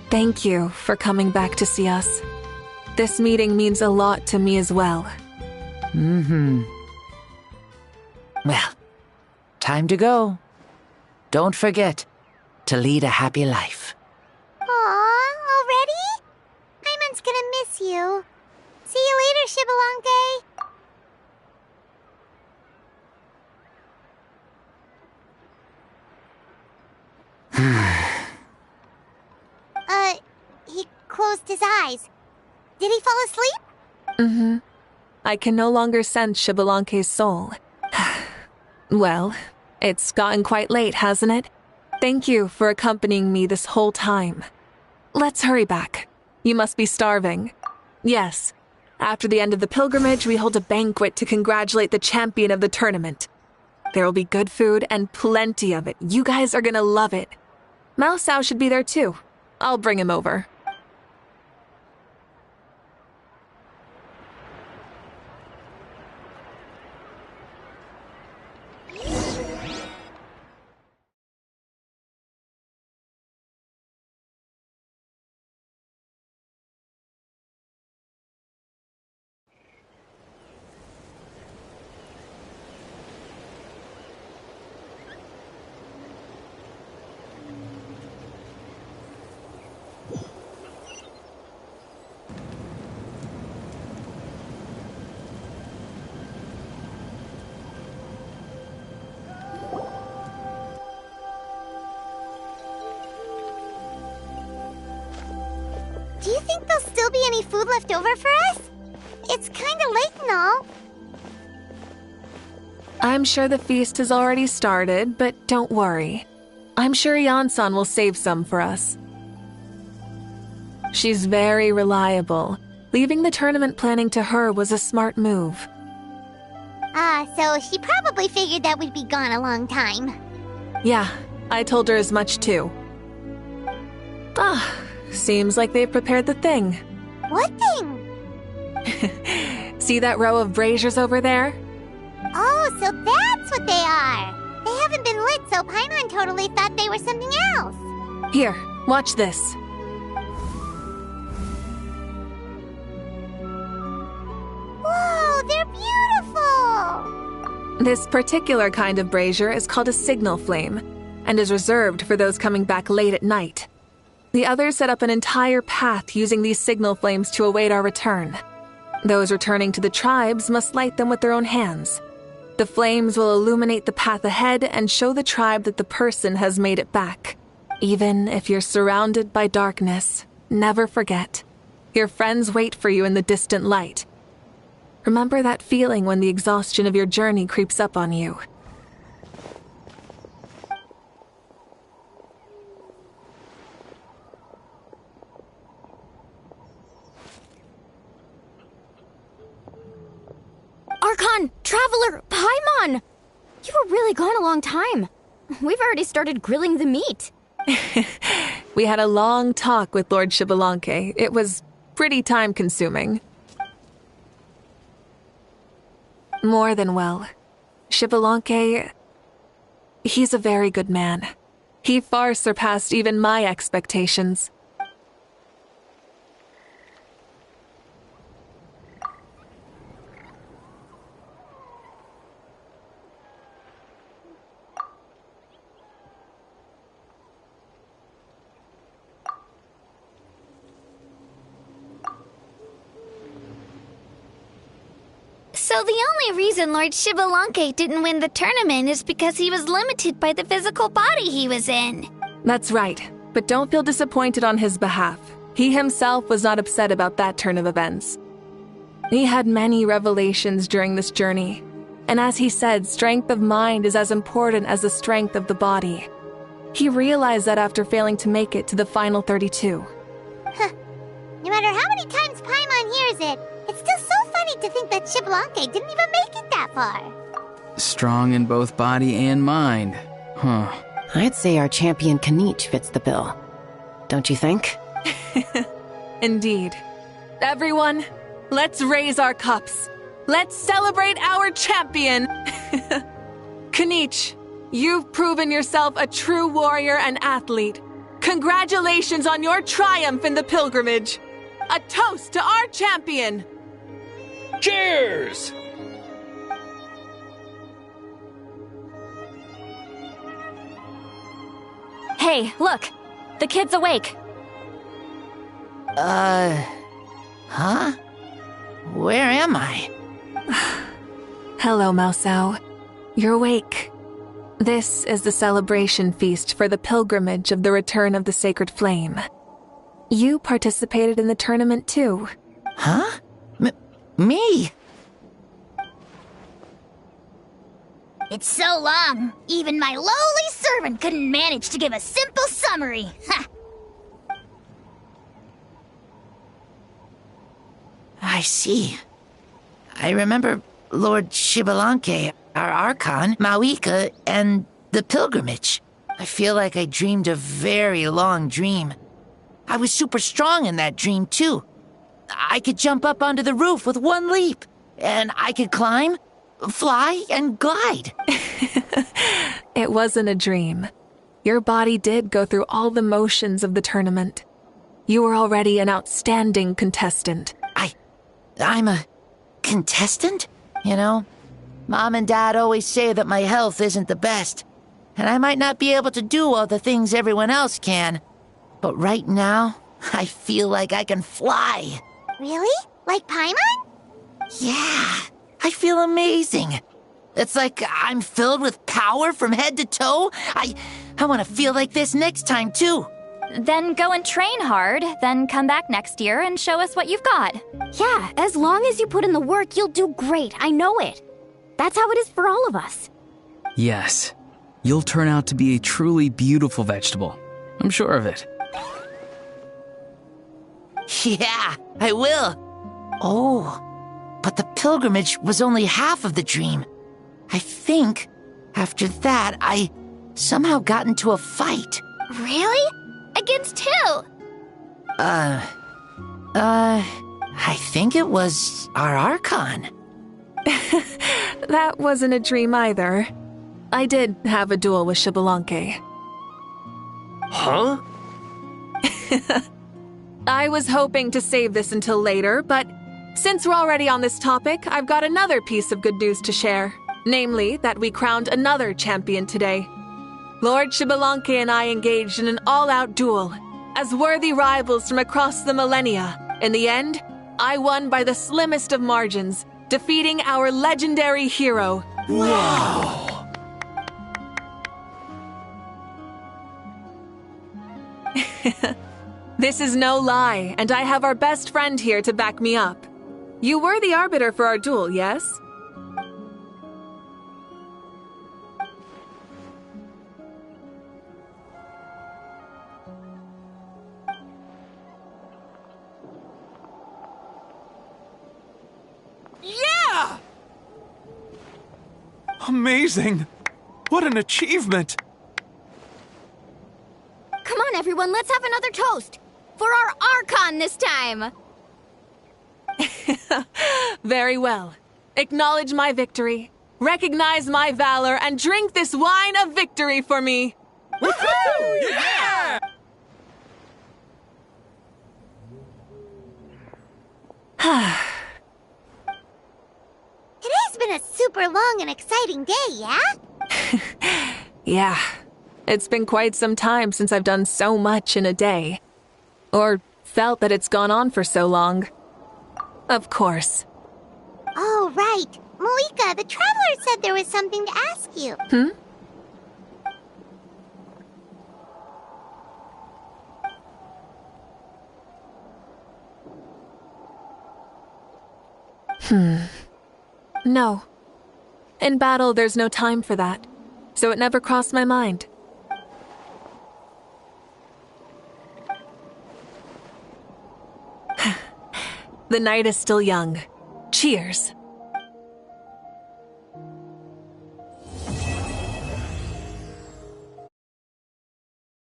Thank you for coming back to see us. This meeting means a lot to me as well. Well, time to go. Don't forget to lead a happy life. Aw, already? Paimon's gonna miss you. See you later, Shibalonke. He closed his eyes. Did he fall asleep? I can no longer sense Shibalonke's soul. Well, it's gotten quite late, hasn't it? Thank you for accompanying me this whole time. Let's hurry back. You must be starving. Yes. After the end of the pilgrimage, we hold a banquet to congratulate the champion of the tournament. There will be good food and plenty of it. You guys are gonna love it. Mao Sao should be there too. I'll bring him over. Do you think there'll still be any food left over for us? It's kinda late and all. I'm sure the feast has already started, but don't worry. I'm sure Yansan will save some for us. She's very reliable. Leaving the tournament planning to her was a smart move. So she probably figured that we'd be gone a long time. Yeah, I told her as much too. Seems like they've prepared the thing. What thing? See that row of braziers over there? Oh, so that's what they are! They haven't been lit, so Paimon totally thought they were something else. Here, watch this. Whoa, they're beautiful! This particular kind of brazier is called a signal flame, and is reserved for those coming back late at night. The others set up an entire path using these signal flames to await our return. Those returning to the tribes must light them with their own hands. The flames will illuminate the path ahead and show the tribe that the person has made it back. Even if you're surrounded by darkness, never forget. Your friends wait for you in the distant light. Remember that feeling when the exhaustion of your journey creeps up on you. Archon! Traveler! Paimon! You were really gone a long time. We've already started grilling the meat. We had a long talk with Lord Xbalanque. It was pretty time-consuming. More than well. Xbalanque, he's a very good man. He far surpassed even my expectations. So the only reason Lord Xbalanque didn't win the tournament is because he was limited by the physical body he was in. That's right, but don't feel disappointed on his behalf. He himself was not upset about that turn of events. He had many revelations during this journey, and as he said, strength of mind is as important as the strength of the body. He realized that after failing to make it to the final 32. Huh. No matter how many times Paimon hears it, it's still so funny to think that Xbalanque didn't even make it that far. Strong in both body and mind. Huh. I'd say our champion Kaniche fits the bill. Don't you think? Indeed. Everyone, let's raise our cups. Let's celebrate our champion! Kaniche, you've proven yourself a true warrior and athlete. Congratulations on your triumph in the pilgrimage. A toast to our champion! Cheers! Hey, look! The kid's awake. Huh? Where am I? Hello, Mausau. You're awake. This is the celebration feast for the pilgrimage of the return of the Sacred Flame. You participated in the tournament too. Huh? Me? It's so long, even my lowly servant couldn't manage to give a simple summary. Ha! I see. I remember Lord Xbalanque, our Archon, Mavuika, and the pilgrimage. I feel like I dreamed a very long dream. I was super strong in that dream, too. I could jump up onto the roof with one leap, and I could climb, fly, and glide. It wasn't a dream. Your body did go through all the motions of the tournament. You were already an outstanding contestant. I'm a contestant? You know, Mom and Dad always say that my health isn't the best, and I might not be able to do all the things everyone else can. But right now, I feel like I can fly. Really? Like Paimon? Yeah, I feel amazing. It's like I'm filled with power from head to toe. I want to feel like this next time, too. Then go and train hard, then come back next year and show us what you've got. Yeah, as long as you put in the work, you'll do great. I know it. That's how it is for all of us. Yes. You'll turn out to be a truly beautiful vegetable. I'm sure of it. Yeah, I will. Oh, but the pilgrimage was only half of the dream. I think, after that, I somehow got into a fight. Really? Against who? I think it was our Archon. That wasn't a dream either. I did have a duel with Xbalanque. Huh? I was hoping to save this until later, but since we're already on this topic, I've got another piece of good news to share. Namely, that we crowned another champion today. Lord Xbalanque and I engaged in an all-out duel. As worthy rivals from across the millennia, in the end, I won by the slimmest of margins, defeating our legendary hero. Wow! This is no lie, and I have our best friend here to back me up. You were the arbiter for our duel, yes? Yeah! Amazing! What an achievement! Come on, everyone, let's have another toast! For our Archon this time! Very well. Acknowledge my victory, recognize my valor, and drink this wine of victory for me! Woohoo! Yeah! It has been a super long and exciting day, yeah? Yeah. It's been quite some time since I've done so much in a day. Or felt that it's gone on for so long. Of course. Oh, right. Mavuika, the Traveler said there was something to ask you. No. In battle, there's no time for that. So it never crossed my mind. The night is still young. Cheers.